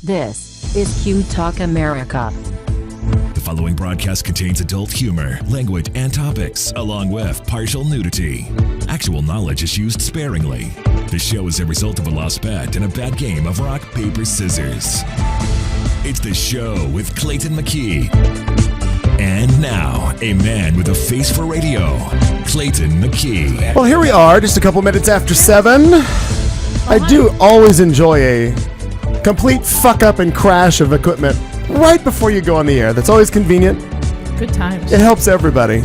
This is Q Talk America. The following broadcast contains adult humor, language, and topics, along with partial nudity. Actual knowledge is used sparingly. The show is a result of a lost bet and a bad game of rock, paper, scissors. It's the show with Clayton McKee. And now, a man with a face for radio, Clayton McKee. Well, here we are, just a couple minutes after 7. I do always enjoy a complete fuck up and crash of equipment right before you go on the air. That's always convenient. Good times. It helps everybody.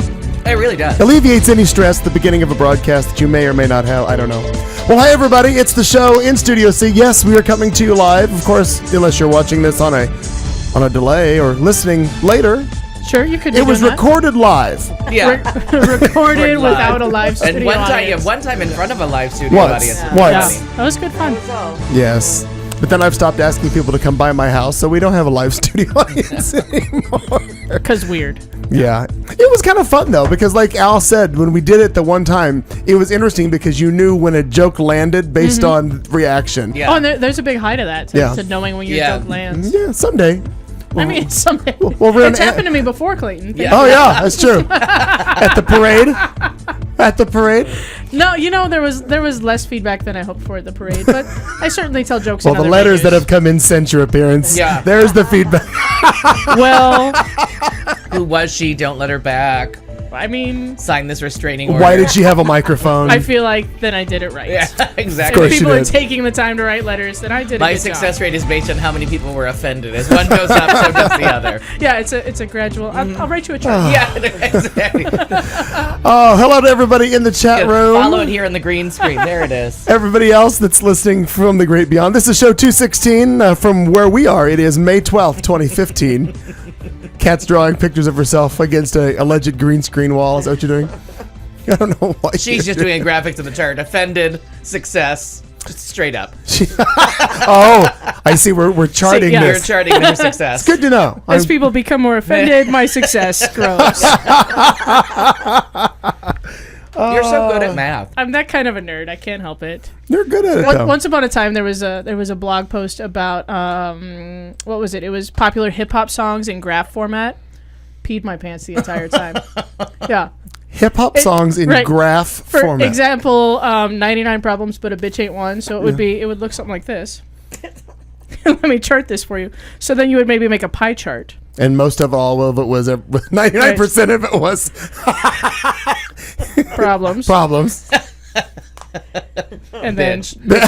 It really does. Alleviates any stress at the beginning of a broadcast that you may or may not have. I don't know. Well, hi, everybody. It's the show in Studio C. Yes, we are coming to you live. Of course, unless you're watching this on a delay or listening later. Sure, you could do It was that. Recorded live. Yeah. Recorded without a live studio And audience. one time in front of a live studio Once. audience. Once. Yeah, that was good fun. Yes. But then I've stopped asking people to come by my house, so we don't have a live studio audience anymore. Because weird. Yeah. It was kind of fun, though, because like Al said, when we did it the one time, it was interesting because you knew when a joke landed based on reaction. Yeah. Oh, and there's a big height of that, to knowing when your joke lands. Yeah, someday. I mean, someday. Well, It's happened to me before, Clayton. Yeah. Oh, yeah, that's true. At the parade? At the parade? No, there was less feedback than I hoped for at the parade, but I certainly tell jokes Well, in the other letters that venues. have come in since your appearance. Yeah. There's the feedback. Well, Who was she? Don't let her back. I mean, Sign this restraining order. Why did she have a microphone? I feel like then I did it right. Yeah, Of exactly. course If you people are did. taking the time to write letters, then I did a My good success job. rate is based on how many people were offended. As one goes up, so does the other. Yeah, it's a gradual. I'll write you a chart. Yeah, exactly. Oh, hello to everybody in the chat room. Follow it here on the green screen. There it is. Everybody else that's listening from the great beyond. This is show 216 from where we are. It is May 12th, 2015. Kat's drawing pictures of herself against a alleged green screen wall. Is that what you're doing? I don't know why. She's just doing a graphics of the chart. Offended, success, just straight up. Oh, I see. We're charting yeah. You're this. charting their success. Good to know. As people become more offended, my success grows. You're so good at math. I'm that kind of a nerd. I can't help it. You're good at it, though. Once upon a time, there was a blog post about what was it? It was popular hip hop songs in graph format. Peed my pants the entire time. Yeah. Hip hop songs in right. graph For format. example, 99 problems, but a bitch ain't one. So it would look something like this. Let me chart this for you. So then you would maybe make a pie chart. And most of all of it was 99% of it was Problems. problems. And then Bitch.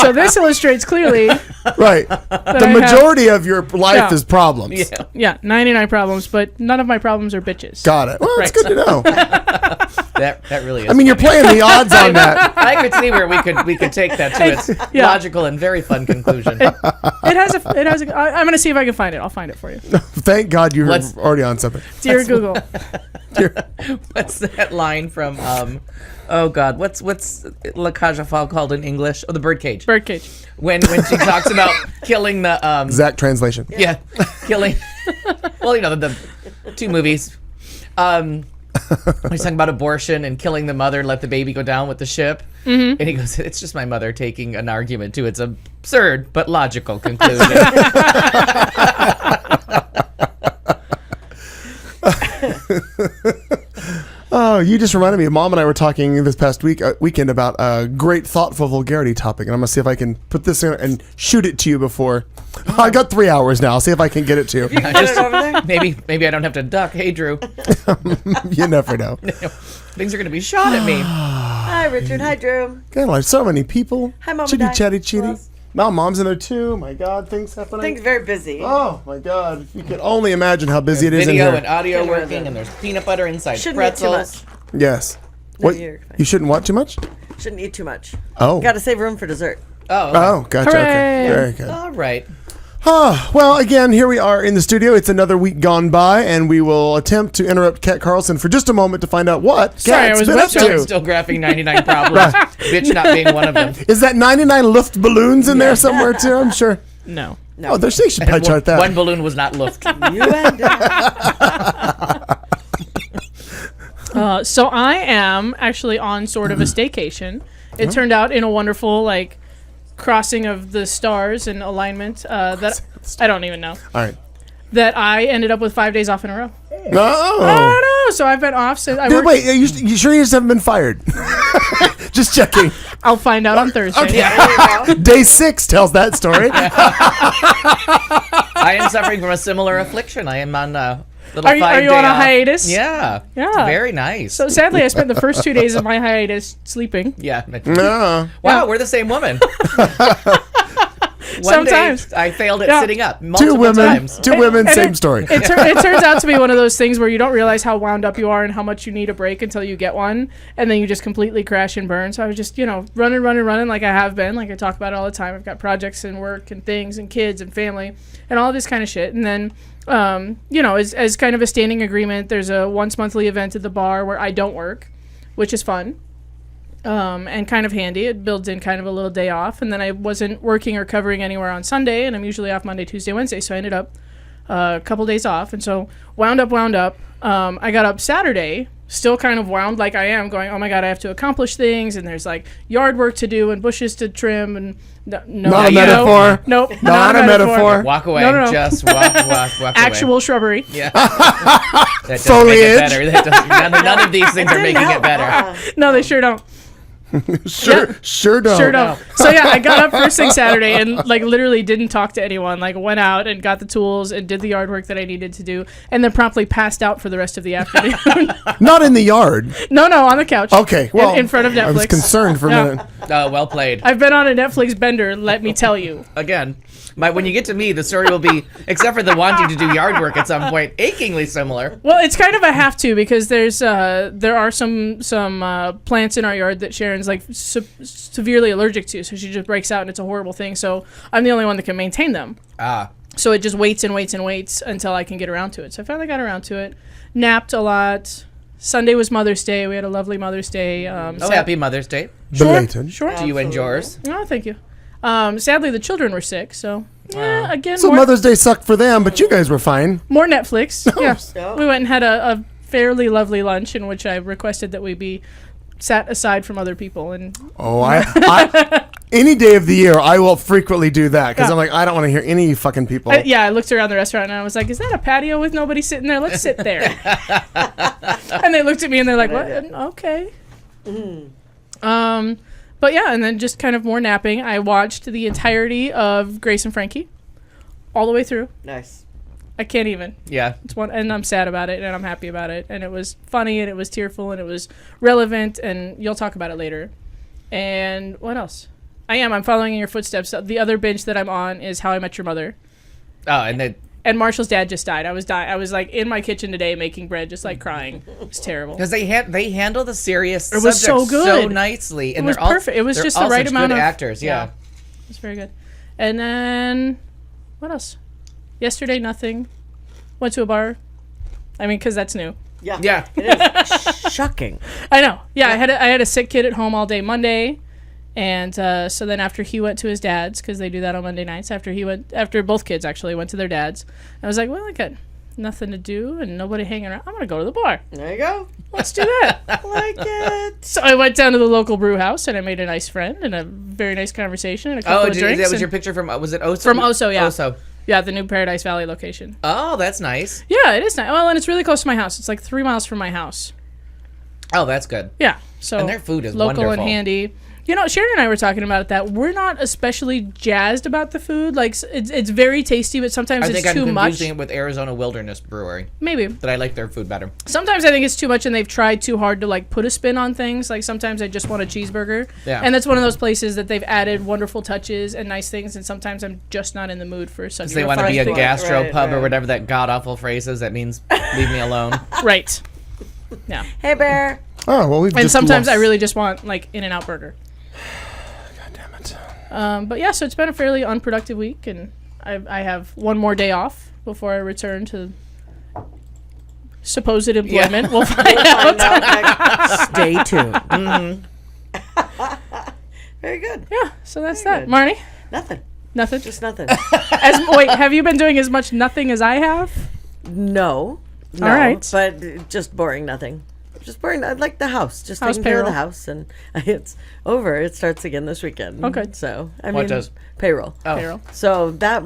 so this illustrates clearly Right. The I majority of your life Yeah. is problems. Yeah. 99 problems, but none of my problems are bitches. Got it. Well, it's Right. good to know. That really is. I mean, you're playing the odds on that. I could see where we could take that to its Yeah. logical and very fun conclusion. It has a. I'm gonna see if I can find it. I'll find it for you. Thank God you're What's- already on something. Dear Google. What's that line from? Oh God, what's La Cage aux Folles called in English? Oh, the Birdcage. Birdcage. When she talks about killing the Exact translation. yeah, killing. Well, the two movies. He's talking about abortion and killing the mother, let the baby go down with the ship. Mm-hmm. And he goes, "It's just my mother taking an argument to its absurd but logical conclusion." Oh, you just reminded me. Mom and I were talking this past weekend about a great thoughtful vulgarity topic, and I'm gonna see if I can put this in and shoot it to you before. I got 3 hours now. I'll see if I can get it to you. Maybe I don't have to duck. Hey, Drew, You never know. things are gonna be shot at me. Hi, Richard. Hi, Drew. God, like so many people. Hi, Mom and Chitty Dad. chatty chitty. Hello. Now Mom's in there too. My God, things happening. Things very busy. Oh my God, you can only imagine how busy it is in Video here. and audio Can't working, imagine. and there's peanut butter inside Shouldn't eat too pretzels. much. Yes. No, What? you're fine. You shouldn't want too much? Shouldn't eat too much. Oh. Got to save room for dessert. Oh, Oh, gotcha. Okay. Hooray. Very good. all right. Well, again, here we are in the studio. It's another week gone by, and we will attempt to interrupt Kat Carlson for just a moment to find out what Sorry, Kat's I was been up whipped. to. Still graphing 99 problems. Bitch not being one of them. Is that 99 Luft balloons in there somewhere too? I'm sure. No. No. Oh, they should pie chart that. One balloon was not luft. You and So I am actually on sort of a staycation. It turned out in a wonderful, crossing of the stars and alignment that I don't even know. All right. That I ended up with 5 days off in a row. No. I don't know. So I've been off since. Dude, wait. You sure you just haven't been fired? Just checking. I'll find out on Thursday. Okay. There you go. Day 6 tells that story. I am suffering from a similar affliction. I am on a little Are you 5-day on a off. hiatus? Yeah. Yeah. It's very nice. So sadly, I spent the first 2 days of my hiatus sleeping. yeah. No. Wow, we're the same woman. One Sometimes. day I failed at Yeah. sitting up Two multiple women. times. Two women. And Same story. It turns out to be one of those things where you don't realize how wound up you are and how much you need a break until you get one, and then you just completely crash and burn. So I was just, running like I have been, like I talk about it all the time. I've got projects and work and things and kids and family and all this kind of shit. And then, as kind of a standing agreement, there's a once monthly event at the bar where I don't work, which is fun. And kind of handy. It builds in kind of a little day off. And then I wasn't working or covering anywhere on Sunday, and I'm usually off Monday, Tuesday, Wednesday. So I ended up a couple days off. And so wound up. I got up Saturday, still kind of wound like I am, going, oh my God, I have to accomplish things. And there's like yard work to do and bushes to trim. And Not a metaphor. Nope. Not a metaphor. Walk away. No. Just walk away. Actual shrubbery. Yeah. That doesn't Foliage. make it better. That doesn't, none of these things are making it better. No, they sure don't. Sure don't. Sure don't. So yeah, I got up first thing Saturday and like literally didn't talk to anyone. Like went out and got the tools and did the yard work that I needed to do, and then promptly passed out for the rest of the afternoon. Not in the yard. No, on the couch. Okay, well, in front of Netflix. I was concerned for a minute. Well played. I've been on a Netflix bender. Let me tell you. Again, when you get to me, the story will be, except for the wanting to do yard work at some point, achingly similar. Well, it's kind of a have to because there are some plants in our yard that Sharon's like severely allergic to, so she just breaks out and it's a horrible thing. So I'm the only one that can maintain them. So it just waits and waits and waits until I can get around to it. So I finally got around to it. Napped a lot. Sunday was Mother's Day. We had a lovely Mother's Day. Happy Mother's Day. Belated. Sure. To you and yours. Oh, thank you. Sadly, the children were sick, so yeah. Again, So Mother's Day sucked for them, but you guys were fine. more Netflix. Yeah, So- we went and had a fairly lovely lunch in which I requested that we be sat aside from other people. And Oh, I any day of the year, I will frequently do that because Yeah. I'm like, I don't want to hear any fucking people. I looked around the restaurant and I was like, "Is that a patio with nobody sitting there? Let's sit there." And they looked at me and they're like, "What? Okay." But yeah, and then just kind of more napping. I watched the entirety of Grace and Frankie, all the way through. Nice. I can't even. Yeah. It's one, and I'm sad about it, and I'm happy about it, and it was funny, and it was tearful, and it was relevant, and you'll talk about it later. And what else? I'm following in your footsteps. The other binge that I'm on is How I Met Your Mother. Oh, and then And Marshall's dad just died. I was like in my kitchen today making bread, just like crying. It's terrible. because they handle the serious It was so subject so good. nicely, and It was they're all perfect. It was they're just all the right such amount good of actors. Yeah. It's very good. And then what else? Yesterday, nothing. Went to a bar. I mean, because that's new. Yeah. Yeah. It is shocking. I know. Yeah, I had a sick kid at home all day Monday, and so then after he went to his dad's, because they do that on Monday nights. After both kids actually went to their dad's, I was like, well, I got nothing to do and nobody hanging around. I'm gonna go to the bar. There you go. Let's do that. Like it. So I went down to the local brew house and I made a nice friend and a very nice conversation and a couple Oh, of drinks. that was and- your picture from? Was it Oso? From Oso, yeah. Oso. Yeah, the new Paradise Valley location. Oh, that's nice. Yeah, it is nice. Well, and it's really close to my house. It's like 3 miles from my house. Oh, that's good. Yeah. So And their food is local wonderful. and handy. You know, Sharon and I were talking about that. We're not especially jazzed about the food. Like, it's very tasty, but sometimes I it's think I'm too much. confusing it with Arizona Wilderness Brewery. Maybe. That I like their food better. Sometimes I think it's too much and they've tried too hard to, like, put a spin on things. Like, sometimes I just want a cheeseburger. Yeah. And that's one of those places that they've added wonderful touches and nice things, and sometimes I'm just not in the mood for such They want to be a Right, gastro right, pub or right. whatever that god awful phrase is. That means leave me alone. Right. Yeah. Hey, Bear. Oh, well, we've And just sometimes lost. I really just want, like, In-N-Out Burger. God damn it. But yeah, so it's been a fairly unproductive week, and I have one more day off before I return to supposed employment. We'll find out. Stay tuned. Very good. Yeah, so that's Very that. good. Marnie, Nothing. nothing. Just nothing. Wait, have you been doing as much nothing as I have? No. All right. But just boring nothing. Just boring. I'd like the house. Just How's taking care of the payroll? house, and it's over. It starts again this weekend. Okay. So I What mean, does? payroll. Oh. Payroll. So that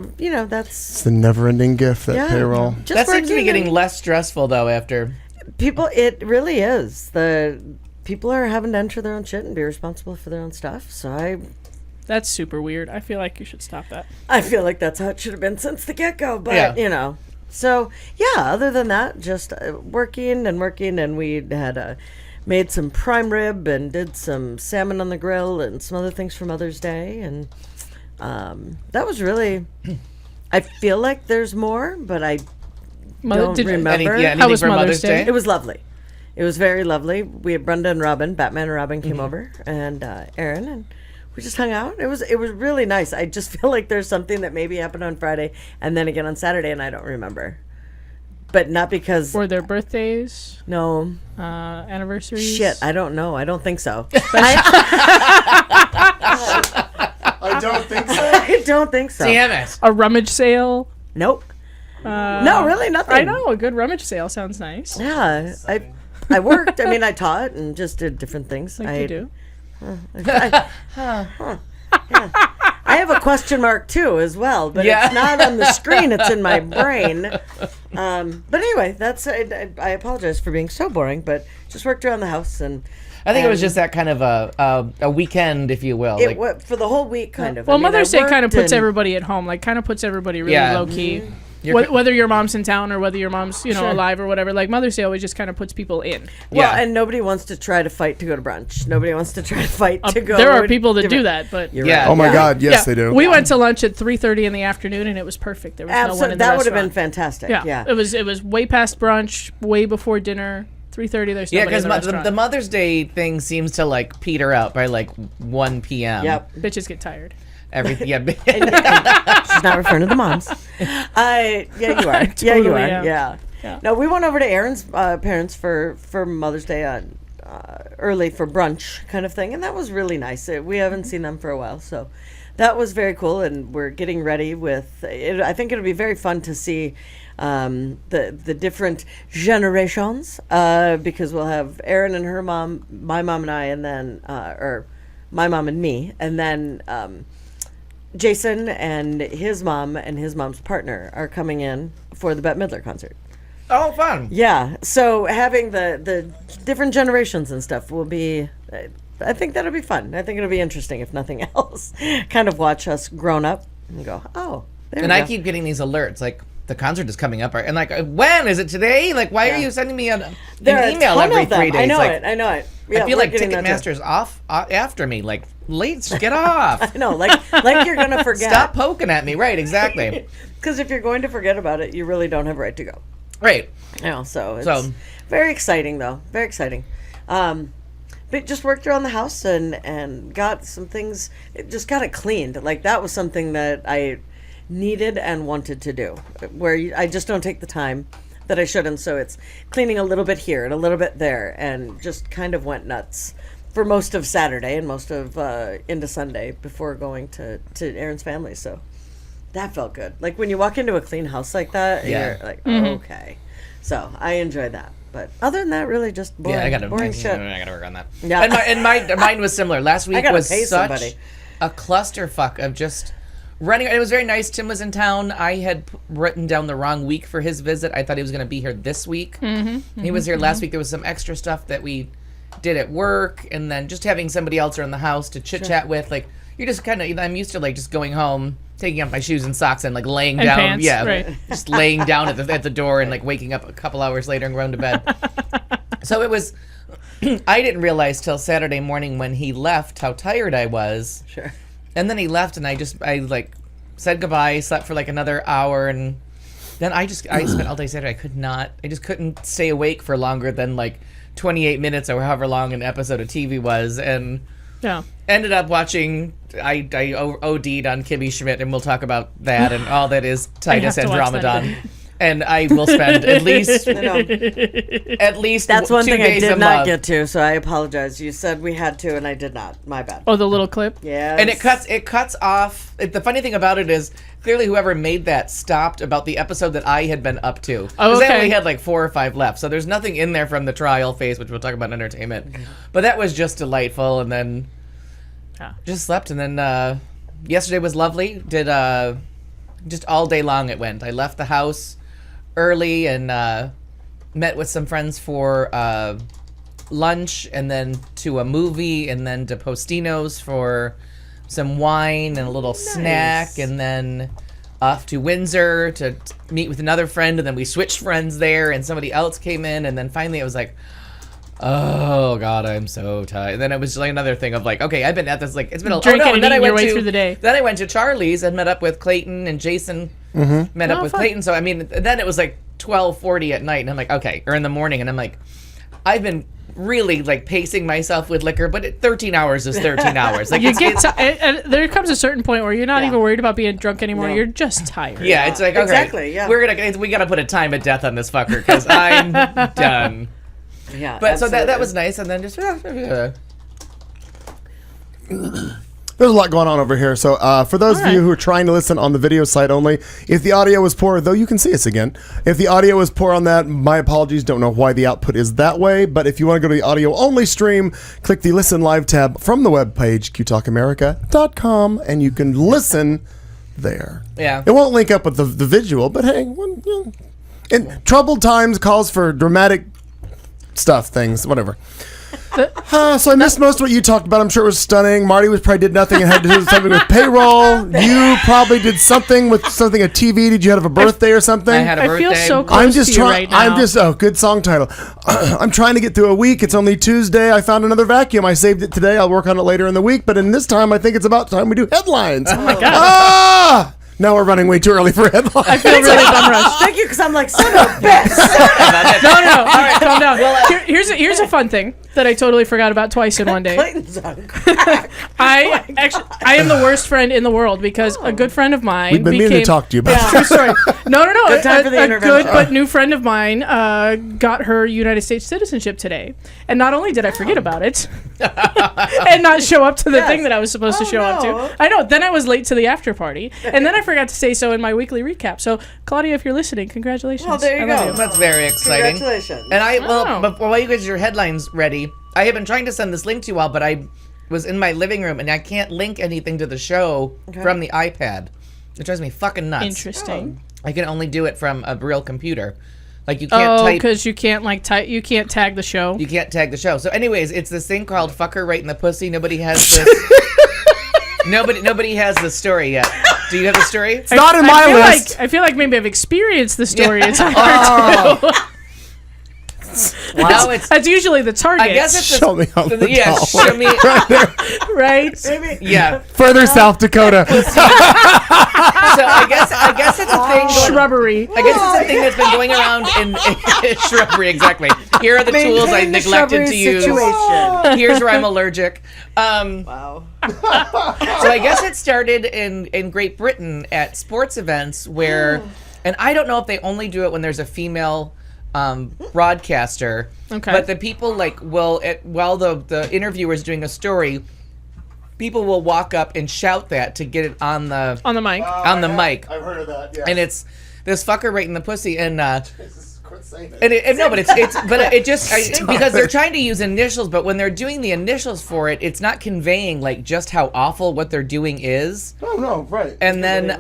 that's It's the never-ending gift, that yeah. payroll. Just That seems to be working getting and less stressful though after. people. It really is. The people are having to enter their own shit and be responsible for their own stuff. So That's super weird. I feel like you should stop that. I feel like that's how it should have been since the get-go. But Yeah. you know. So yeah. Other than that, just working, and we had made some prime rib and did some salmon on the grill and some other things for Mother's Day, and that was really. I feel like there's more, but I don't remember. Anything How was for Mother's Day? It was lovely. It was very lovely. We had Brenda and Robin, Batman and Robin came over, and Aaron, and we just hung out. It was really nice. I just feel like there's something that maybe happened on Friday and then again on Saturday, and I don't remember. But not because Were there birthdays, no anniversaries? shit. I don't know. I don't think so. I don't think so. I don't think so. Damn it! A rummage sale? Nope. No, really nothing. I know, a good rummage sale sounds nice. Yeah, I worked. I mean, I taught and just did different things. Like you do. Yeah. I have a question mark too, as well, but Yeah. it's not on the screen. It's in my brain. But anyway, that's. I apologize for being so boring, but just worked around the house and. I think it was just that kind of a weekend, if you will. It went for the whole week, kind of. Well, I mean, Mother's I Day kind of worked puts and- everybody at home, like kind of puts everybody really Yeah. low key. You're Whether your mom's in town or whether your mom's, Sure. alive or whatever, like Mother's Day always just kind of puts people in. Well, Yeah. and nobody wants to try to fight to go to brunch. Nobody wants to try to fight to go. There are people that do different- that, but You're Yeah. right. Oh my God, yes they do. We went to lunch at 3:30 in the afternoon and it was perfect. There was no one Absolutely, in the that would have restaurant. been fantastic. Yeah. Yeah. It was way past brunch, way before dinner. 3:30. There's Yeah, nobody in because the restaurant. the Mother's Day thing seems to like peter out by like 1 p.m. Yep. Bitches get tired. Everything. Yeah. She's not referring to the moms. Yeah, you are. Yeah, you totally are. am. Yeah. Yeah. No, we went over to Aaron's parents for Mother's Day early for brunch kind of thing, and that was really nice. We haven't seen them for a while, so that was very cool. And we're getting ready with it. I think it'll be very fun to see the different generations because we'll have Aaron and her mom, my mom and I, and then or my mom and me, and then Jason and his mom's partner are coming in for the Bette Midler concert. Oh, fun. Yeah, so having the different generations and stuff will be, I think that'll be fun. I think it'll be interesting, if nothing else. Kind of watch us grown up and go, oh, there And we I go. keep getting these alerts like the concert is coming up, and like when is it today? Like why are Yeah. you sending me an There are a email ton every of them. 3 days? I know like, it. I know it. Yeah, I feel we're like getting that too. Ticketmaster's off after me. Like, late, get off. I know, like you're gonna forget. Stop poking at me. Right, exactly. Because if you're going to forget about it, you really don't have a right to go. Right. You know, so it's So- very exciting, though. Very exciting. But just worked around the house and got some things, just got it cleaned. Like, that was something that I needed and wanted to do, where I just don't take the time that I should. And so it's cleaning a little bit here and a little bit there, and just kind of went nuts for most of Saturday and most of into Sunday before going to Aaron's family. So that felt good. Like, when you walk into a clean house like that, Yeah. you're like, okay. So I enjoyed that. But other than that, really just boring, Yeah, I gotta boring shit. I gotta work on that. Yeah. And mine was similar. Last week gotta was pay such somebody. a clusterfuck of just running. It was very nice. Tim was in town. I had written down the wrong week for his visit. I thought he was going to be here this week. He was here last week. There was some extra stuff that we did at work, and then just having somebody else around the house to chit chat with. Like, you're just kind of. I'm used to like just going home, taking off my shoes and socks, and like laying And down. pants, Yeah, right. just laying down at the door and like waking up a couple hours later and going to bed. So it was. I didn't realize till Saturday morning when he left how tired I was. Sure. And then he left, and I like said goodbye, slept for like another hour, and then I spent all day Saturday. I just couldn't stay awake for longer than like 28 minutes or however long an episode of TV was, and Yeah. ended up watching. I OD'd on Kimmy Schmidt, and we'll talk about that and all that is Titus have to watch that Andromedon. again. and I will spend at least That's one 2 thing I days a did not month. get to, so I apologize. You said we had to, and I did not. My bad. Oh, the little clip. Yeah. And it cuts off. The funny thing about it is clearly whoever made that stopped about the episode that I had been up to. Oh, Because okay. I only had like 4 or 5 left, so there's nothing in there from the trial phase, which we'll talk about in entertainment. But that was just delightful, and then just slept, and then yesterday was lovely. Did just all day long it went. I left the house early and met with some friends for lunch, and then to a movie, and then to Postino's for some wine and a little snack, and then off to Windsor to meet with another friend, and then we switched friends there, and somebody else came in, and then finally it was like, oh God, I'm so tired. And then it was just like another thing of like, okay, I've been at this, like, it's been a Drinking and then I eating your went way to through the day. Then I went to Charlie's and met up with Clayton and Jason. Met up with fun. Clayton. So I mean, then it was like 12:40 at night, and I'm like, okay, or in the morning, and I'm like, I've been really like pacing myself with liquor, but 13 hours is 13 hours. Like You it's, get and there comes a certain point where you're not even worried about being drunk anymore. No. You're just tired. yeah, it's like, okay, Exactly, yeah. we gotta put a time of death on this fucker because I'm done. Yeah. But so that absolutely. was nice, and then just There's a lot going on over here. So for those of you who are trying to listen on the video site only, if the audio was poor, though you can see us again, if the audio was poor on that, my apologies. Don't know why the output is that way. But if you want to go to the audio only stream, click the Listen Live tab from the webpage, qtalkamerica.com, and you can listen there. Yeah. It won't link up with the visual, but hey, in troubled times calls for dramatic stuff, things, whatever. So I missed most of what you talked about. I'm sure it was stunning. Marty probably did nothing and had to do something with payroll. You probably did something with a TV. Did you have a birthday or something? I had a I birthday. feel so close I'm just to you trying. right now. Good song title. I'm trying to get through a week. It's only Tuesday. I found another vacuum. I saved it today. I'll work on it later in the week. But in this time, I think it's about time we do headlines. Oh my God! Now we're running way too early for headlines. I feel really bum rushed. Thank you, because I'm like, son of a bitch. No. All right, calm down. Here's a fun thing that I totally forgot about twice in one day. Clayton's on crack. I am the worst friend in the world because a good friend of mine We've been meaning to talk to you about Yeah, true story. No. Good time for the A intervention. good but new friend of mine got her United States citizenship today, and not only did I forget about it and not show up to the thing that I was supposed to Oh, show up no. to, I know. Then I was late to the after party, and then I forgot to say so in my weekly recap. So, Claudia, if you're listening, congratulations. Well, there you I love go. That's very exciting. Congratulations. And Oh. but while you guys get your headlines ready, I have been trying to send this link to you all, but I was in my living room and I can't link anything to the show from the iPad. It drives me fucking nuts. Interesting. I can only do it from a real computer. Like you can't Oh, type. because you can't you can't tag the show. You can't tag the show. So, anyways, it's this thing called "fucker right in the pussy." Nobody has this. Nobody has the story yet. Do you have the story? It's not in my list. I feel like maybe I've experienced the story. It's hard to. No, it's. That's usually the target. I guess it's. Show me on the Yeah, doll. show me. right. Yeah. Further South Dakota. So I guess it's a thing. Shrubbery. I guess it's a thing that's been going around in shrubbery. Exactly. Here are the tools I Maintain the neglected shrubbery to use. situation. Here's where I'm allergic. Wow. So I guess it started in Great Britain at sports events where, and I don't know if they only do it when there's a female broadcaster. Okay. But the people while the interviewer's doing a story, people will walk up and shout that to get it on the mic. on the mic. I've heard of that. Yeah. And it's this fucker right in the pussy, and Quit saying it. because they're trying to use initials, but when they're doing the initials for it, it's not conveying like just how awful what they're doing is. Oh no, right. And then,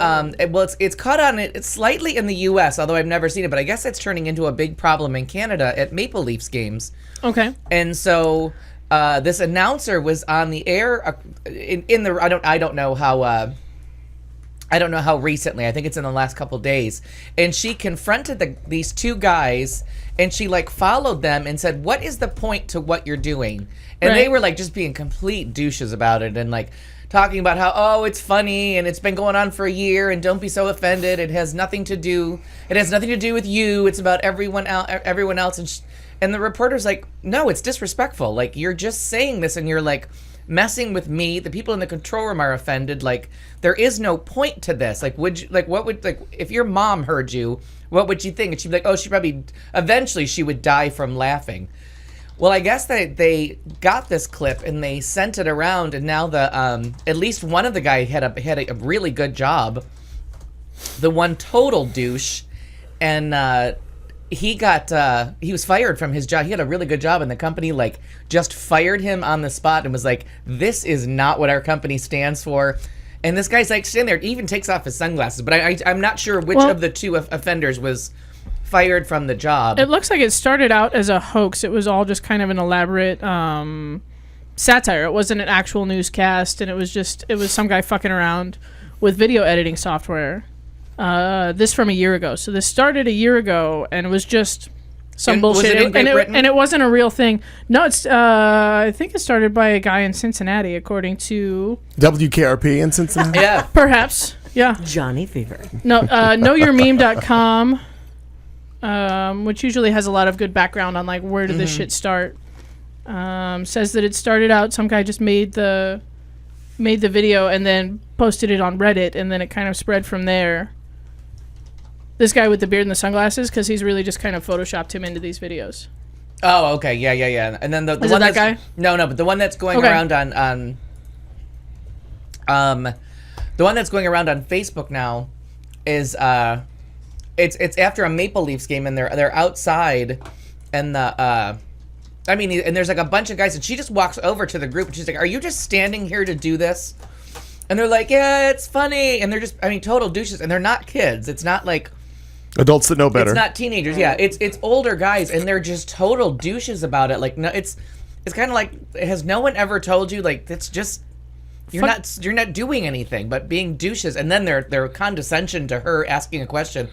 it's caught on it. It's slightly in the U.S., although I've never seen it, but I guess it's turning into a big problem in Canada at Maple Leafs games. Okay. And so this announcer was on the air in the I don't know how recently. I think it's in the last couple days. And she confronted these two guys, and she like followed them and said, "What is the point to what you're doing?" And they Right. were like just being complete douches about it and like talking about how it's funny and it's been going on for a year and don't be so offended. It has nothing to do with you. It's about everyone else. And the reporter's like, "No, it's disrespectful. Like you're just saying this and you're like messing with me. The people in the control room are offended. Like, there is no point to this. Like, if your mom heard you, what would you think? And she'd be like, oh, eventually she would die from laughing. Well, I guess they got this clip and they sent it around, and now at least one of the guy had a really good job. The one total douche, and he was fired from his job. He had a really good job, and the company like just fired him on the spot and was like, "This is not what our company stands for." And this guy's like standing there, he even takes off his sunglasses. But I'm not sure which of the two offenders was fired from the job. It looks like it started out as a hoax. It was all just kind of an elaborate satire. It wasn't an actual newscast, and it was some guy fucking around with video editing software. This from a year ago. So this started a year ago, and it was just some bullshit. And it wasn't a real thing. No, it's I think it started by a guy in Cincinnati, according to WKRP in Cincinnati. Yeah, perhaps. Yeah, Johnny Fever. No, knowyourmeme.com, which usually has a lot of good background on like where did this shit start. Says that it started out, some guy just made the video and then posted it on Reddit, and then it kind of spread from there. This guy with the beard and the sunglasses, because he's really just kind of photoshopped him into these videos. Oh, okay, yeah. And then the Is one it that guy? No, but the one that's going around on the one that's going around on Facebook now is it's after a Maple Leafs game, and they're outside, and and there's like a bunch of guys, and she just walks over to the group and she's like, "Are you just standing here to do this?" And they're like, "Yeah, it's funny." And they're just, total douches, and they're not kids. It's not like adults that know better. It's not teenagers. Yeah, it's older guys, and they're just total douches about it. Like, no, it's kind of like, has no one ever told you, like, it's just you're not doing anything but being douches. And then their condescension to her asking a question,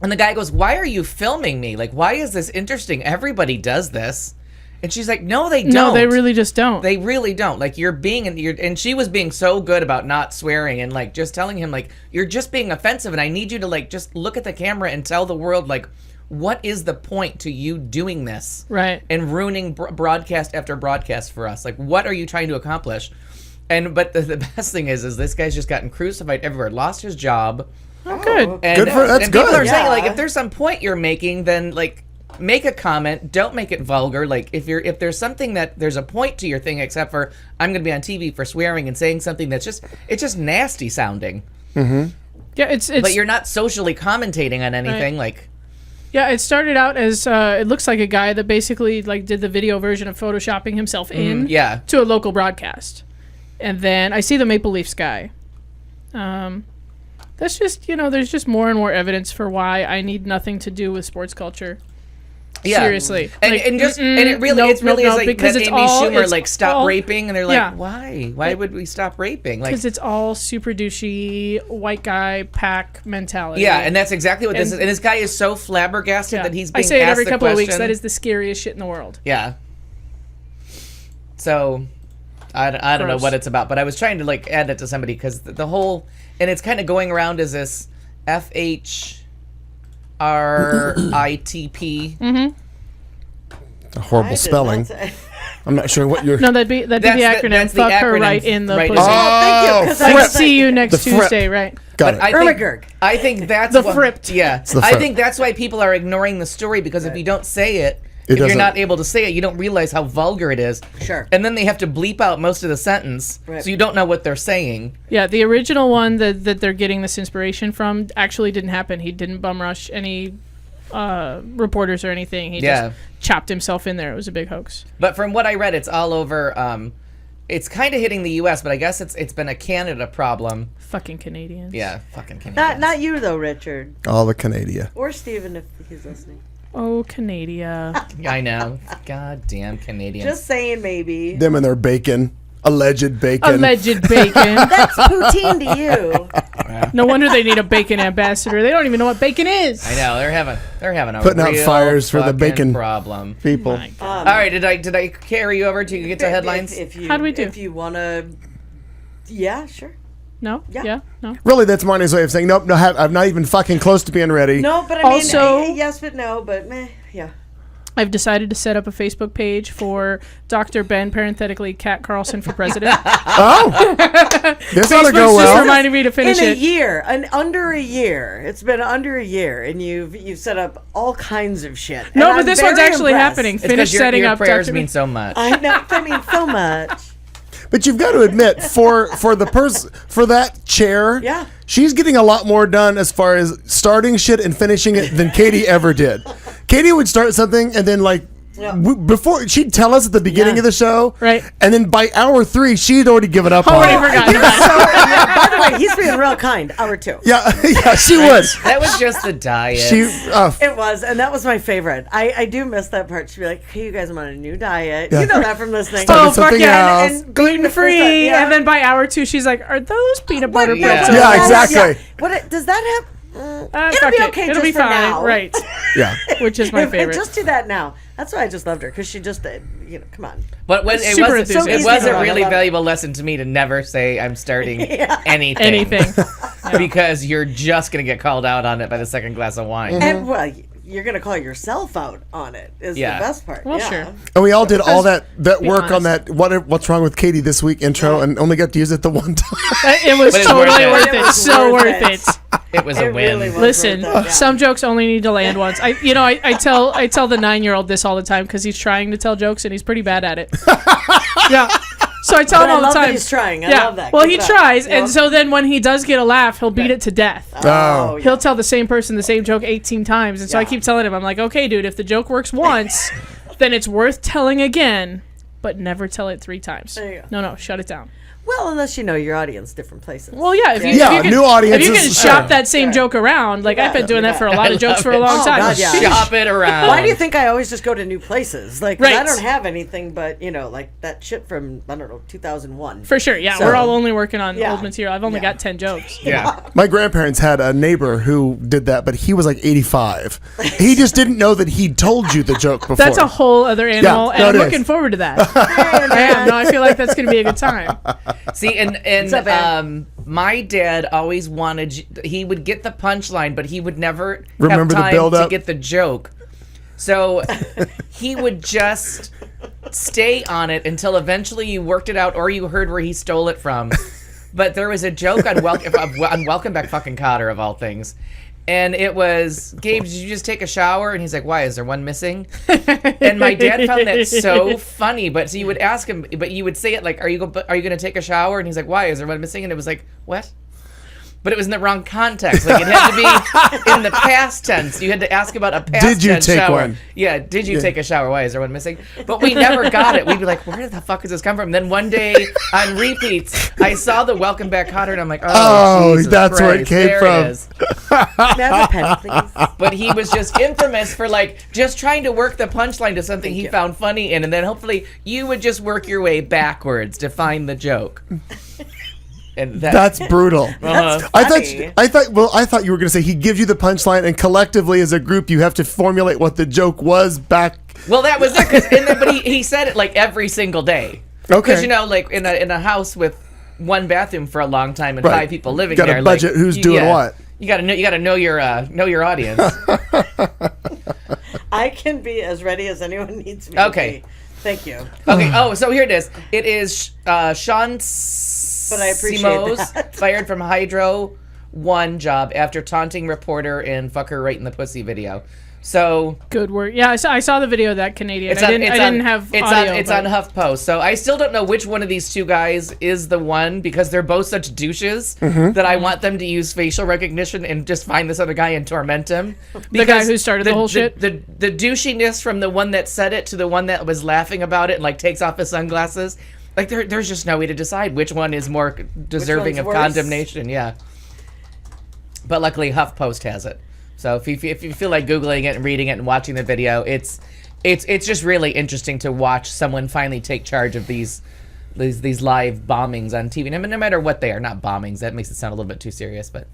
and the guy goes, "Why are you filming me? Like, why is this interesting? Everybody does this." And she's like, "No, they don't. No, they really just don't. They really don't. Like, and she was being so good about not swearing and like just telling him like, you're just being offensive, and I need you to like just look at the camera and tell the world like, what is the point to you doing this, right? And ruining broadcast after broadcast for us. Like, what are you trying to accomplish?" But the best thing is this guy's just gotten crucified everywhere, lost his job. Oh, good. And, that's and people good. are saying like, if there's some point you're making, then like, make a comment. Don't make it vulgar. Like, if there's something that there's a point to your thing, except for I'm going to be on TV for swearing and saying something that's just nasty sounding. Mm-hmm. Yeah, it's. But you're not socially commentating on anything. Right. Like, yeah, it started out as it looks like a guy that basically like did the video version of photoshopping himself in to a local broadcast, and then I see the Maple Leafs guy. That's just, there's just more and more evidence for why I need nothing to do with sports culture. yeah. Seriously. And Like, and it really is like because that it's Amy all, Schumer it's like stop all, raping, and they're like, yeah. why would we stop raping? Like, because it's all super douchey white guy pack mentality. yeah, and that's exactly what this is. And this guy is so flabbergasted that he's being I say it asked every the couple of weeks. question. That is the scariest shit in the world. Yeah. So, I don't know what it's about, but I was trying to like add it to somebody because the whole, and it's kind of going around as this FHRITP. Mm-hmm. A horrible spelling. I'm not sure what you're. No, that'd be the acronym. That's the Fuck her acronym right in the right pussy. in the- Thank you. 'Cause Like, I was see you next The frip. Tuesday, right? Got But it. I think that's The what, fripped. Yeah, the I fripp. think that's why people are ignoring the story, because if you don't say it, It if you're doesn't- not able to say it, you don't realize how vulgar it is. Sure. And then they have to bleep out most of the sentence, Right. so you don't know what they're saying. Yeah, the original one that they're getting this inspiration from actually didn't happen. He didn't bum rush any reporters or anything. He just chopped himself in there. It was a big hoax. But from what I read, it's all over. It's kind of hitting the U.S., but I guess it's been a Canada problem. Fucking Canadians. Yeah, fucking Canadians. Not you though, Richard, All the Canada. or Steven if he's listening. Oh, Canada. I know. God damn Canadians. Just saying, maybe. Them and their bacon. Alleged bacon. Alleged bacon. That's poutine to you. No wonder they need a bacon ambassador. They don't even know what bacon is. I know they're having a Putting out real fires for the fucking bacon. problem. People. My God. All right, did I carry you over to get to headlines? If you, How do we do? If you want to, yeah, sure. No? Yeah. No? Really, that's Marnie's way of saying, nope, no, I'm not even fucking close to being ready. No, but I Also- mean, yes, but no, but meh, yeah. I've decided to set up a Facebook page for Dr. Ben, parenthetically, Kat Carlson for president. Oh, this ought to go Facebook's just well. reminding me to finish In a it. year, under a year. It's been under a year, and you've set up all kinds of shit. No, And but I'm this one's very actually impressed. happening. It's Finish because setting your up prayers Dr. mean so much. I know. I mean, so much. But you've got to admit, for the person for that chair, Yeah. she's getting a lot more done as far as starting shit and finishing it than Katie ever did. Katie would start something and then Yeah. before she'd tell us at the beginning Yeah. of the show, Right. And then by hour 3, she'd already given up on Already it. forgotten about it. By the way, he's being real kind. Hour 2. Yeah, yeah, she was. That was just the diet. She, It was, and that was my favorite. I do miss that part. She'd be like, "Hey, you guys, I'm on a new diet." Yeah. You know that from listening. Started Oh, fuck something yeah. else. And Gluten free. yeah. And then by hour 2, she's like, are those peanut butter Yeah. pretzels? Yeah, exactly. What does that have? Fuck It'll be it. okay It'll just be for fine. now. Right. yeah. Which is my favorite. Just do that now. That's why I just loved her, because she just, come on. But when, it Super was it enthusiastic. was a I really love it. valuable lesson to me to never say I'm starting anything. Anything. Because you're just going to get called out on it by the second glass of wine. And well, you're gonna call yourself out on it. Is Yeah. the best part. Well, yeah. sure. And we all did all that be work on honest. that what's wrong with Katie this week intro and only got to use it the one time. It was But it's totally worth it. worth It it. was So worth worth it. it. It was a It win. really was. Listen, worth it, yeah. some jokes only need to land once. I tell the 9-year-old this all the time because he's trying to tell jokes and he's pretty bad at it. Yeah. So I tell But him I all the love that time. he's trying. I yeah. love that. Well, Keep he it up. tries, Yep. and so then when he does get a laugh, he'll beat it to death. Oh. yeah. He'll tell the same person the same joke 18 times, and so I Yeah. keep telling him, I'm like, okay, dude, if the joke works once, then it's worth telling again, but never tell it 3 times. There you go. No, shut it down. Well, unless you know your audience, different places. Well, yeah, if you, Yeah, if you can, new if audiences, you can sure. shop that same joke around, like I've been doing that for a lot of jokes for a long it. time. Oh, God, yeah. Shop it around. Why do you think I always just go to new places? Like, 'cause I Right. don't have anything but, like that shit from, I don't know, 2001. For sure, yeah. So- We're all only working on Yeah. old material. I've only Yeah. got 10 jokes. Yeah. My grandparents had a neighbor who did that, but he was like 85. He just didn't know that he'd told you the joke before. That's a whole other animal, no, and it I'm is. looking forward to that. I am. No, I feel like that's going to be a good time. See, and up, Ed? my dad always wanted. He would get the punchline, but he would never Remember the have time build-up? to get the joke. So he would just stay on it until eventually you worked it out, or you heard where he stole it from. But there was a joke on Welcome Back Fucking Cotter, of all things. And it was, Gabe, did you just take a shower? And he's like, why, is there one missing? And my dad found that so funny. But so you would ask him, but you would say it like, are you going to take a shower? And he's like, why, is there one missing? And it was like, what? But it was in the wrong context. Like, it had to be in the past tense. You had to ask about a past Did you tense take shower. one? Yeah, did you take a shower? Why, is there one missing? But we never got it. We'd be like, where the fuck does this come from? Then one day on repeats, I saw the Welcome Back Cotter, and I'm like, Oh, Jesus that's where it Christ, came there from. It is. May I have a pen, please? But he was just infamous for just trying to work the punchline to something he found funny in, and then hopefully you would just work your way backwards to find the joke. And That's brutal. That's I funny. thought you were going to say he gives you the punchline, and collectively as a group you have to formulate what the joke was back. well, that was it. But he said it like every single day. Okay. Because in a house with one bathroom for a long time and Right. 5 people living Gotta there, budget who's doing what. You gotta know your audience. I can be as ready as anyone needs me Okay. to be. Thank you. Okay. Oh, so here it is. It is Sean But I appreciate Simos that. fired from Hydro One job after taunting reporter in "Fuck Her Right in the Pussy" video. So Good work. Yeah, I saw the video of that Canadian. it's I on, didn't, it's I on, didn't have it's audio. on it's but- on HuffPost. So I still don't know which one of these two guys is the one, because they're both such douches that I want them to use facial recognition and just find this other guy and torment him. The guy who started the whole shit? The douchiness from the one that said it to the one that was laughing about it and takes off his sunglasses. Like there's just no way to decide which one is more deserving one's of worse? condemnation. Yeah. But luckily HuffPost has it. So if you feel like Googling it and reading it and watching the video, it's just really interesting to watch someone finally take charge of these live bombings on TV. No matter what they are, not bombings. That makes it sound a little bit too serious, but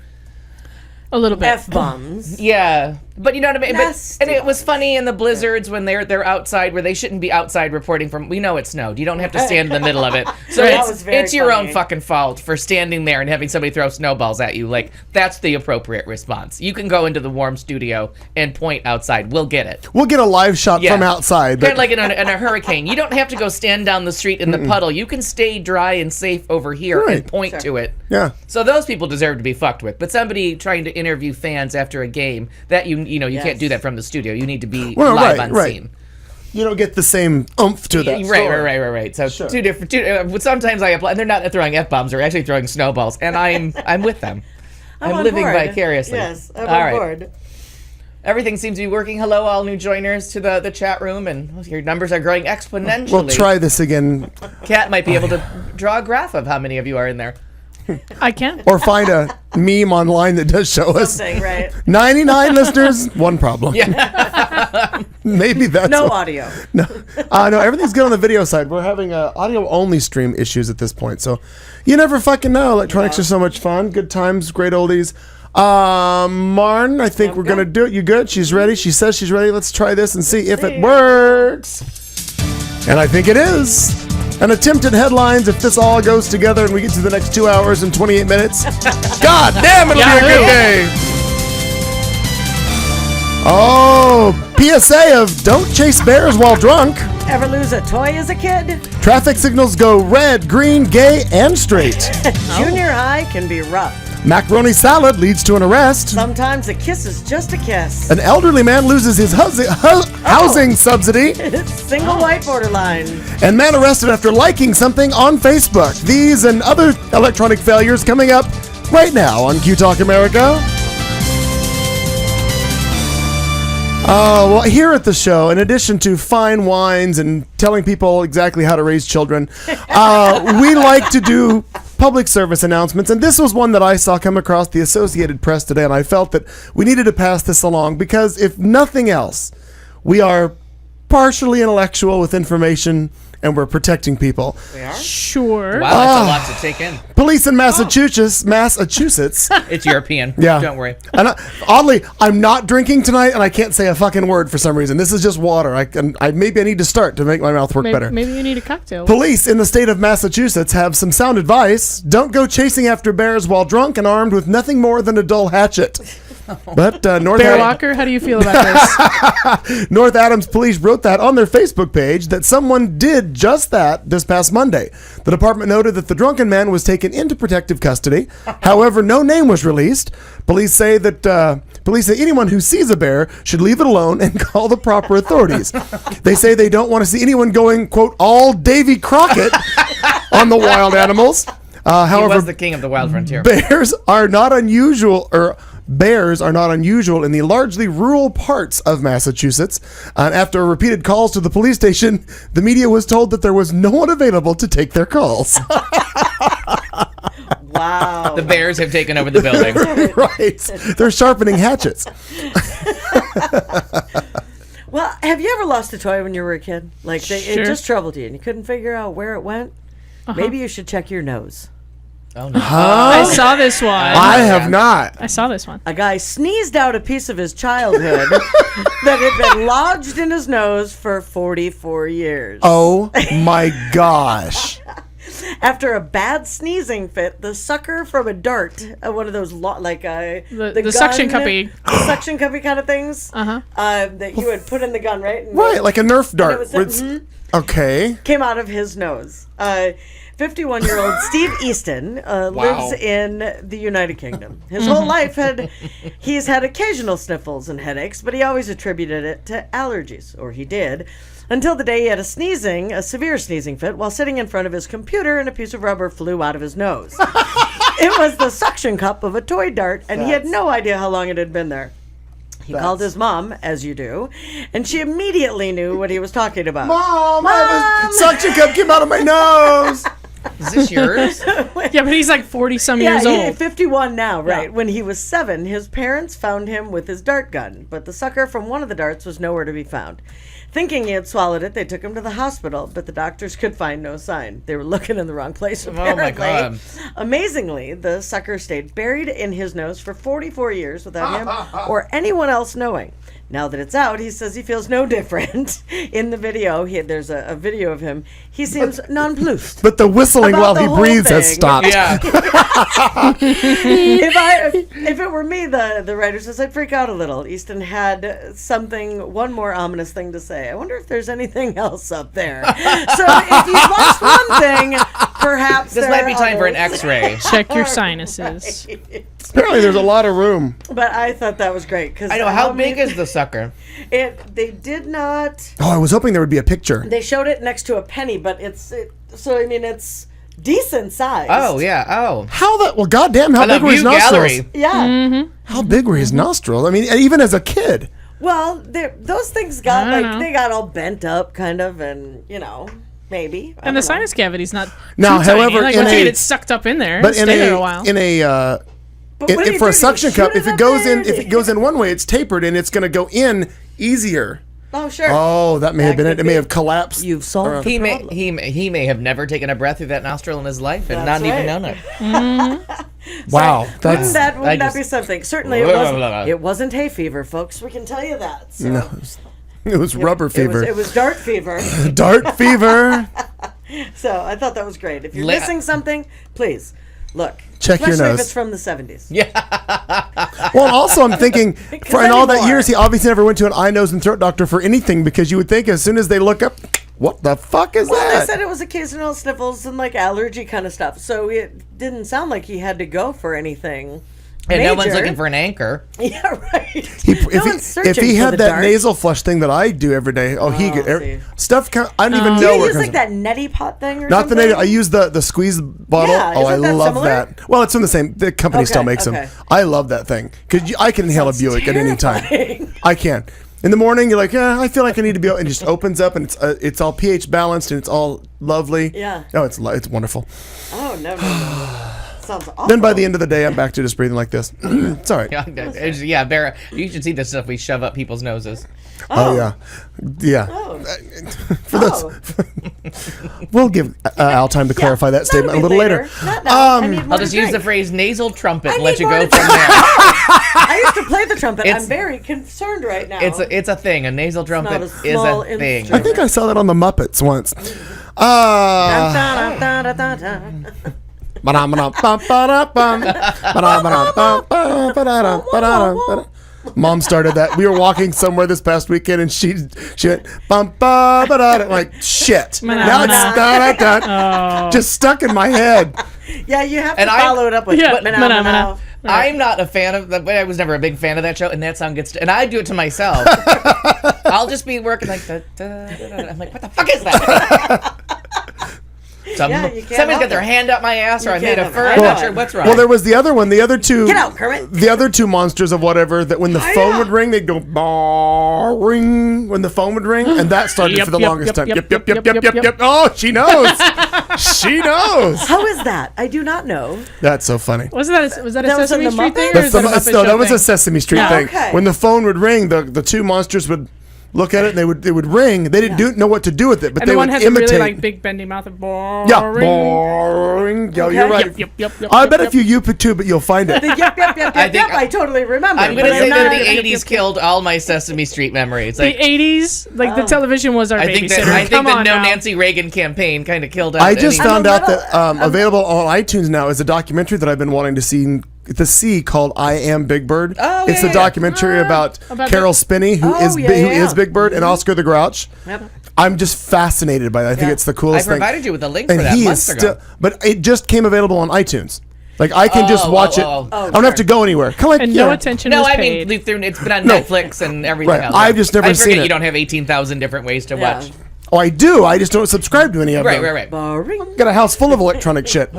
A little bit. F-bombs. Yeah, but you know what I mean. Nasty And it was funny in the blizzards when they're outside where they shouldn't be outside reporting from. We know it snowed. You don't have to stand in the middle of it. So That was very it's your own funny. fucking fault for standing there and having somebody throw snowballs at you. Like that's the appropriate response. You can go into the warm studio and point outside. We'll get it. We'll get a live shot from outside. Kind of like in a hurricane. You don't have to go stand down the street in the puddle. You can stay dry and safe over here and point to it. Yeah. So those people deserve to be fucked with. But somebody trying to interview fans after a game, that you can't do that from the studio. You need to be live on scene. You don't get the same oomph to that. Right. So two different. Sometimes I apply. They're not throwing F-bombs. They're actually throwing snowballs, and I'm with them. I'm on living board. vicariously. Yes, I'm All on right. board. Everything seems to be working. Hello, all new joiners to the chat room, and your numbers are growing exponentially. We'll try this again. Kat might be able to draw a graph of how many of you are in there. I can. Or find a meme online that does show us. Something, right? 99 listeners, one problem. Yeah. Maybe that's No why. audio. No, everything's good on the video side. We're having audio-only stream issues at this point, so you never fucking know. Electronics are so much fun. Good times, great oldies. Marn, I think we're going to do it. You good? She's ready. She says she's ready. Let's try this and see if it works. And I think it is. An attempt at headlines, if this all goes together and we get to the next 2 hours and 28 minutes. God damn, it'll be a good day. Oh, PSA of don't chase bears while drunk. Ever lose a toy as a kid? Traffic signals go red, green, gay, and straight. Junior high can be rough. Macaroni salad leads to an arrest. Sometimes a kiss is just a kiss. An elderly man loses his housing subsidy. Single white borderline. And man arrested after liking something on Facebook. These and other electronic failures coming up right now on Q Talk America. Well, here at the show, in addition to fine wines and telling people exactly how to raise children, we like to do public service announcements. And this was one that I saw come across the Associated Press today, and I felt that we needed to pass this along because, if nothing else, we are partially intellectual with information and we're protecting people. Sure. Wow, that's a lot to take in. Police in Massachusetts. It's European. Yeah. Don't worry. And oddly, I'm not drinking tonight, and I can't say a fucking word for some reason. This is just water. Maybe I need to start to make my mouth work better. Maybe you need a cocktail. Police in the state of Massachusetts have some sound advice. Don't go chasing after bears while drunk and armed with nothing more than a dull hatchet. But Bear Walker, how do you feel about this? North Adams police wrote that on their Facebook page that someone did just that this past Monday. The department noted that the drunken man was taken into protective custody. However, no name was released. Police say anyone who sees a bear should leave it alone and call the proper authorities. They say they don't want to see anyone going, quote, all Davy Crockett on the wild animals. However, he was the king of the wild frontier. Bears are not unusual in the largely rural parts of Massachusetts. After repeated calls to the police station, the media was told that there was no one available to take their calls. Wow. The bears have taken over the building. Right. They're sharpening hatchets. Well, have you ever lost a toy when you were a kid? Like, Sure. it just troubled you and you couldn't figure out where it went? Maybe you should check your nose. Oh, no. I saw this one. I have not. I saw this one. A guy sneezed out a piece of his childhood that had been lodged in his nose for 44 years. Oh my gosh. After a bad sneezing fit, the sucker from a dart, one of those The suction cuppy. the suction cuppy kind of things, that you would put in the gun, right? And Right, like a Nerf dart. it was- where it's- Okay. came out of his nose. 51-year-old Steve Easton lives in the United Kingdom. His whole life he's had occasional sniffles and headaches, but he always attributed it to allergies, or he did, until the day he had a severe sneezing fit while sitting in front of his computer and a piece of rubber flew out of his nose. It was the suction cup of a toy dart, and he had no idea how long it had been there. He called his mom, as you do, and she immediately knew what he was talking about. Mom! A suction cup came out of my nose! Is this yours? Yeah, but he's like 40-some years he's old. 51 now, right? Yeah. When he was 7, his parents found him with his dart gun, but the sucker from one of the darts was nowhere to be found. Thinking he had swallowed it, they took him to the hospital, but the doctors could find no sign. They were looking in the wrong place, apparently. my God. Amazingly, the sucker stayed buried in his nose for 44 years without him or anyone else knowing. Now that it's out, he says he feels no different. In the video, there's a video of him. He seems nonplussed. But the whistling About while the he whole breathes has thing. stopped. Yeah. If it were me, the writer says, I'd freak out a little. Easton had one more ominous thing to say. I wonder if there's anything else up there. So if you've lost one thing, perhaps This there might be are time for an others. X-ray. Check your sinuses. Apparently, there's a lot of room. But I thought that was great because I know. How big is the sucker? They did not. Oh, I was hoping there would be a picture. They showed it next to a penny, but it's decent size. Oh yeah. Oh. Well, goddamn, how And the big were his view nostrils? gallery. Yeah. How big were his nostrils? I mean, even as a kid. Well, those things got I don't know. they got all bent up, kind of, and maybe. I And the don't know. sinus cavity's not Now, too tiny. however, Like in once you a- get it sucked up in there, But stay there a while. But what do you for do? a suction You cup, shoot if it up goes there? in, if it goes in one way, it's tapered and it's going to go in easier. Oh, sure. Oh, that may have That been it. could It may be. have collapsed. You've solved the He may problem. he may have never taken a breath through that nostril in his life and That's not even right. known it. Wow, Wouldn't that's that I be just- something? Certainly, it wasn't hay fever, folks. We can tell you that. So. no, it was rubber fever, It was dart fever. dart fever. So I thought that was great. If you're Le- missing something, please look. Check your Especially nose. if it's from the 70s. Well, also I'm thinking, for in all that anymore. years, he obviously never went to an eye, nose, and throat doctor for anything because you would think as soon as they look up, what the fuck is Well, that? they said it was occasional sniffles and like allergy kind of stuff. So it didn't sound like he had to go for anything. And no one's major. looking for an anchor. Yeah, right. If one's he searching for had the that dart. nasal flush thing that I do every day, he could see. stuff. I don't even Do know you where it use comes like that neti pot thing or Not something? the native. I use the squeeze bottle. Yeah, oh, I isn't that love similar? that. Well, it's from the same. The company still makes okay. them. I love that thing because I can inhale a Sounds Buick at any time. terrifying. I can. In the morning, you're like, I feel like I need to be, and it just opens up, and it's all pH balanced, and it's all lovely. Yeah. Oh, it's wonderful. Oh, no. Sounds awful. Then by the end of the day, I'm back to just breathing like this. It's all right. Yeah, Barra, you should see the stuff we shove up people's noses. Oh yeah, yeah. Oh. For those, we'll give Al time to clarify that statement a That'll little be later. Not now. I need more I'll just to use the drink. phrase nasal trumpet and I let need you more go to from drink. there. I used to play the trumpet. It's- I'm very concerned right now. It's a thing. A nasal trumpet not a is small a thing. instrument. I think I saw that on the Muppets once. Mom started that. We were walking somewhere this past weekend, and she went bum ba ba da. Like shit. Now it's da da da. Just stuck in my head. Yeah, you have to And I- follow it up with Yeah, mana, mana, mana. mana. I'm not a fan of that. I was never a big fan of that show, and that song gets. And I do it to myself. I'll just be working like da, da, da, da. I'm like, what the fuck is that? Yeah, you can't Somebody's help got their it. hand up my ass, or You I made a can't fur. help I'm it. not sure what's wrong. Well, there was the other one. The other two. Get out, Kermit. The other two monsters of whatever that when the phone know. would ring, they'd go bah, ring when the phone would ring, and that started Yep, for the yep, longest yep, time. yep, Yep, yep, yep, yep, yep, yep, yep, yep. yep. Oh, she knows. She knows. How is that? I do not know. That's so funny. Was that a That was in Sesame the Street thing, Muppets? or is that a Muppet No, Show that was a thing? Sesame Street Yeah. thing. Okay. When the phone would ring, the two monsters would look at it and they would ring. They didn't know what to do with it, but And they the one would had the imitate. really like big bendy mouth of Yeah, boring. Yeah, you're right. Yep, yep, yep. I yep, bet yep. if you YouTube it, you'll find it. Yep, yep, yep, yep, think yep. I totally remember. I'm but gonna say not- that the '80s killed all my Sesame Street memories. The Like, 80s, like the television was our I think babysitter. that I think Come the on No now. Nancy Reagan campaign kind of killed. I just any- found I'm a out little- that available on iTunes now is a documentary that I've been wanting to see called "I Am Big Bird." Oh, it's yeah, a yeah. documentary about About Carol Spinney, who Oh, is yeah, who yeah. is Big Bird, and Oscar the Grouch. Yep. I'm just fascinated by that. I think Yeah. it's the I coolest thing. provided you with a link And for that he is months ago. still, but it just came available on iTunes. Like I can just Oh, watch oh, it. oh. Oh, I don't have to sure. go anywhere. Kind of like And yeah. no attention No, was I paid. mean it's been on No. Netflix and everything Right. else. I've just never I forget seen it. You don't have 18,000 different ways to Yeah. watch. Oh, I do. I just don't subscribe to any of them. Right. Boring. Got a house full of electronic shit.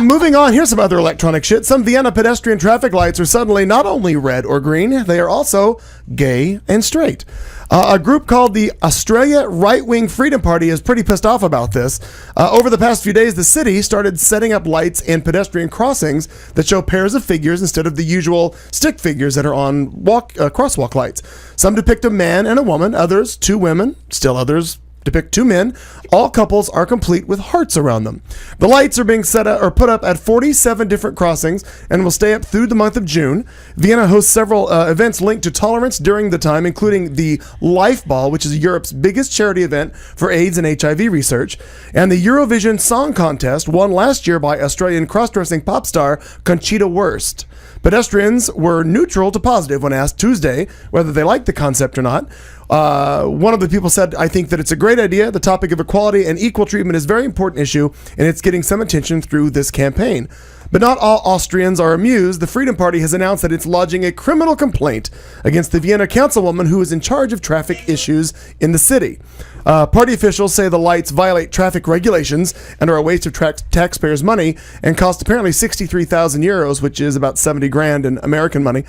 Moving on, here's some other electronic shit. Some Vienna pedestrian traffic lights are suddenly not only red or green, they are also gay and straight. A group called the Australia Right-Wing Freedom Party is pretty pissed off about this. Over the past few days, the city started setting up lights and pedestrian crossings that show pairs of figures instead of the usual stick figures that are on crosswalk lights. Some depict a man and a woman, others two women, still others depict two men. All couples are complete with hearts around them. The lights are being set up or put up at 47 different crossings and will stay up through the month of June. Vienna hosts several events linked to tolerance during the time, including the Life Ball, which is Europe's biggest charity event for AIDS and HIV research, and the Eurovision Song Contest, won last year by Australian cross-dressing pop star Conchita Wurst. Pedestrians were neutral to positive when asked Tuesday whether they liked the concept or not. One of the people said, "I think that it's a great idea. The topic of equality and equal treatment is a very important issue, and it's getting some attention through this campaign." But not all Austrians are amused. The Freedom Party has announced that it's lodging a criminal complaint against the Vienna councilwoman who is in charge of traffic issues in the city. Party officials say the lights violate traffic regulations and are a waste of taxpayers' money and cost apparently 63,000 euros, which is about 70 grand in American money.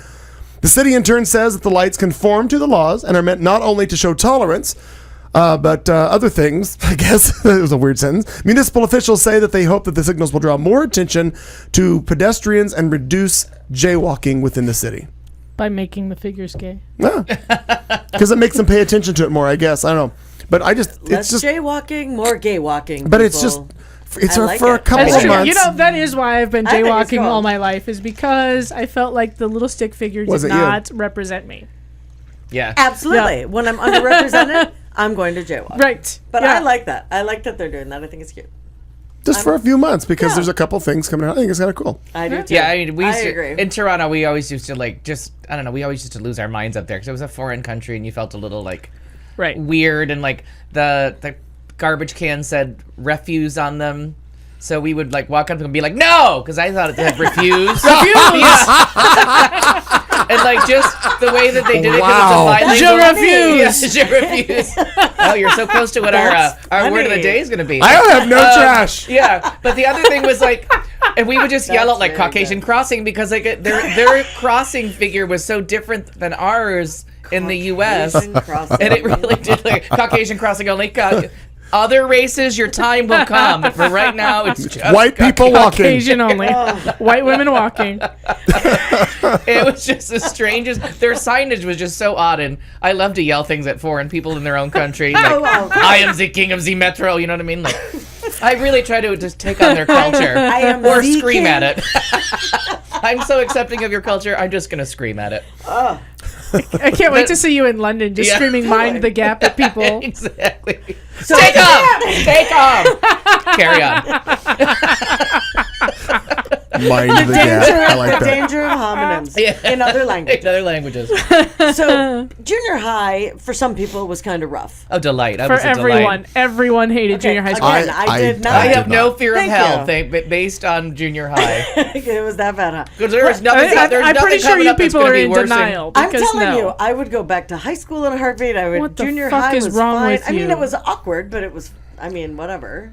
The city in turn says that the lights conform to the laws and are meant not only to show tolerance, but other things. I guess it was a weird sentence. Municipal officials say that they hope that the signals will draw more attention to pedestrians and reduce jaywalking within the city. By making the figures gay. Yeah, because it makes them pay attention to it more, I guess. I don't know. But it's Less just jaywalking, more gay walking. But it's just it's I for, like for a it. couple That's of true. months. You know, that is why I've been I think it's jaywalking all cool. my life, is because I felt like the little stick figure did Wasn't you. not represent me. Yeah. Absolutely. When I'm underrepresented, I'm going to jaywalk. Right. But Yeah. I like that. I like that they're doing that. I think it's cute. Just for a few months, because Yeah. there's a couple things coming out. I think it's kind of cool. I do too. Yeah, I mean, we used to, agree. in Toronto, we always used to I don't know, we always used to lose our minds up there because it was a foreign country and you felt a little Right. weird, and the garbage can said refuse on them. So we would walk up to them and be like, no, because I thought it said refuse. And just the way that they did it, Wow. because Je refuse. Yes, je refuse. Oh, you're so close to what our word of the funny. day is going to be. I don't have no trash. Yeah, but the other thing was and we would just yell out That's very Caucasian good. crossing because their crossing figure was so different than ours in the U.S. Caucasian crossing. And it really did Caucasian crossing only. Other races, your time will come. But for right now, it's just White people walking. Caucasian only. White women walking. It was just the strangest. Their signage was just so odd, and I love to yell things at foreign people in their own country. wow. I am the king of the metro. You know what I mean? I really try to just take on their culture I am or the scream king. at it. I'm so accepting of your culture. I'm just gonna scream at it. I can't wait to see you in London just Yeah. screaming mind the gap at people. Exactly. Stay calm. Stay calm. Carry on. Mind the gap. I like The that. danger of homonyms Yeah. in other languages. In other languages. So junior high for some people was kind of rough. Oh, delight. That For was a everyone. delight. Everyone hated junior high school. Again, I did not. I have did no not. fear of Thank hell you. based on junior high. It was that bad, huh? Because there was nothing. there's I'm nothing pretty sure coming you up that's people gonna are be in worse than- denial. I'm Because telling no. you, I would go back to high school in a heartbeat. I would. What the Junior fuck high is was wrong fine. with I mean, you? it was awkward, but it was. I mean, whatever,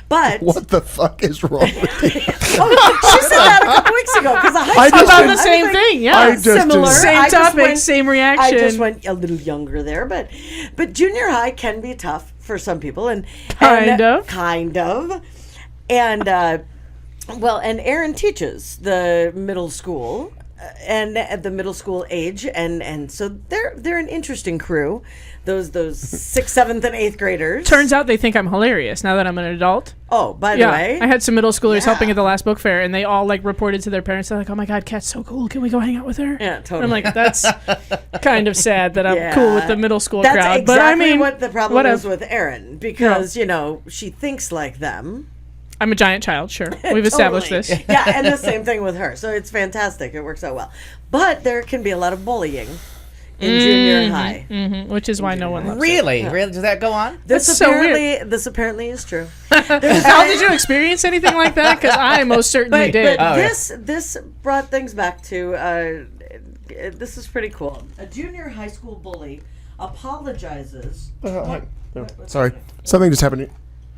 But What the fuck is wrong with you? she said that a couple weeks ago because I just About didn't- the same thing, yeah. I just similar. didn't- Same I just topic, went- same I reaction. just went a little younger there, but junior high can be tough for some people, and Kind of. and and Erin teaches the middle school, and at the middle school age, and so they're an interesting crew, those 6th, 7th, and 8th graders. Turns out they think I'm hilarious now that I'm an adult. Oh, by the Yeah, way, I had some middle schoolers Yeah. helping at the last book fair, and they all reported to their parents. They're like, "Oh my God, Kat's so cool. Can we go hang out with her?" Yeah, And totally. I'm like, "That's kind of sad that I'm Yeah. cool with the middle school That's crowd." exactly But I mean, what the problem whatever. is with Erin, because she thinks like them. I'm a giant child. Sure, we've established Totally. this. Yeah, and the same thing with her. So it's fantastic. It works out well. But there can be a lot of bullying in junior high. Which is why no one loves it. Really? Really? Does that go on? This That's so apparently is true. Al, did you experience anything like that? Because I most certainly did. But Oh, yeah. this brought things back to this is pretty cool. A junior high school bully apologizes. Sorry, something just happened.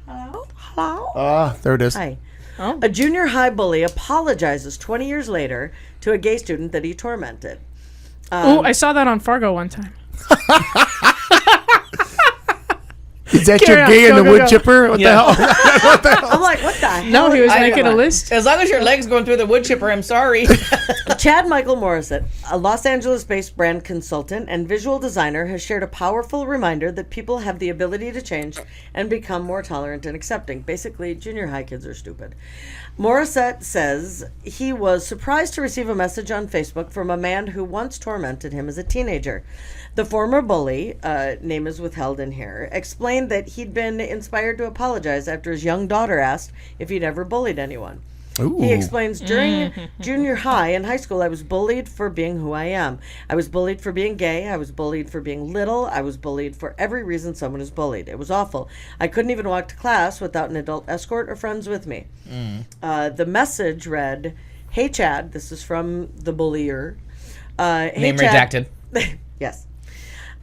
Hello? Ah, there it is. Hi. Oh. A junior high bully apologizes 20 years later to a gay student that he tormented. Oh, I saw that on Fargo one time. Is that Carry your on. gay in Go, the go, wood go. chipper? What Yeah. the hell? I'm like, what the hell? No, he was I- making a What? list. As long as your leg's going through the wood chipper, I'm sorry. Chad Michael Morissette, a Los Angeles-based brand consultant and visual designer, has shared a powerful reminder that people have the ability to change and become more tolerant and accepting. Basically, junior high kids are stupid. Morissette says he was surprised to receive a message on Facebook from a man who once tormented him as a teenager. The former bully, name is withheld in here, explained that he'd been inspired to apologize after his young daughter asked if he'd ever bullied anyone. Ooh. He explains, during junior high and high school, I was bullied for being who I am. I was bullied for being gay. I was bullied for being little. I was bullied for every reason someone is bullied. It was awful. I couldn't even walk to class without an adult escort or friends with me. The message read, "Hey, Chad," this is from the bullier. Hey, Name Chad." redacted. Yes.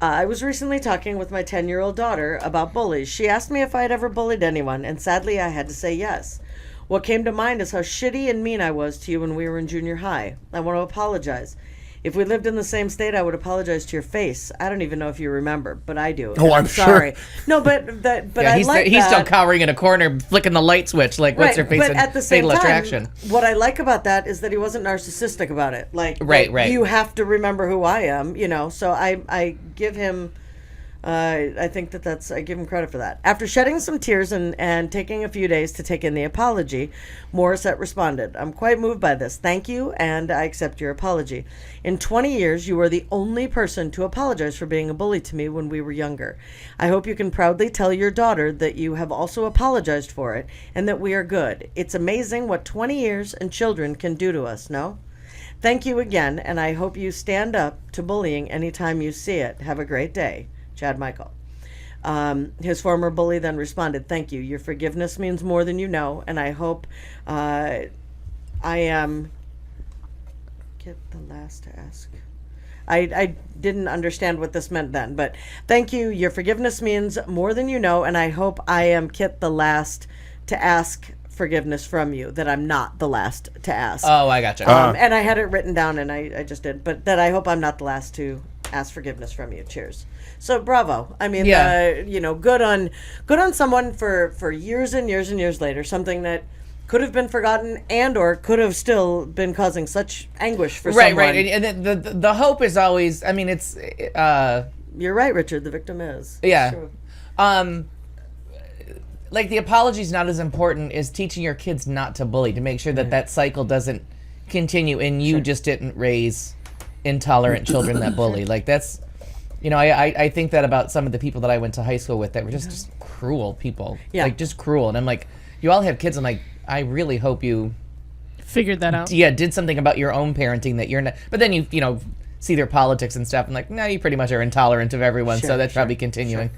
I was recently talking with my 10-year-old daughter about bullies. She asked me if I had ever bullied anyone, and sadly I had to say yes. What came to mind is how shitty and mean I was to you when we were in junior high. I want to apologize. If we lived in the same state, I would apologize to your face. I don't even know if you remember, but I do. Oh, and I'm sorry. sure. No, but Yeah, I he's, like he's that. still cowering in a corner, flicking the light switch, like, what's her face but in at the same Fatal time, Attraction. what I like about that is that he wasn't narcissistic about it. Like, Right, right. You have to remember who I am, you know. So I give him. I think I give him credit for that. After shedding some tears and taking a few days to take in the apology, Morissette responded, "I'm quite moved by this. Thank you, and I accept your apology. In 20 years, you were the only person to apologize for being a bully to me when we were younger. I hope you can proudly tell your daughter that you have also apologized for it and that we are good. It's amazing what 20 years and children can do to us, no? Thank you again, and I hope you stand up to bullying anytime you see it. Have a great day. Chad Michael." His former bully then responded, "Thank you. Your forgiveness means more than you know, and I hope I am..." Get the last to ask. I didn't understand what this meant then, but thank you. Your forgiveness means more than you know, and I hope I am Kit the last to ask forgiveness from you, that I'm not the last to ask. Oh, I gotcha. And I had it written down, and I just did, but that I hope I'm not the last to ask forgiveness from you. Cheers. So bravo. I mean, Yeah. good on someone for years and years and years later, something that could have been forgotten and or could have still been causing such anguish for right, someone. right. And the hope is always, I mean, it's, You're right, Richard. The victim is. yeah. True. Like, the apology is not as important as teaching your kids not to bully, to make sure that that cycle doesn't continue and you just didn't raise intolerant children that bully. Like, that's, I think that about some of the people that I went to high school with that were just cruel people. Yeah. Like, just cruel. And I'm like, you all have kids. I'm like, I really hope you, Figured that out. did something about your own parenting that you're not. But then you see their politics and stuff. And like, no, you pretty much are intolerant of everyone. So that's probably continuing.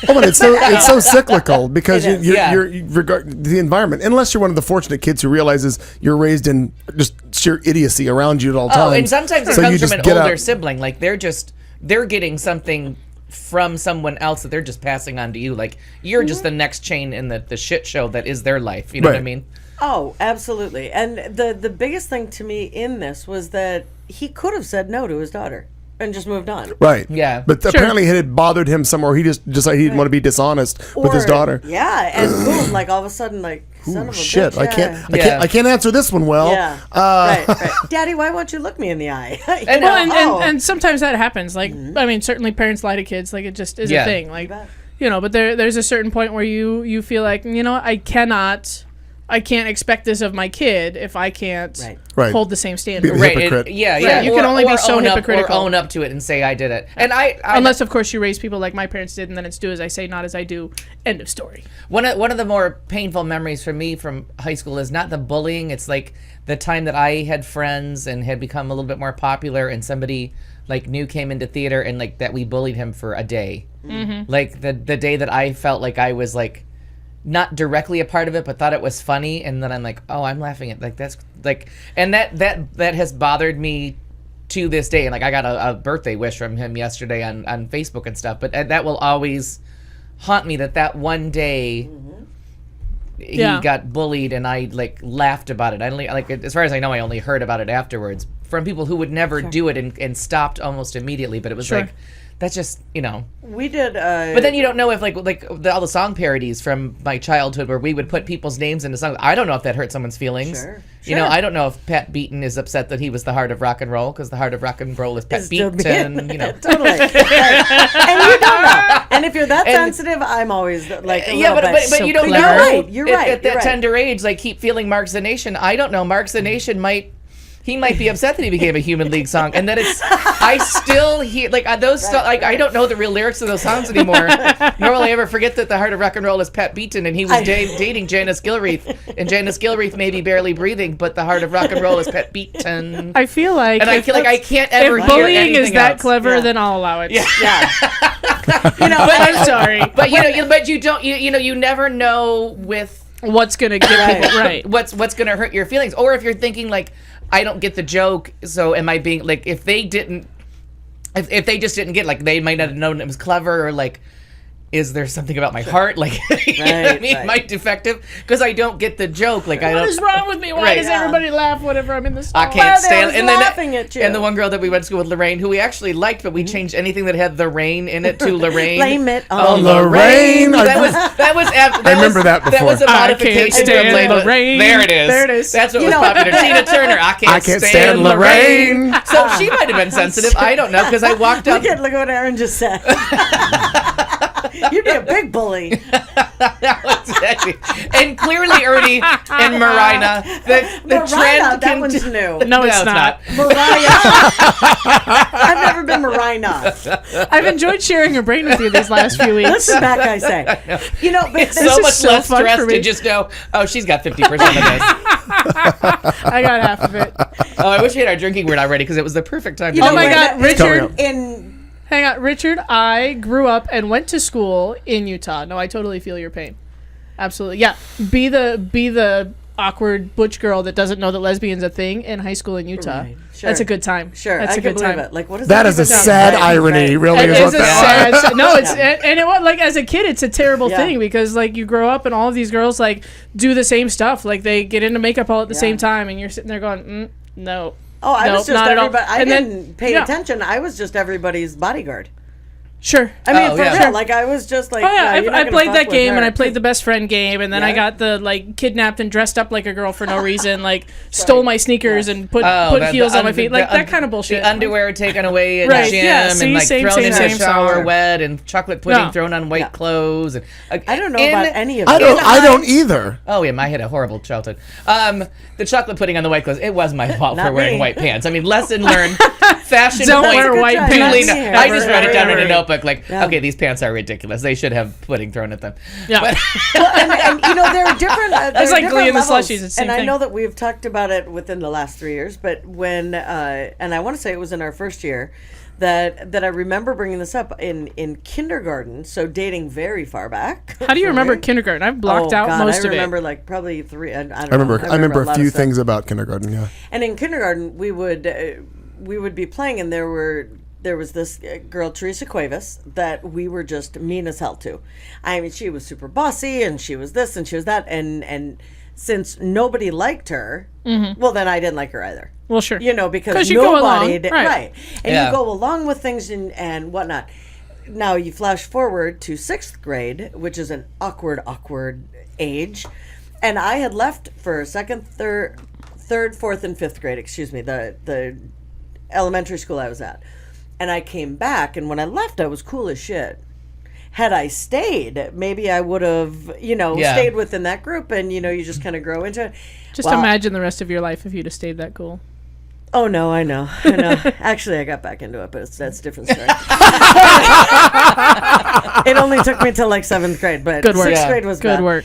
Oh, but it's so cyclical because It is. you regard the environment. Unless you're one of the fortunate kids who realizes you're raised in just sheer idiocy around you at all times. Oh, and sometimes it So you comes just from an get older out- sibling. Like, they're getting something from someone else that they're just passing on to you. Like, you're just the next chain in the shit show that is their life. You know what I Right. mean? Oh, absolutely. And the biggest thing to me in this was that he could have said no to his daughter and just moved on. Right. Yeah. But apparently it had bothered him somewhere. He just decided he didn't want to be dishonest with his Or- daughter. Yeah, and boom, like all of a sudden, like, son Ooh, of a shit. bitch, I yeah. can't answer this one well. Yeah. Right. Daddy, why won't you look me in the eye? And- And sometimes that happens. Like, I mean, certainly parents lie to kids. Like, it just is Yeah. a thing. Like, bet. but there's a certain point where you feel like, I can't expect this of my kid if I can't Right. hold the same standard. Be- Right. hypocrite. Yeah. You can only be so own hypocritical. Or own up to it and say, I did it. And I Unless, of course, you raise people like my parents did, and then it's do as I say, not as I do. End of story. One of the more painful memories for me from high school is not the bullying. It's like the time that I had friends and had become a little bit more popular, and somebody like new came into theater, and like that we bullied him for a day. Mm-hmm. Like the day that I felt like I was like not directly a part of it, but thought it was funny, and then I'm like, oh, I'm laughing at, like, that's like, and that has bothered me to this day. And like, I got a birthday wish from him yesterday on Facebook and stuff, but that will always haunt me, that one day he got bullied and I like laughed about it. I only, like, as far as I know, I only heard about it afterwards from people who would never do it and stopped almost immediately. But it was like that's just, We did. But then you don't know if all the song parodies from my childhood where we would put people's names into songs. I don't know if that hurt someone's feelings. Sure. I don't know if Pat Beaton is upset that he was the heart of rock and roll, because the heart of rock and roll is Pat still Beaton. Totally. And you don't know. And if you're that sensitive, I'm always like, but you don't know. clever. You're right. At that tender age, keep feeling Mark's the Nation. I don't know. Mark's the Nation might be upset that he became a Human League song, and that I still hear those. I don't know the real lyrics of those songs anymore. Nor will I ever forget that the heart of rock and roll is Pat Beaton, and he was dating Janice Gilreath, and Janice Gilreath may be barely breathing, but the heart of rock and roll is Pat Beaton. I feel like, I feel like I can't ever if hear bullying anything is that else. clever, then I'll allow it. Yeah. But I'm sorry. But you don't. You never know with What's gonna get people right? what's gonna hurt your feelings, or if you're thinking I don't get the joke, so am I being if they just didn't get they might not have known it was clever, or is there something about my heart? You know what I mean? Am I defective? Because I don't get the joke. I don't. What is wrong with me? Why does everybody laugh whenever I'm in the store? I can't stand. And laughing at you. And the one girl that we went to school with, Lorraine, who we actually liked, but we changed anything that had the rain in it to Lorraine. Blame it on on Lorraine. That was. I remember that before. That was a I modification can't stand of Blame It. Lorraine. There it is. There it is. That's what was popular. Tina Turner. I can't stand Lorraine. So she might have been sensitive. I don't know, because I walked up. Look what Aaron just said. You'd be a big bully. Exactly. And clearly Ernie and Marina, the trend that one's new. No, it's not. Mariah. I've never been Marina. I've enjoyed sharing a brain with you these last few weeks. What's the back guy say? But It's This so is much so less fun stress for me. to just go, oh, she's got 50% of this. I got half of it. Oh, I wish we had our drinking word already, because it was the perfect time to Oh do my it. God, Richard. In Hang on, Richard. I grew up and went to school in Utah. No, I totally feel your pain. Absolutely, yeah. Be the awkward butch girl that doesn't know that lesbian's a thing in high school in Utah. Right, sure. That's a good time. Sure, that's I a can good believe time. it. What is That is a sad irony, really. It is is what a that was. sad. No, it's and it was as a kid, it's a terrible Yeah. thing, because you grow up and all of these girls do the same stuff. They get into makeup all at the same time, and you're sitting there going, no. Oh, I was Nope, just not at all. everybody. I And then- didn't pay yeah. attention. I was just everybody's bodyguard. Sure. I mean, Oh, for yeah. real. I was just Oh yeah, you're not I gonna played fuck that with game, and her. I played the best friend game, and then I Yeah. got the kidnapped and dressed up like a girl for no reason, stole my sneakers and put heels on my feet, that kind of bullshit. The underwear taken away in Right, the gym, yeah, see, and same, thrown same, in same, the shower same. wet, and chocolate pudding No. thrown on white Yeah. clothes. And I don't know about any of I it. don't either. Oh yeah, I had a horrible childhood. The chocolate pudding on the white clothes. It was my fault for Not wearing me. white pants. I mean, lesson learned. Fashion Don't point. wear white job. pants. Not me. I just wrote it down in a Ever. notebook. Yeah. Okay, these pants are ridiculous. They should have pudding thrown at them. Yeah. But, and there are different. It's like Glee and the levels. Slushies, it's the same and I thing. know that we've talked about it within the last 3 years, but when and I want to say it was in our first year that I remember bringing this up in kindergarten. So dating very far back. How do you for remember me. kindergarten? I've blocked Oh, out God, most I of it. remember probably three. I don't I remember. know. I remember lot a of few stuff. things about kindergarten. Yeah. And in kindergarten, we would be playing, and there was this girl, Teresa Cuevas, that we were just mean as hell to. I mean, she was super bossy, and she was this, and she was that, and since nobody liked her, well, then I didn't like her either. Well, sure. Because you go nobody along, did, right. right, and Yeah. you go along with things and whatnot. Now you flash forward to 6th grade, which is an awkward age, and I had left for third, 4th, and 5th grade. Excuse me, the elementary school I was at, and I came back, and when I left, I was cool as shit. Had I stayed, maybe I would have, Yeah. stayed within that group, and you just kind of grow into it. Just Well, imagine the rest of your life if you'd have stayed that cool. Oh no, I know. Actually, I got back into it, but that's a different story. It only took me till 7th grade, but Good work. 6th Yeah. grade was Good bad. work.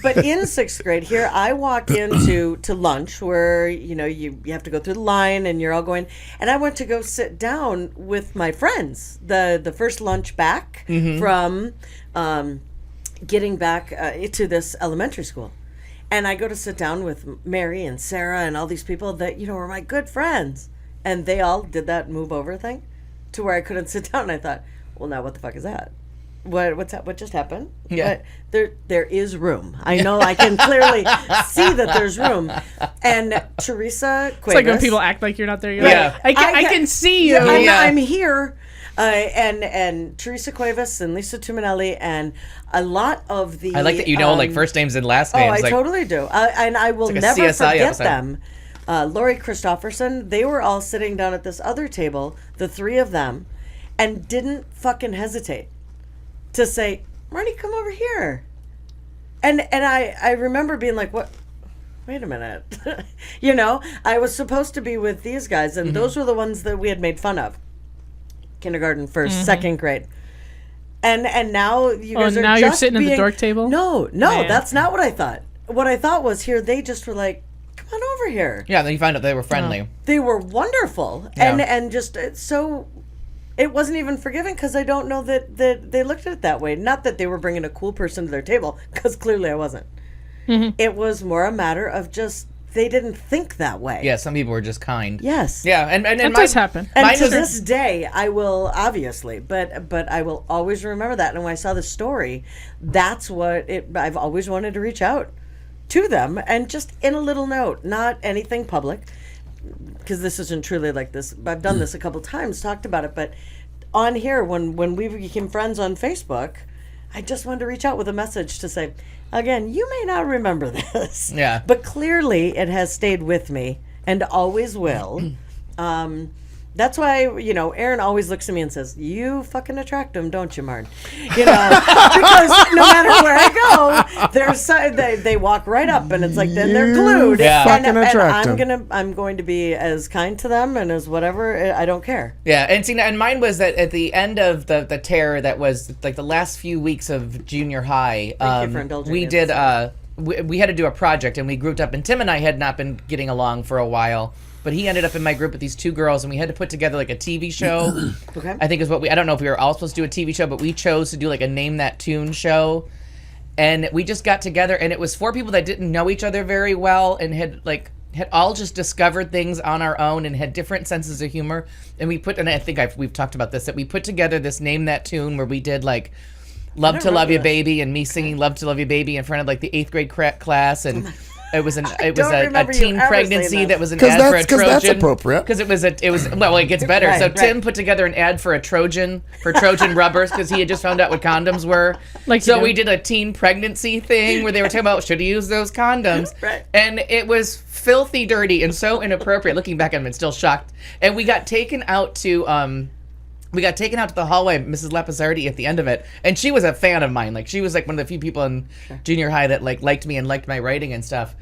But in 6th grade, here I walk into lunch where you have to go through the line and you're all going, and I went to go sit down with my friends. The first lunch back from getting back to this elementary school. And I go to sit down with Mary and Sarah and all these people that, were my good friends. And they all did that move over thing to where I couldn't sit down. And I thought, well, now what the fuck is that? What's that? What just happened? Yeah. But there is room. I know I can clearly see that there's room. And Teresa Cuevas. It's like when people act like you're not there. You're Yeah. like, I can see you. Yeah, Yeah. I'm here. And Teresa Cuevas and Lisa Tuminelli and a lot of the. I like that you know like first names and last names. Oh, I totally do. And I will like a never CSI forget episode. them. Lori Christopherson, they were all sitting down at this other table, the three of them, and didn't fucking hesitate to say, Marnie, come over here. And I remember being like, what? Wait a minute. You know, I was supposed to be with these guys, and those were the ones that we had made fun of. Kindergarten, first, second grade. And now you guys are now just you're sitting at the dork table? No, Man. that's not what I thought. What I thought was here, they just were like, come on over here. Yeah, then you find out they were friendly. They were wonderful. Yeah. And just so... It wasn't even forgiving because I don't know that they looked at it that way. Not that they were bringing a cool person to their table, because clearly I wasn't. It was more a matter of just they didn't think that way. Yeah, some people were just kind. Yes. Yeah, and That does happen. And mine to was- this day, I will obviously, but I will always remember that. And when I saw the story, that's what I've always wanted to reach out to them and just in a little note, not anything public. Because this isn't truly like this. I've done this a couple times, talked about it, but on here, when we became friends on Facebook, I just wanted to reach out with a message to say, again, you may not remember this, Yeah. but clearly it has stayed with me and always will. That's why, you know, Aaron always looks at me and says, you fucking attract them, don't you, Marn? You know, because no matter where I go, they walk right up and it's like, then they're glued. Yeah. Fucking attract and 'em. I'm going to be as kind to them and as whatever. I don't care. Yeah, and see, and mine was that at the end of the terror that was like the last few weeks of junior high. Thank you for indulging we me in did. this. We had to do a project, and we grouped up. And Tim and I had not been getting along for a while, but he ended up in my group with these two girls, and we had to put together like a TV show. Okay. I think is what I don't know if we were all supposed to do a TV show, but we chose to do like a Name That Tune show. And we just got together, and it was four people that didn't know each other very well and had all just discovered things on our own and had different senses of humor. And we put, and I think we've talked about this, that we put together this Name That Tune where we did like Love to Love You remember this. Baby and me singing Love to Love You Baby in front of like the 8th grade class. And it was a don't remember you teen ever pregnancy saying that this. was an 'Cause ad for a that's- 'cause that's Trojan. appropriate. Because it was well, it gets better. Right, So right. Tim put together an ad for a Trojan, for Trojan rubbers, because he had just found out what condoms were. Like so you do. we did a teen pregnancy thing where they were talking about should he use those condoms. Right. And it was filthy dirty and so inappropriate. Looking back at him, I'm still shocked. And we got taken out to the hallway, Mrs. Lapizardi, at the end of it, and she was a fan of mine. Like she was like one of the few people in junior high that like liked me and liked my writing and stuff.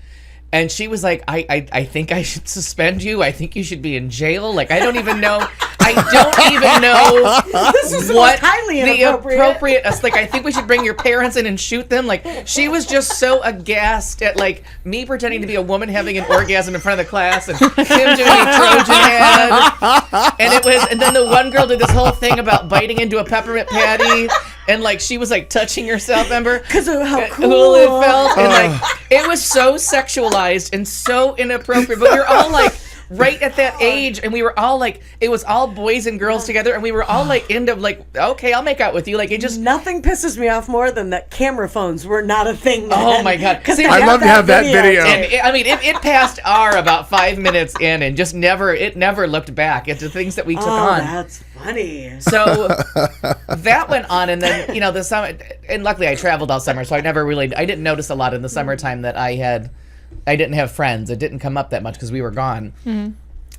And she was like, I think I should suspend you. I think you should be in jail. Like I don't even know. I don't even know This is the what most highly the inappropriate. like I think we should bring your parents in and shoot them. Like she was just so aghast at like me pretending to be a woman having an orgasm in front of the class and him doing a Trojan ad. And then the one girl did this whole thing about biting into a peppermint patty and like she was like touching herself, remember? Because of how Cool cool it felt, and like it was so sexualized and so inappropriate. But we were all like right at that age, and we were all like, it was all boys and girls together, and we were all like into like, okay, I'll make out with you. Like it just, Nothing pisses me off more than that camera phones were not a thing. Oh my God. Because See, I'd love to have that video. and it passed R about 5 minutes in, and just never looked back into things that we took Oh, on. that's funny. So that went on, and then the summer, and luckily I traveled all summer, so I didn't notice a lot in the summertime that I didn't have friends. It didn't come up that much because we were gone.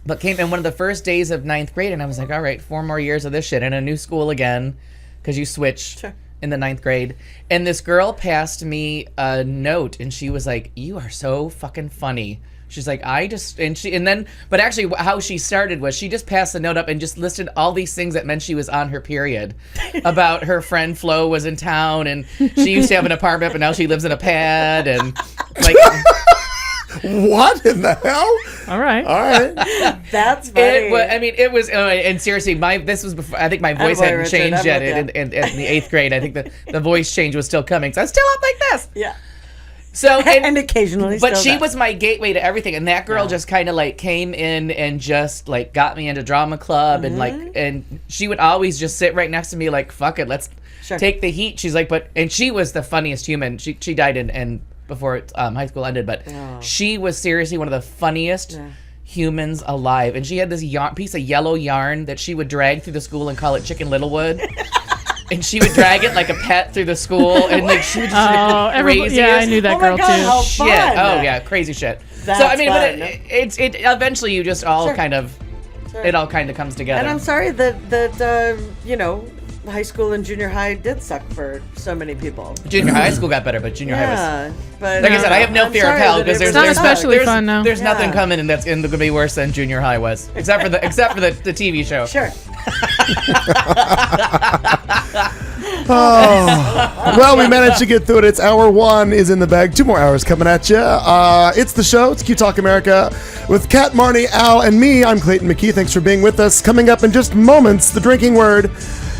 But came in one of the first days of 9th grade, and I was like, all right, 4 more years of this shit in a new school again, because you switched in the 9th grade. And this girl passed me a note, and she was like, you are so fucking funny. She's like, but actually how she started was she just passed the note up and just listed all these things that meant she was on her period. About her friend Flo was in town, and she used to have an apartment, but now she lives in a pad, and like... What in the hell? All right. All right. That's funny. It was, and seriously, this was before, I think my voice Attaboy, hadn't Richard, changed I'm yet with in the 8th grade. I think the voice change was still coming, so I was still up like this. Yeah. So, And occasionally but still she does. was my gateway to everything, and that girl just kind of like came in and just like got me into drama club, and like, and she would always just sit right next to me like, fuck it, let's take the heat. She's like, and she was the funniest human. She died in before high school ended, but she was seriously one of the funniest humans alive. And she had this piece of yellow yarn that she would drag through the school and call it Chicken Littlewood. And she would drag it like a pet through the school, and like she would just crazy. Yeah, I knew that girl God, too. how Shit. fun. Oh yeah, crazy shit. That's so I mean, fun. but it eventually you just all Sure. kind of it all kind of comes together. And I'm sorry that you know, high school and junior high did suck for so many people. Junior high school got better, but junior high was. Yeah, but Like I said, I have no I'm fear of sorry hell that because it was not especially there's, fun now. There's nothing Yeah. coming and that's going to be worse than junior high was, except for the TV show. Sure. Well, we managed to get through it. It's hour one is in the bag. 2 more hours coming at you. It's the show. It's Q Talk America with Kat, Marnie, Al, and me. I'm Clayton McKee. Thanks for being with us. Coming up in just moments, the drinking word.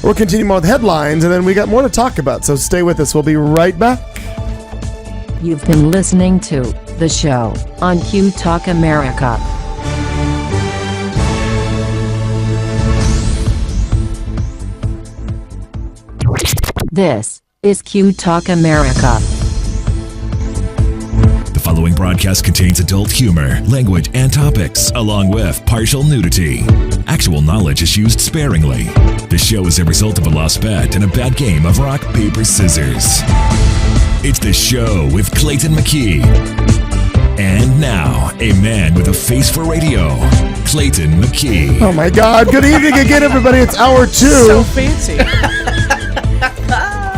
We'll continue more with headlines, and then we got more to talk about. So stay with us. We'll be right back. You've been listening to the show on Q Talk America. This is Q Talk America. The following broadcast contains adult humor, language, and topics, along with partial nudity. Actual knowledge is used sparingly. The show is a result of a lost bet and a bad game of rock, paper, scissors. It's the show with Clayton McKee. And now, a man with a face for radio, Clayton McKee. Oh my God. Good evening again, everybody. It's hour 2. So fancy.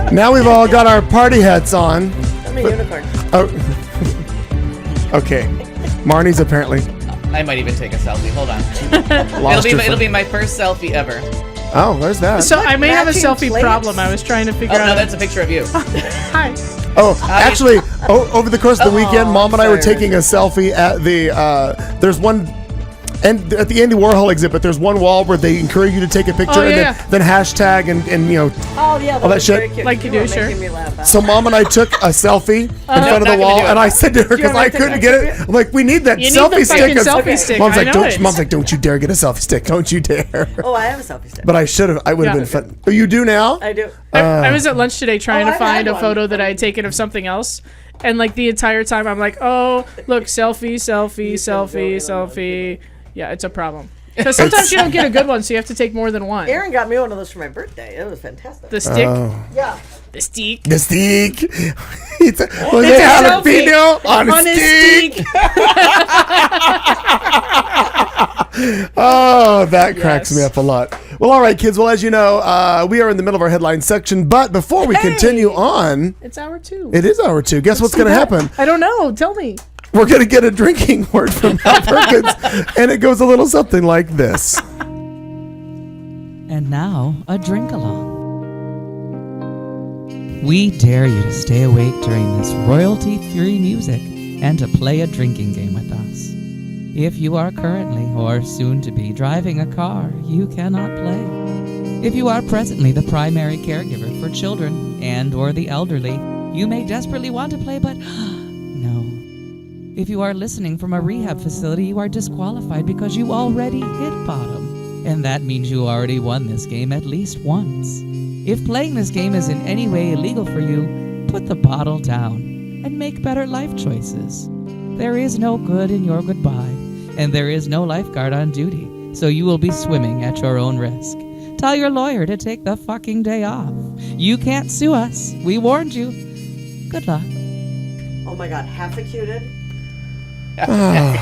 Now we've all got our party hats on. I'm a unicorn. Oh. Okay. Marnie's apparently I might even take a selfie. Hold on. lost her It'll be my first selfie ever. Oh, there's that. So I may have a matching selfie plates. problem. I was trying to figure Oh out. no, that's a picture of you. Hi. Oh, actually, over the course of the weekend, Mom and I were sorry. taking a selfie at the. There's one, and at the Andy Warhol exhibit, there's one wall where they encourage you to take a picture and yeah. then hashtag and you know. Oh yeah, that was shit. very cute. Like you do, were sure. making me laugh. So Mom and I took a selfie in front of not the gonna wall, do it. and I said to her because want me I to take couldn't a get picture? it. I'm like, we need that You need selfie the fucking stick. selfie stick. Mom's I like, know don't. it. Mom's like, don't you dare get a selfie stick. Don't you dare. Oh, I have a selfie stick. But I should have. I would have Yeah. been fun. Oh, you do now? I do. I was at lunch today trying Oh, to I've find had a one. photo that I had taken of something else. And like the entire time I'm like, oh, look, selfie, selfie, selfie, selfie. Yeah, it's a problem. Because sometimes you don't get a good one, so you have to take more than one. Aaron got me one of those for my birthday. It was fantastic. The stick. Yeah. The stick. The stick. It's a selfie jalapeno on a On a stick. stick. Oh, that cracks Yes. me up a lot. Well, all right, kids. Well, as you know, we are in the middle of our headline section. But before we continue on, It's hour 2. it is hour 2. Guess what's going to happen? I don't know. Tell me. We're going to get a drinking word from Al Perkins, and it goes a little something like this. And now, a drink along. We dare you to stay awake during this royalty-free music and to play a drinking game with us. If you are currently or soon to be driving a car, you cannot play. If you are presently the primary caregiver for children and or the elderly, you may desperately want to play, but no. If you are listening from a rehab facility, you are disqualified because you already hit bottom. And that means you already won this game at least once. If playing this game is in any way illegal for you, put the bottle down and make better life choices. There is no good in your goodbye, and there is no lifeguard on duty, so you will be swimming at your own risk. Tell your lawyer to take the fucking day off. You can't sue us. We warned you. Good luck. Oh my God, half acuted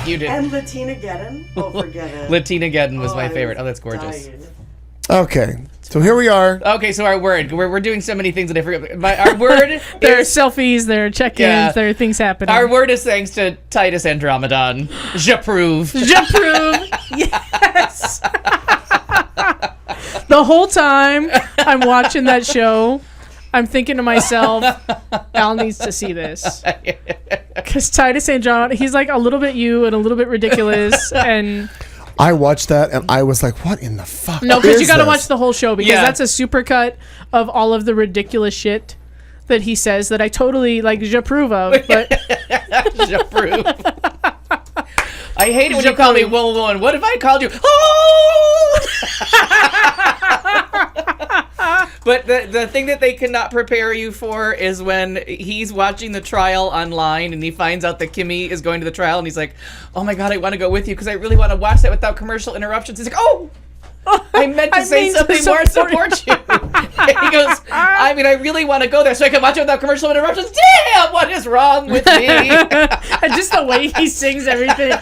You did. and Latina Geddon. Oh, forget it. Latina Geddon was my I favorite. Oh, that's gorgeous. dying. Okay, so here we are. Okay, so our word. We're doing so many things that I forget. Our word There are is selfies, there are check-ins, Yeah. there are things happening. our word is thanks to Titus Andromedon. J'approve. J'approve. Yes. The whole time I'm watching that show, I'm thinking to myself, Al needs to see this. Because Titus Andromeda, he's like a little bit you and a little bit ridiculous. And I watched that, and I was like, what in the fuck no, because you is got to this? watch the whole show because Yeah. that's a supercut of all of the ridiculous shit that he says that I totally like j'approve of. But J'approve. I hate it when you call me woman. What if I called you? Oh! But the thing that they cannot prepare you for is when he's watching the trial online and he finds out that Kimmy is going to the trial and he's like, oh my God, I want to go with you because I really want to watch that without commercial interruptions. He's like, oh, I meant to say something more support you. And he goes, I mean, I really want to go there so I can watch it without commercial interruptions. Damn, what is wrong with me? And just the way he sings everything.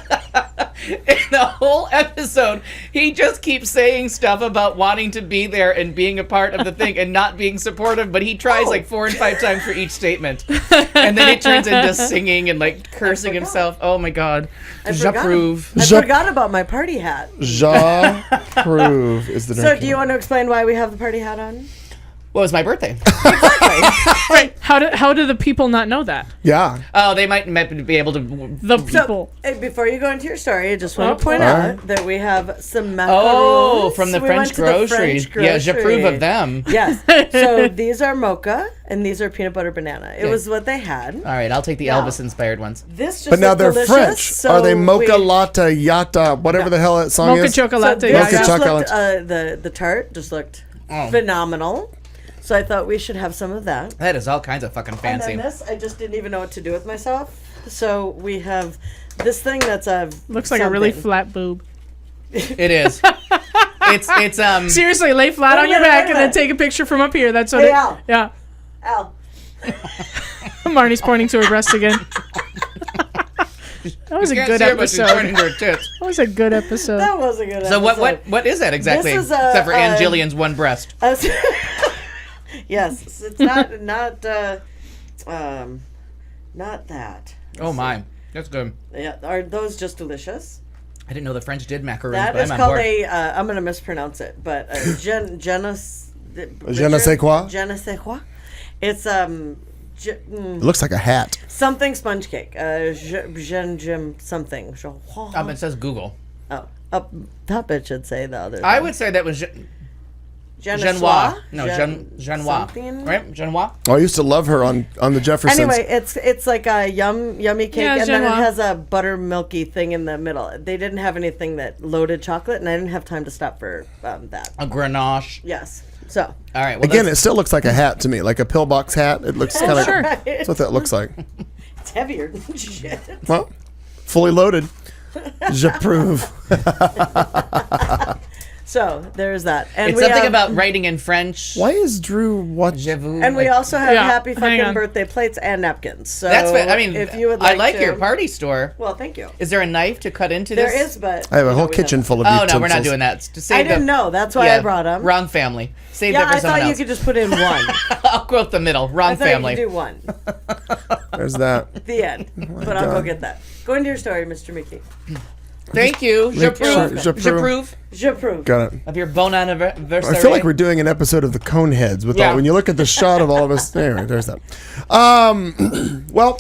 In the whole episode, he just keeps saying stuff about wanting to be there and being a part of the thing and not being supportive, but he tries like 4 and 5 times for each statement. And then it turns into singing and like cursing himself. Oh my God. J'approve. I forgot about my party hat. J'approve is the So do you want to explain why we have the party hat on? Well, it was my birthday. Right. How do the people not know that? Yeah. Oh, they might be able to. The people. So, before you go into your story, I just want to point Alright. out that we have some macaroons. Oh, from the We French went to the grocery. French Yeah, grocery. j'approve of them. Yes. So these are mocha and these are peanut butter banana. It was what they had. All right, I'll take the Yeah. Elvis-inspired ones. This just But now looked they're delicious, French. so Are they mocha we- latte yata, whatever the hell that song Mocha is? chocolate. So Mocha this chocolate. looked, the tart just looked phenomenal. So I thought we should have some of that. That is all kinds of fucking fancy. And then this, I just didn't even know what to do with myself. So we have this thing that's a Looks like a really flat boob. It is. It's Seriously, lay flat on your minute, back wait a and then minute. take a picture from up here. That's what Hey, it. Al. Yeah. Al. Marnie's pointing to her breast again. That was a can't good see her, but she's pointing episode. to her tits. That was a good episode. That was a good So episode. what is that exactly? This is Except for Ann Jillian's one breast. Yes, it's not not that. Oh my, that's good. Yeah, are those just delicious? I didn't know the French did macaroons, That but is I'm on called board. a. I'm gonna mispronounce it, but je ne sais quoi? Je ne sais quoi. It's It looks like a hat. something sponge cake. Jim something. It says Google. Oh, that bitch should say the other. I thing. would say that was Je ne Genois. sais. No, Genois. something? Right? Genois? Oh, I used to love her on the Jeffersons. Anyway, it's like a yummy cake, Yeah, and then it Genoa. has a buttermilky thing in the middle. They didn't have anything that loaded chocolate, and I didn't have time to stop for that. A Grenache. Yes. So All right. Well, Again, it still looks like a hat to me, like a pillbox hat. It looks kind of. sure. That's what that looks like. it's heavier than shit. Well, fully loaded. J'approve. So there's that, and it's we something have, about writing in French. Why is Drew watching? and we also have Yeah, happy hang fucking on. birthday plates and napkins. So That's what I mean. If you would I like like to, your party store. Well, thank you. Is there a knife to cut into There this? is, but I have a you know, whole we kitchen have- full of Oh utensils. no, we're not doing that. To save I didn't know. That's why I brought them. Wrong family. Save Yeah, that for I someone thought you else. could just put in one. I'll quote the middle. Wrong I thought family. you could do one. There's that. The end. But I'll go get that. Go into your story, Mr. Mickey. Thank you. J'approve. J'approve. J'approve J'approve. Got it. of your bon anniversary. I feel like we're doing an episode of the Coneheads with Yeah. all. When you look at the shot of all of us, anyway, there's that. Well,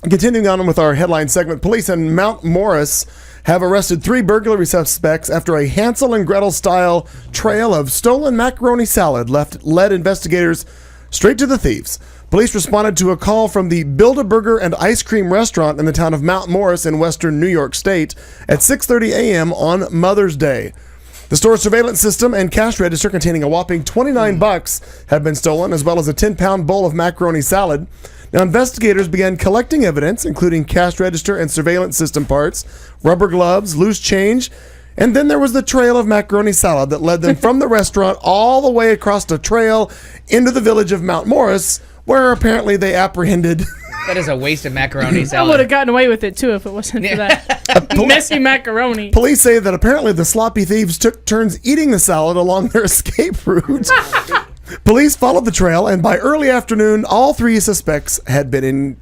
continuing on with our headline segment, police in Mount Morris have arrested 3 burglary suspects after a Hansel and Gretel style trail of stolen macaroni salad led investigators straight to the thieves. Police responded to a call from the Build-A-Burger and Ice Cream restaurant in the town of Mount Morris in western New York State at 6:30 a.m. on Mother's Day. The store's surveillance system and cash register containing a whopping $29 have been stolen, as well as a 10-pound bowl of macaroni salad. Now, investigators began collecting evidence, including cash register and surveillance system parts, rubber gloves, loose change, and then there was the trail of macaroni salad that led them from the restaurant all the way across a trail into the village of Mount Morris, where apparently they apprehended That is a waste of macaroni I would salad. have gotten away with it too if it wasn't for that messy macaroni. Police say that apparently the sloppy thieves took turns eating the salad along their escape route. Police followed the trail, and by early afternoon, all 3 suspects had been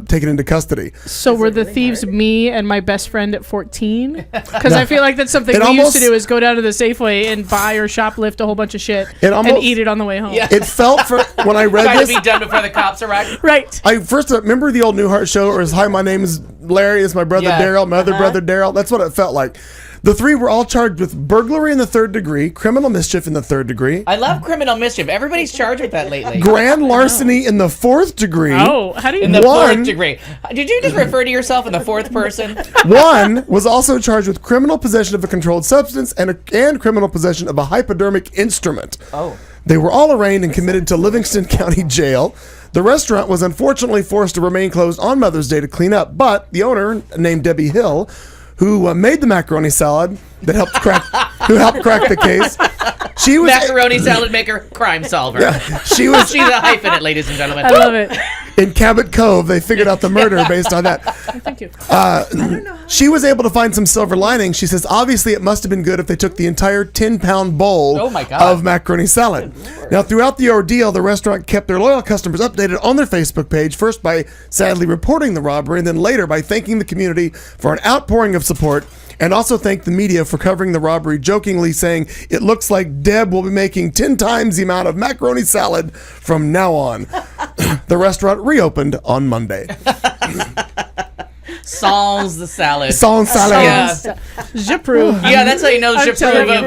taken into custody. So were the thieves me and my best friend at 14? Because I feel like that's something It we used almost- to do is go down to the Safeway and buy or shoplift a whole bunch of shit It almost- and eat it on the way home. Yeah. It felt for when I read Trying to this. be done before the cops arrive. Right. I first remember the old Newhart show, or "Hi, my name is Larry. It's my brother Yeah. Daryl, my other brother Daryl." That's what it felt like. The 3 were all charged with burglary in the 3rd degree, criminal mischief in the 3rd degree, I love criminal mischief. Everybody's charged with that lately. grand larceny in the 4th degree. Oh, how do you In the One- 4th degree. Did you just refer to yourself in the 4th person? One was also charged with criminal possession of a controlled substance and criminal possession of a hypodermic instrument. Oh. They were all arraigned and committed to Livingston County Jail. The restaurant was unfortunately forced to remain closed on Mother's Day to clean up, but the owner, named Debbie Hill, who made the macaroni salad that helped crack the case, she was Macaroni salad maker, crime solver. she's She's a hyphenate, ladies and gentlemen. I love it. in Cabot Cove. They figured out the murder based on that. Thank you. She was able to find some silver lining. She says, obviously, it must have been good if they took the entire 10-pound bowl Oh my God. of macaroni salad. Now, throughout the ordeal, the restaurant kept their loyal customers updated on their Facebook page, first by sadly reporting the robbery, and then later by thanking the community for an outpouring of support, and also thanked the media for covering the robbery, jokingly saying, it looks like Deb will be making 10 times the amount of macaroni salad from now on. The restaurant reopened on Monday. Sans the salad. Sans salad. Yeah. J'approve. Yeah, that's how you know I'm telling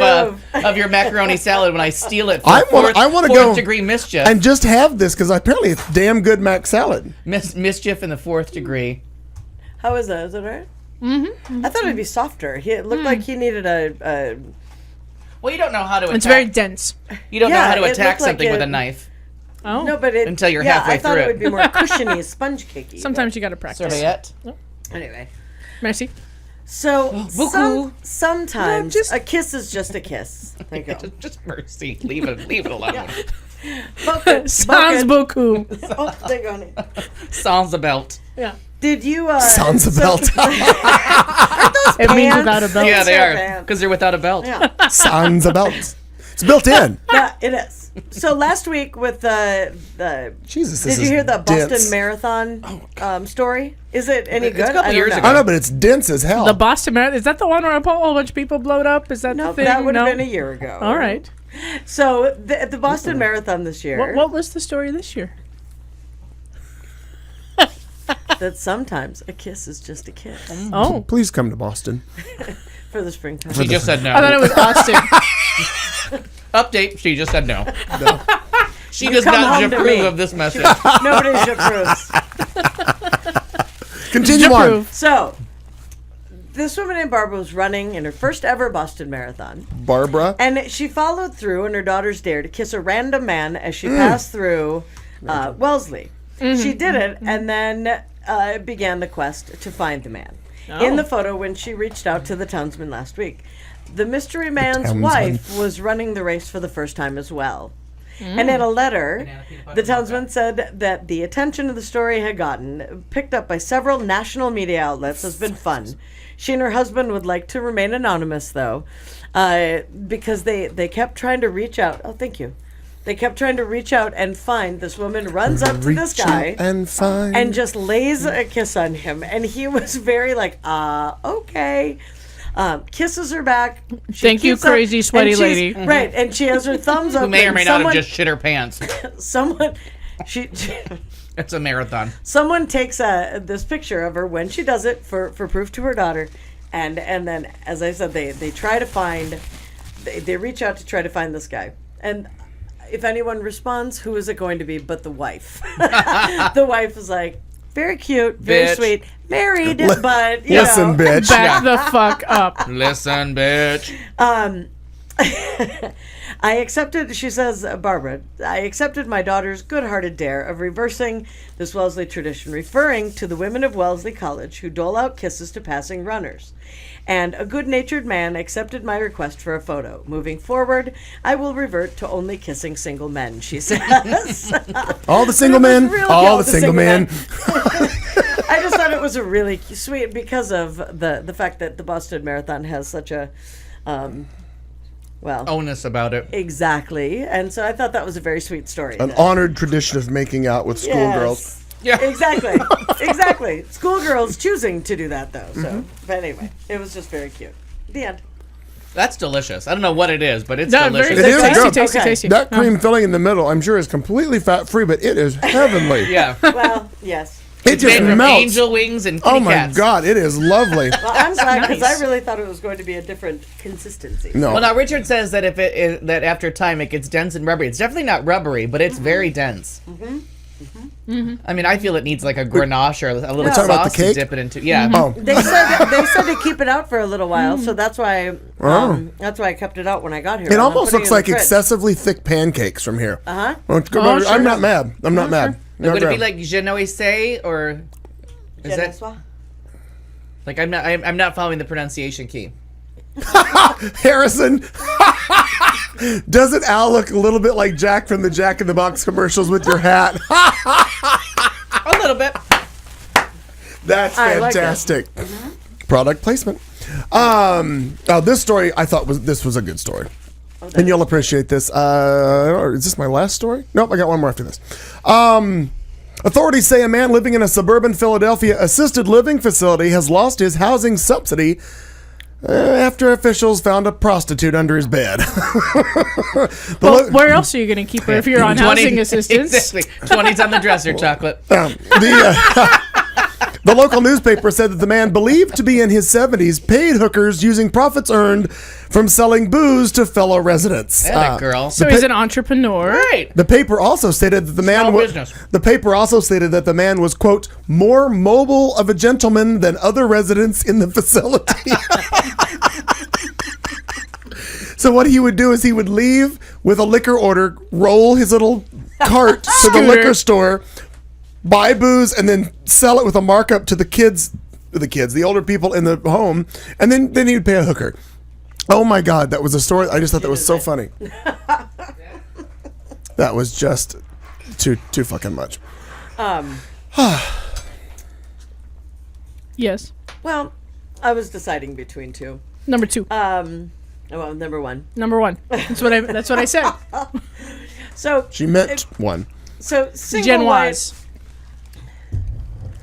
of your macaroni salad when I steal it for I wanna go fourth degree mischief. And just have this, because apparently it's damn good mac salad. Mischief in the 4th degree. How is that? Is it all right? Mm-hmm. I thought it'd be softer. It looked like he needed a Well, you don't know how to attack. It's very dense. You don't know Yeah, how to it attack looked like something with a it- knife. Oh. no, but it, Until you're yeah, halfway I thought through it it. would be more cushiony, sponge cakey. Sometimes you got to practice. Serviette. Anyway, Merci. so Beaucoup. sometimes No, just- a kiss is just a kiss. There you go. Just mercy. Leave it alone. Bucket. Sans beaucoup. Oh, there you go. honey. Sans the belt. Yeah. Did you? Sounds a belt. It means without a belt. Yeah, they Sure, are. man. Because they're without a belt. Yeah, Sounds a belt. It's built in. yeah, it is. So last week with the Jesus, this did you is hear the Boston dense. Marathon story? Is it any It's good? a couple I don't years know. ago. I know, but it's dense as hell. The Boston Marathon. Is that the one where a whole bunch of people blowed up? Is that No, the thing? that would have No? been a year ago. All right. So the Boston Marathon this year. What was the story this year? That sometimes a kiss is just a kiss Oh. Please come to Boston. for the springtime. She just said no. I thought it was Austin. Update. She just said no. She You does come not home to approve me. of this message. Nobody approves. Continue on. J'approve. So, this woman named Barbara was running in her first ever Boston Marathon. Barbara. And she followed through in her daughter's dare to kiss a random man as she passed through Wellesley. She did it and then began the quest to find the man. In the photo when she reached out to the townsman last week, the mystery man's townsman. wife was running the race for the first time as well. And in a letter, the townsman said that the attention of the story had gotten, picked up by several national media outlets, has been fun. She and her husband would like to remain anonymous, though, because they kept trying to reach out. Oh, thank you. They kept trying to reach out and find this woman, runs up to this guy, and find. and just lays a kiss on him. And he was very like, okay. Kisses her back. She Thank you, keeps up- crazy, sweaty and she's- lady. Right, and she has her thumbs up. Who may or and may not have just shit her pants. someone, she It's a marathon. someone takes this picture of her when she does it for proof to her daughter, and then, as I said, they try to find, they reach out to try to find this guy, and if anyone responds, who is it going to be but the wife? The wife is like, very cute, very Bitch. sweet, married, but you Listen, know. bitch. Back the fuck up. Listen, bitch. I accepted, she says, Barbara, I accepted my daughter's good-hearted dare of reversing this Wellesley tradition, referring to the women of Wellesley College who dole out kisses to passing runners. And a good-natured man accepted my request for a photo. Moving forward, I will revert to only kissing single men, she says. All the single But it was men. real All the cute, single men. I just thought it was a really sweet, because of the fact that the Boston Marathon has such a, well, Onus about it. exactly. And so I thought that was a very sweet story. An honored tradition of making out with schoolgirls. Yes. Yeah. Exactly. Exactly. Schoolgirls choosing to do that, though. So, but anyway, it was just very cute. The end. That's delicious. I don't know what it is, but it's No, delicious. very It is tasty, good. tasty, Okay. tasty. That cream filling in the middle, I'm sure, is completely fat-free, but it is heavenly. Yeah. Well, yes. It just Made from melts. angel wings and kitty Oh my cats. God, it is lovely. Well, I'm glad because Nice. I really thought it was going to be a different consistency. No. Well, now Richard says that if that after time it gets dense and rubbery. It's definitely not rubbery, but it's very dense. I mean, I feel it needs like a grenache or a little talking about sauce the cake? to dip it into. Yeah. Oh, They said to keep it out for a little while, so that's why I kept it out when I got here. it I'm almost putting looks it in like the fridge. excessively thick pancakes from here. Uh-huh. I'm not mad. I'm not mad. Like, would it Not be like je ne sais or is Je ne that sais. like I'm not following the pronunciation key. Harrison. Doesn't Al look a little bit like Jack from the Jack in the Box commercials with your hat? A little bit. That's I like it. fantastic. Product placement. This story I thought was a good story. And you'll appreciate this. Is this my last story? Nope, I got one more after this. Authorities say a man living in a suburban Philadelphia assisted living facility has lost his housing subsidy after officials found a prostitute under his bed. Well, where else are you going to keep her if you're on housing assistance? Exactly. 20's on the dresser, chocolate. The local newspaper said that the man, believed to be in his 70s, paid hookers using profits earned from selling booze to fellow residents. That girl. So he's an entrepreneur. Right. The paper also stated that the man business. The paper also stated that the man was, quote, more mobile of a gentleman than other residents in the facility. So what he would do is he would leave with a liquor order, roll his little cart to the liquor store, buy booze, and then sell it with a markup to the older people in the home, and then he would pay a hooker. Oh my God, that was a story. I just thought that was so funny. That was just too fucking much. Yes. Well, I was deciding between two. Number 2. Well, number one. Number 1. That's what I said. So She meant one. So single Genoise.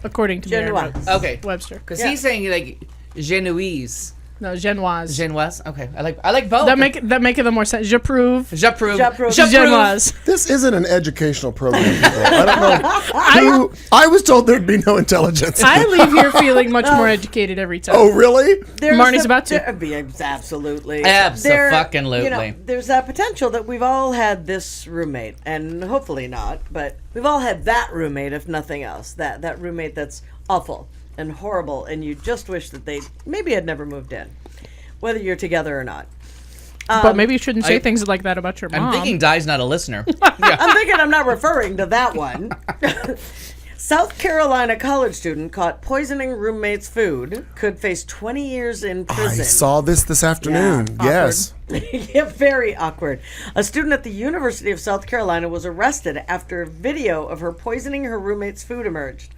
According to Genoise. Merriam Okay. Webster. Because he's saying like Genoise. No, Genoise. Genoise. Okay. I like both. That make it the more sense. J'approve. J'approve. J'approve. Genoise. This isn't an educational program, people. I don't know. I was told there'd be no intelligence. I leave here feeling much more educated every time. Oh, really? Marnie's about to. Absolutely. Abso-fucking-lutely. There's that potential that we've all had this roommate, and hopefully not, but we've all had that roommate, if nothing else. That roommate that's awful and horrible, and you just wish that they maybe had never moved in, whether you're together or not. But maybe you shouldn't say things like that about your mom. I'm thinking Di's not a listener. I'm thinking I'm not referring to that one. South Carolina college student caught poisoning roommate's food could face 20 years in prison. I saw this afternoon. Yeah, Yes. Yeah, very awkward. A student at the University of South Carolina was arrested after video of her poisoning her roommate's food emerged.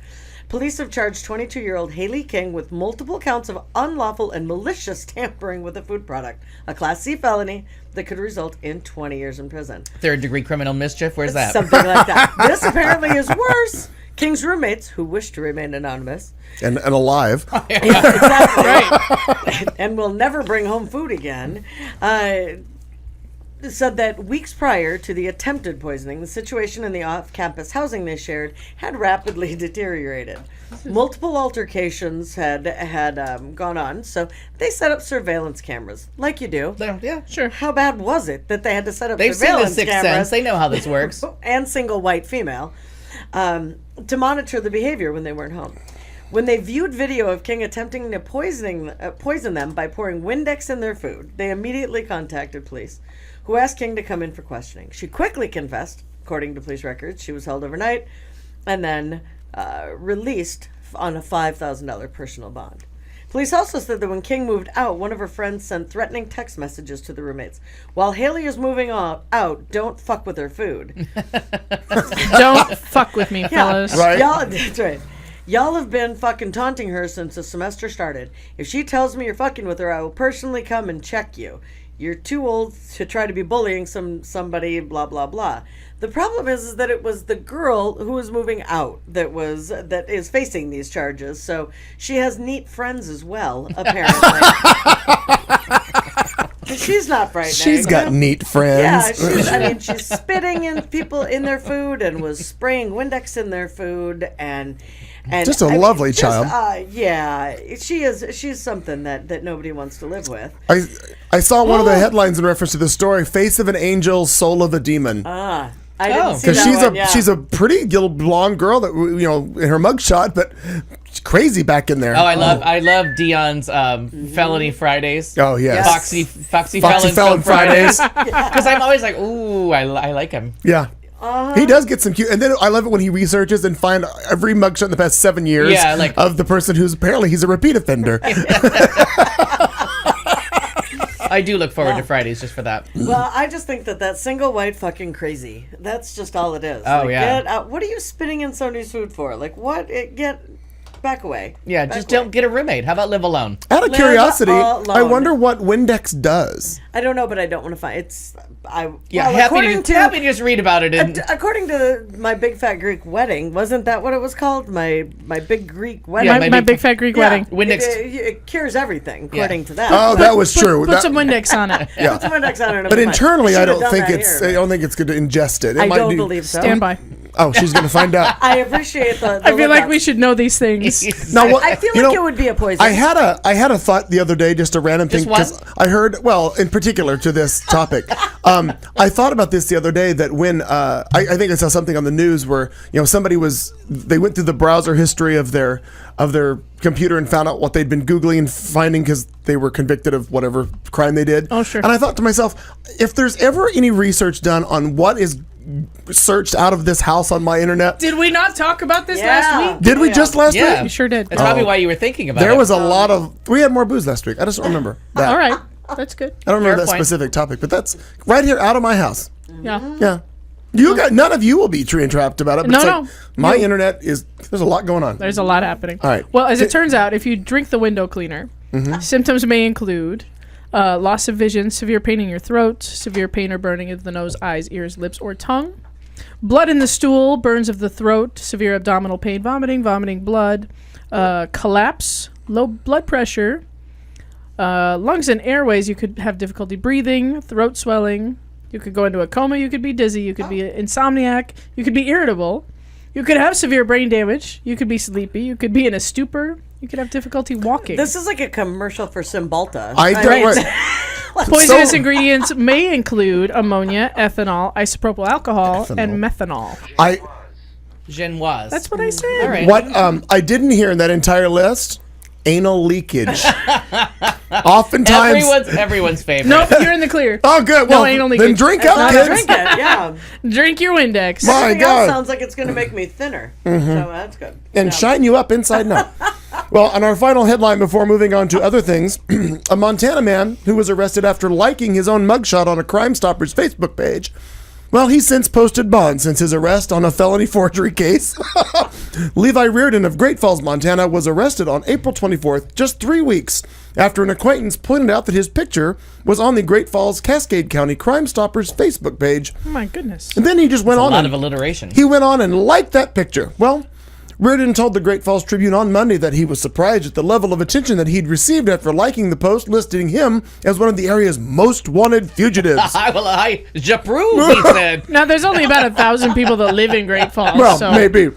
Police have charged 22-year-old Haley King with multiple counts of unlawful and malicious tampering with a food product, a Class C felony that could result in 20 years in prison. Third-degree criminal mischief? Where's that? Something like that. This apparently is worse. King's roommates, who wish to remain anonymous, And alive. exactly, right, and will never bring home food again, said that weeks prior to the attempted poisoning, the situation in the off-campus housing they shared had rapidly deteriorated. Multiple altercations had gone on, so they set up surveillance cameras, like you do. Yeah, sure. How bad was it that they had to set up They've seen the surveillance Sixth cameras? Sense. They know how this works. And single white female, to monitor the behavior when they weren't home. When they viewed video of King attempting to poison them by pouring Windex in their food, they immediately contacted police, who asked King to come in for questioning. She quickly confessed, according to police records. She was held overnight and then released on a $5,000 personal bond. Police also said that when King moved out, one of her friends sent threatening text messages to the roommates. While Haley is moving out, don't fuck with her food. Don't fuck with me, fellas. Right. That's right. Y'all have been fucking taunting her since the semester started. If she tells me you're fucking with her, I will personally come and check you. You're too old to try to be bullying somebody, blah, blah, blah. The problem is that it was the girl who was moving out that is facing these charges. So she has neat friends as well, apparently. She's not frightening. She's got neat friends. Yeah, she's spitting in people in their food and was spraying Windex in their food and just a lovely child. Yeah, she's something that nobody wants to live with. I saw one of the headlines in reference to this story: "Face of an angel, soul of a demon." I I didn't see Because that she's a pretty little blonde girl that in her mugshot, but she's crazy back in there. Oh, I love Dion's Felony Fridays. Oh yes. Foxy Felon Fridays. Because I'm always like, ooh, I like him. Yeah. He does get some cute, and then I love it when he researches and find every mugshot in the past 7 years of the person who's apparently he's a repeat offender. I do look forward to Fridays just for that. Well, I just think that single white fucking crazy. That's just all it is. Oh, yeah. Get out. What are you spitting in somebody's food for? Like, what? Back away. Yeah, just don't get a roommate. How about live alone? Out of Live curiosity, alone. I wonder what Windex does. I don't know, but I don't want to find it's. Happy to just read about it. According to my big fat Greek wedding, wasn't that what it was called? My big Greek wedding. Yeah, my big fat Greek wedding. Windex. It cures everything, according to that. Oh, that was true. Put some Windex on it. Yeah. Put some Windex on it. But internally, I don't think it's. I don't think it's good to ingest it. I don't believe so. Stand by. Oh, she's going to find out. I appreciate the I feel like we should know these things. Now, what, I feel like it would be a poison. I had a thought the other day, just a random thing, because I heard, well, in particular to this topic, I thought about this the other day that when I think I saw something on the news where they went through the browser history of their computer and found out what they'd been Googling and finding because they were convicted of whatever crime they did. Oh, sure. And I thought to myself, if there's ever any research done on what is searched out of this house on my internet. Did we not talk about this last week? Did we just last week? Yeah, You sure did. That's probably why you were thinking about it. There was a lot of. We had more booze last week. I just don't remember that. All right. That's good. I don't remember Fair that point. specific topic, but that's right here out of my house. Yeah. Yeah. None of you will be tree entrapped about it. But No. My internet is. There's a lot going on. There's a lot happening. All right. Well, as it turns out, if you drink the window cleaner, symptoms may include loss of vision, severe pain in your throat, severe pain or burning of the nose, eyes, ears, lips, or tongue, blood in the stool, burns of the throat, severe abdominal pain, vomiting blood, collapse, low blood pressure, lungs and airways. You could have difficulty breathing, throat swelling. You could go into a coma. You could be dizzy. You could be insomniac. You could be irritable. You could have severe brain damage. You could be sleepy. You could be in a stupor. You could have difficulty walking. This is like a commercial for Cymbalta. Poisonous ingredients may include ammonia, ethanol, isopropyl alcohol, and methanol. Genoise. That's what I said. All right. What I didn't hear in that entire list, anal leakage. Oftentimes. Everyone's favorite. Nope, you're in the clear. Oh, good. Well, anal then leakage. drink up, kids. Drink it, yeah. Drink your Windex. My Everything God. else sounds like it's going to make me thinner. So that's good. And shine you up inside and out. Well, on our final headline before moving on to other things, a Montana man who was arrested after liking his own mugshot on a Crime Stoppers Facebook page. Well, he's since posted bond since his arrest on a felony forgery case. Levi Reardon of Great Falls, Montana, was arrested on April 24th, just 3 weeks after an acquaintance pointed out that his picture was on the Great Falls Cascade County Crime Stoppers Facebook page. Oh my goodness. And then he just went on. A lot of alliteration. He went on and liked that picture. Well, Reardon told the Great Falls Tribune on Monday that he was surprised at the level of attention that he'd received after liking the post listing him as one of the area's most wanted fugitives. J'approve, he said. Now, there's only about 1,000 people that live in Great Falls. Well, so, maybe.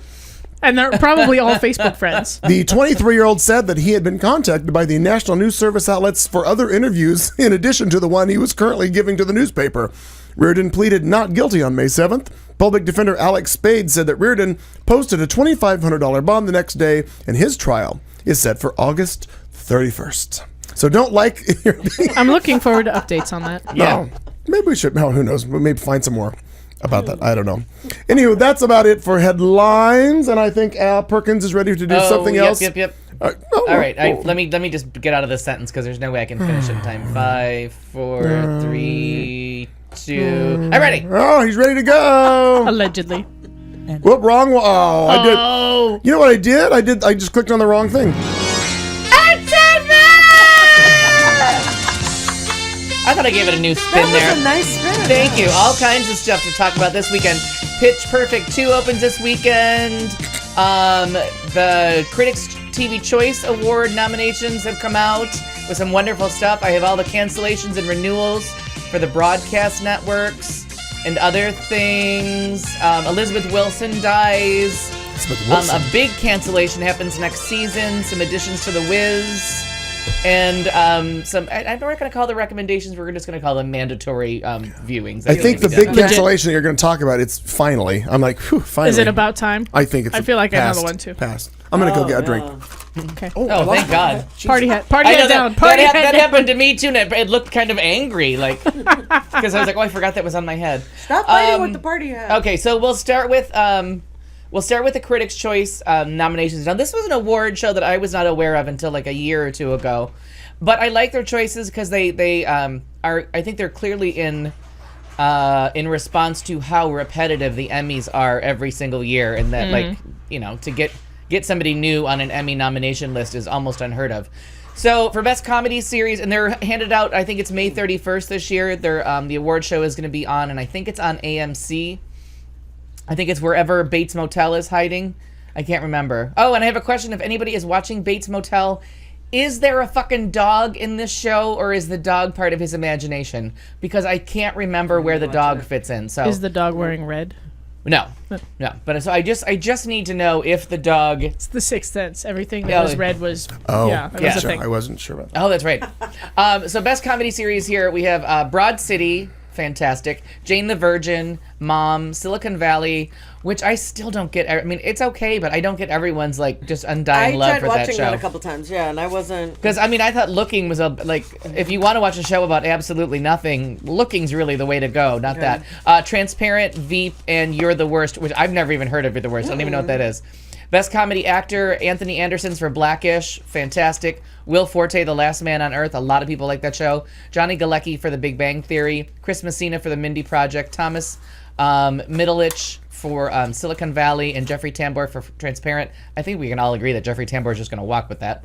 And they're probably all Facebook friends. The 23-year-old said that he had been contacted by the National News Service outlets for other interviews in addition to the one he was currently giving to the newspaper. Reardon pleaded not guilty on May 7th. Public defender Alex Spade said that Reardon posted a $2,500 bond the next day, and his trial is set for August 31st. So don't like... I'm looking forward to updates on that. No. Maybe we should... No, who knows? We may find some more about that. I don't know. Anywho, that's about it for headlines, and I think Al Perkins is ready to do something else. Yep. All right, let me just get out of this sentence because there's no way I can finish it in time. 5, 4, 3, 2. I'm ready. Oh, he's ready to go. Allegedly. Whoop, wrong one. Oh, I did. Oh. You know what I did? I just clicked on the wrong thing. I thought I gave it a new spin That there. was a nice spin. Thank you. All kinds of stuff to talk about this weekend. Pitch Perfect 2 opens this weekend. The Critics' TV Choice Award nominations have come out with some wonderful stuff. I have all the cancellations and renewals for the broadcast networks and other things. Elizabeth Wilson dies. A big cancellation happens next season. Some additions to The Wiz. And some, I'm not going to call the recommendations. We're just going to call them mandatory viewings. I think the big cancellation that you're going to talk about, it's finally. I'm like, whew, finally. Is it about time? I think it's I feel like I know past, the one too. Past. I'm going to go get a drink. Okay. Oh, thank God. Party hat down. That happened to me too, and it looked kind of angry, like, because I was like, oh, I forgot that was on my head. Stop fighting with the party hat. Okay, so we'll start with the Critics' Choice nominations. Now, this was an award show that I was not aware of until like a year or two ago, but I like their choices because they are. I think they're clearly in response to how repetitive the Emmys are every single year, and that like to get somebody new on an Emmy nomination list is almost unheard of. So for Best Comedy Series, and they're handed out, I think it's May 31st this year. The award show is going to be on, and I think it's on AMC. I think it's wherever Bates Motel is hiding. I can't remember. Oh, and I have a question. If anybody is watching Bates Motel, is there a fucking dog in this show, or is the dog part of his imagination? Because I can't remember where the dog fits in. So is the dog wearing red? No. But so I just need to know if the dog. It's the Sixth Sense. Everything that was red was. Oh, yeah, it was a thing. I wasn't sure about that. Oh, that's right. So Best Comedy Series here we have Broad City. Fantastic. Jane the Virgin, Mom, Silicon Valley, which I still don't get. I mean, it's okay, but I don't get everyone's like just undying love for that show. I tried watching that a couple times, yeah, and I wasn't. Because I mean, I thought Looking was if you want to watch a show about absolutely nothing, Looking's really the way to go. Not that. Transparent, Veep, and You're the Worst, which I've never even heard of. You're the Worst. I don't even know what that is. Best Comedy Actor, Anthony Anderson's for Blackish, fantastic. Will Forte, The Last Man on Earth, a lot of people like that show. Johnny Galecki for The Big Bang Theory. Chris Messina for The Mindy Project. Thomas Middleditch for Silicon Valley, and Jeffrey Tambor for Transparent. I think we can all agree that Jeffrey Tambor is just going to walk with that.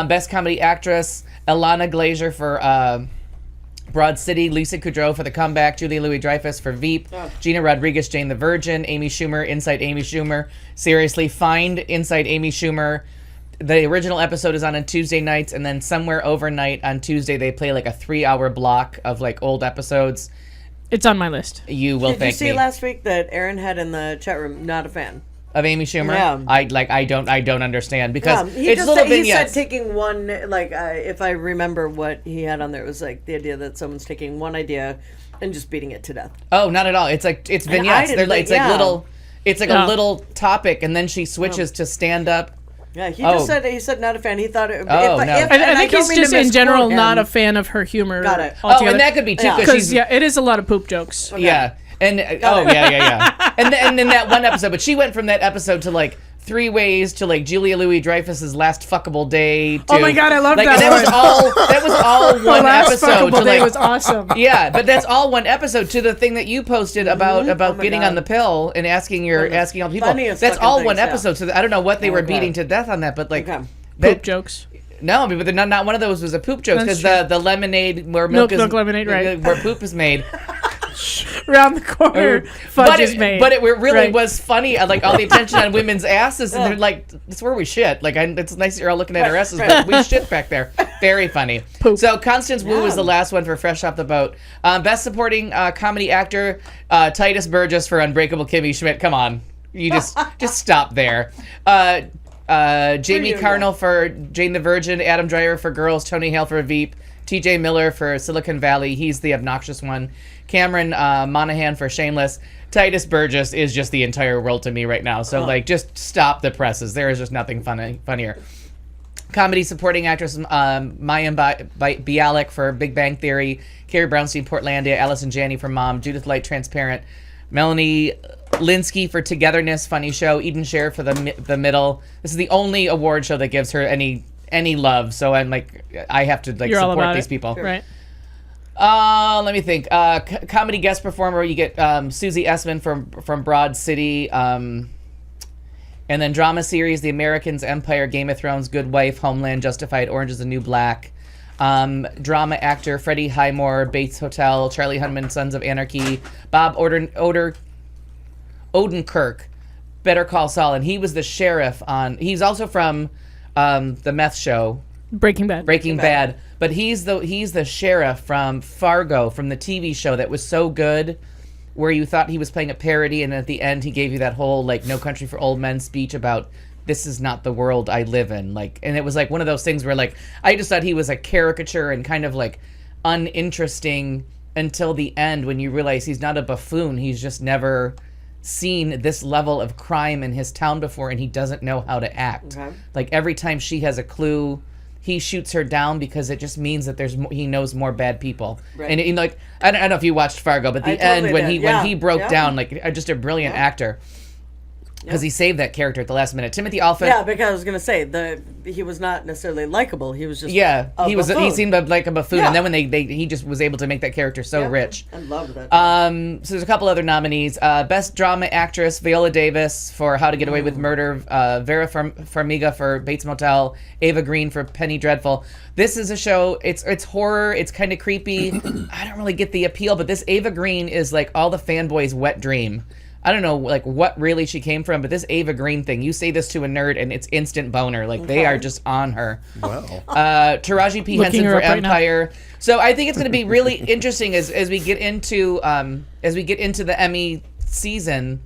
Best Comedy Actress, Ilana Glazer for Broad City, Lisa Kudrow for The Comeback, Julia Louis-Dreyfus for Veep, Gina Rodriguez, Jane the Virgin, Amy Schumer, Inside Amy Schumer. Seriously, find Inside Amy Schumer. The original episode is on Tuesday nights, and then somewhere overnight on Tuesday they play like a 3-hour block of like old episodes. It's on my list. You will thank me. Did you see last week that Aaron had in the chat room? Not a fan of Amy Schumer. Yeah. I don't understand because it's just little he vignettes. said taking one, like if I remember what he had on there, it was like the idea that someone's taking one idea and just beating it to death. Oh, not at all. It's vignettes. It's like a little topic, and then she switches to stand up. Yeah, he said not a fan. He thought it. I think he's just in general not a fan of her humor. Got it. Altogether. Oh, and that could be too because it is a lot of poop jokes. Okay. Yeah. And yeah. And then that one episode, but she went from that episode to like 3 ways to like Julia Louis-Dreyfus's Last Fuckable Day. To, oh my God, I love like, that. That was all one Last episode. Fuckable Day like, was awesome. Yeah, but that's all one episode to the thing that you posted about getting on the pill and asking all people. That's all one episode. So I don't know what they were beating to death on that, but like poop jokes. No, but not one of those was a poop joke because the lemonade where milk lemonade, right? Where poop is made. Around the corner, fudge is made. But it really was funny. Like all the attention on women's asses, and they're like, "That's where we shit." Like, it's nice that you're all looking at our asses, but we shit back there. Very funny. Poop. So Constance Wu was the last one for Fresh Off the Boat. Best Supporting Comedy Actor, Titus Burgess for Unbreakable Kimmy Schmidt. Come on, you just stop there. Jamie Carnell for Jane the Virgin, Adam Driver for Girls, Tony Hale for Veep, TJ Miller for Silicon Valley. He's the obnoxious one. Cameron Monaghan for Shameless. Titus Burgess is just the entire world to me right now. So, just stop the presses. There is just nothing funnier. Comedy Supporting Actress Mayim Bialik for Big Bang Theory. Carrie Brownstein, Portlandia. Allison Janney for Mom. Judith Light, Transparent. Melanie Linsky for Togetherness, funny show. Eden Sheriff for the Middle. This is the only award show that gives her any love. So I'm like, I have to support these people. Right. Let me think. Comedy guest performer, you get Susie Essman from Broad City. And then drama series, The Americans, Empire, Game of Thrones, Good Wife, Homeland, Justified, Orange is the New Black. Drama actor, Freddie Highmore, Bates Hotel, Charlie Hunman, Sons of Anarchy, Bob Odenkirk, Better Call Saul, and he was the sheriff on. He's also from the meth show Breaking Bad. But he's the sheriff from Fargo, from the TV show that was so good, where you thought he was playing a parody, and at the end he gave you that whole like No Country for Old Men speech about this is not the world I live in. Like, and it was like one of those things where like I just thought he was a caricature and kind of like uninteresting until the end when you realize he's not a buffoon. He's just never seen this level of crime in his town before, and he doesn't know how to act. Okay. Like every time she has a clue, he shoots her down because it just means that he knows more bad people. Right. And like I don't know if you watched Fargo, but the I totally end when did. when he broke Yeah. down, like just a brilliant actor. Because he saved that character at the last minute. Timothy Olyphant. Yeah, because I was gonna say he was not necessarily likable. He was just He buffoon. he seemed like a buffoon, Yeah. and then when he just was able to make that character so rich. I loved that. So there's a couple other nominees. Best Drama Actress, Viola Davis for How to Get Away with Murder, Vera Farmiga for Bates Motel, Ava Green for Penny Dreadful. This is a show, it's horror, it's kind of creepy. I don't really get the appeal, but this Ava Green is like all the fanboys' wet dream. I don't know like what really she came from, but this Ava Green thing, you say this to a nerd and it's instant boner. Like they are just on her. Wow. Taraji P. Looking Henson her for up right now. Empire. So I think it's going to be really interesting as we get into the Emmy season,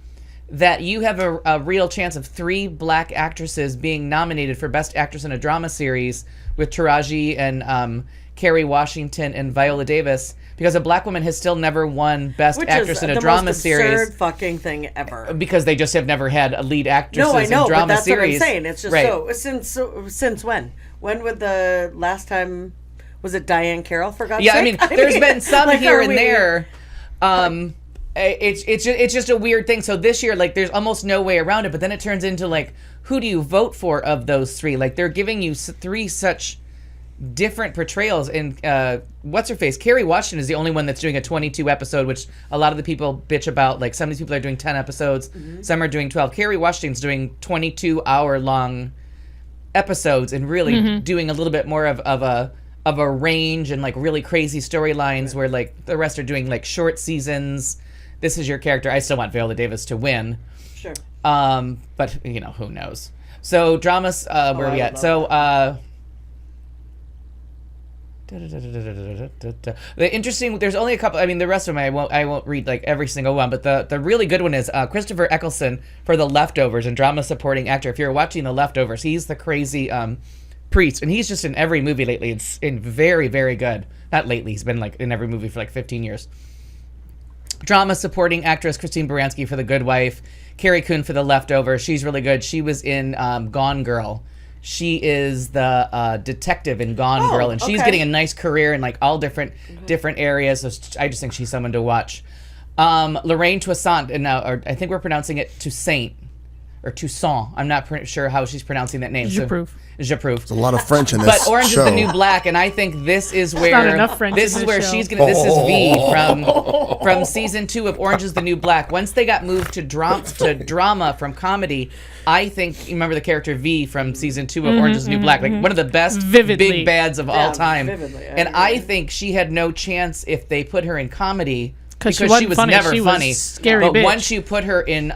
that you have a real chance of 3 black actresses being nominated for Best Actress in a Drama Series with Taraji and Kerry Washington and Viola Davis, because a black woman has still never won Best Which Actress is in a the Drama most Series. absurd fucking thing ever. Because they just have never had a lead actress No, I know, in drama but that's series. what I'm saying. It's just Right. since when? When would the last time? Was it Diane Carroll? For God's Yeah, sake? I mean, there's been some like, here are and we- there. It's just a weird thing. So this year, like, there's almost no way around it. But then it turns into like, who do you vote for of those 3? Like, they're giving you 3 such different portrayals. And what's her face? Kerry Washington is the only one that's doing a 22 episode, which a lot of the people bitch about. Like, some of these people are doing 10 episodes, some are doing 12. Kerry Washington's doing 22-hour long episodes and really doing a little bit more of a range and like really crazy storylines where like the rest are doing like short seasons. This is your character. I still want Viola Davis to win. Sure. But you know, who knows? So dramas, where are we I at? love So the interesting, there's only a couple. I mean, the rest of them I won't read like every single one, but the really good one is Christopher Eccleston for The Leftovers and drama supporting actor. If you're watching The Leftovers, he's the crazy priest, and he's just in every movie lately. It's in very, very good. Not lately, he's been like in every movie for like 15 years. Drama supporting actress Christine Baranski for The Good Wife, Carrie Coon for The Leftovers. She's really good. She was in Gone Girl. She is the detective in Gone Girl, and she's okay. getting a nice career in like all different areas. So I just think she's someone to watch. Lorraine Toussaint, and now I think we're pronouncing it Toussaint or Toussaint. I'm not sure how she's pronouncing that name. J'approve. J'approve. A lot of French in this But Orange show. is the New Black, and I think this is where not enough French this in is this where show. she's gonna. This is V from season 2 of Orange is the New Black. Once they got moved to drama from comedy, I think you remember the character V from season 2 of Orange is the New Black, like one of the best Vividly. big bads of all time. vividly, I And agree. I think she had no chance if they put her in comedy 'Cause because she she was wasn't funny. never She was funny. scary but bitch. once you put her in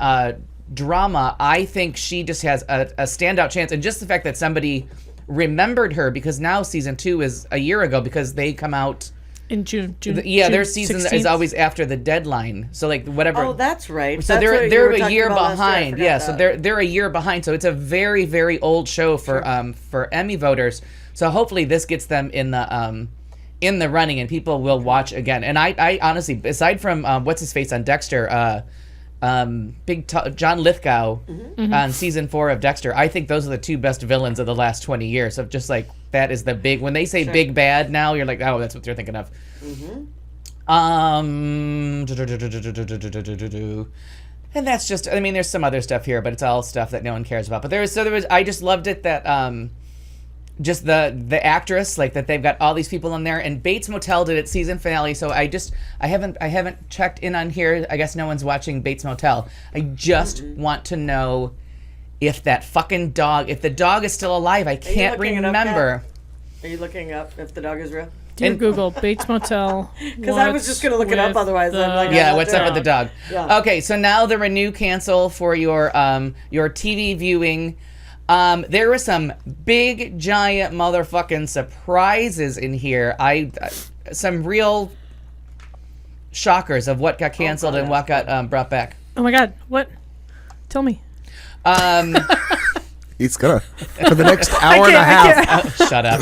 drama, I think she just has a standout chance. And just the fact that somebody remembered her, because now season 2 is a year ago, because they come out In June. their season 16th. is always after the deadline, so like whatever. Oh, that's right. So That's what you they're were a talking year about last year. I behind. forgot Yeah, so that. they're a year behind. So it's a very, very old show for Emmy voters. So hopefully this gets them in the running, and people will watch again. And I honestly, aside from what's his face on Dexter, John Lithgow on season 4 of Dexter, I think those are the 2 best villains of the last 20 years. Of just like, that is the big, when they say big bad now, you're like, oh, that's what you're thinking of. And that's just, I mean, there's some other stuff here, but it's all stuff that no one cares about. But there was, I just loved it that just the actress, like that they've got all these people in there, and Bates Motel did its season finale. So I haven't checked in on here. I guess no one's watching Bates Motel. I just want to know if that fucking dog, if the dog is still alive. I can't looking it up, remember. Are you looking up if the dog is real? Dear Google, Bates Motel. Because I was just going to look it up, otherwise I'm like, Yeah, I'm what's not up with the there. dog? Yeah. Okay, so now the renew cancel for your TV viewing. There were some big giant motherfucking surprises in here. Some real shockers of what got canceled and what got brought back. Oh my God, what? Tell me. He's gonna for the next hour and a half. Shut up.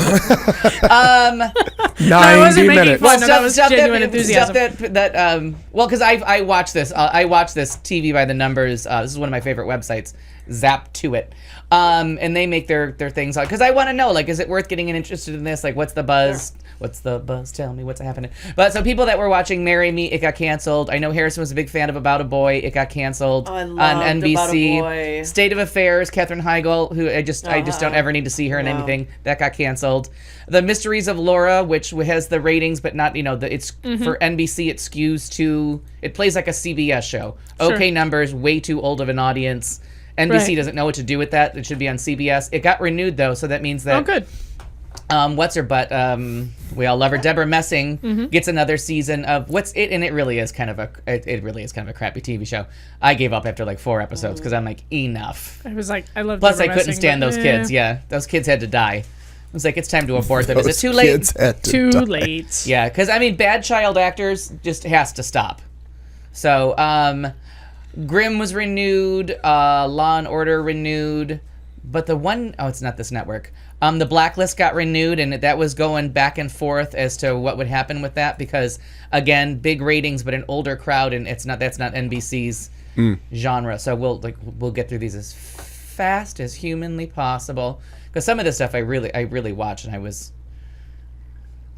90 minutes. fun. No, that was genuine enthusiasm. Because I watch this. I watch this TV by the numbers. This is one of my favorite websites, Zap to It. And they make their things on, because I want to know, like, is it worth getting interested in this? Like, what's the buzz? Sure. What's the buzz? Tell me what's happening. But so people that were watching Marry Me, it got canceled. I know Harrison was a big fan of About a Boy. It got canceled on NBC. About a Boy. State of Affairs, Katherine Heigl, who I just don't ever need to see her in anything. That got canceled. The Mysteries of Laura, which has the ratings, but not, it's for NBC. It skews to, it plays like a CBS show. Sure. Okay, numbers, way too old of an audience. NBC doesn't know what to do with that. It should be on CBS. It got renewed though, so that means that. Oh, good. What's her butt? We all love her. Deborah Messing gets another season of what's it, and it really is kind of a crappy TV show. I gave up after like 4 episodes because I'm like, enough. I was like, I love. Plus, Deborah I couldn't Messing, stand those kids. Yeah, those kids had to die. I was like, it's time to abort them. Is it too late? Too late. Yeah, because I mean, bad child actors just has to stop. So, Grimm was renewed, Law and Order renewed, but it's not this network. The Blacklist got renewed, and that was going back and forth as to what would happen with that because, again, big ratings, but an older crowd, and that's not NBC's genre. So we'll get through these as fast as humanly possible because some of this stuff I really watched, and I was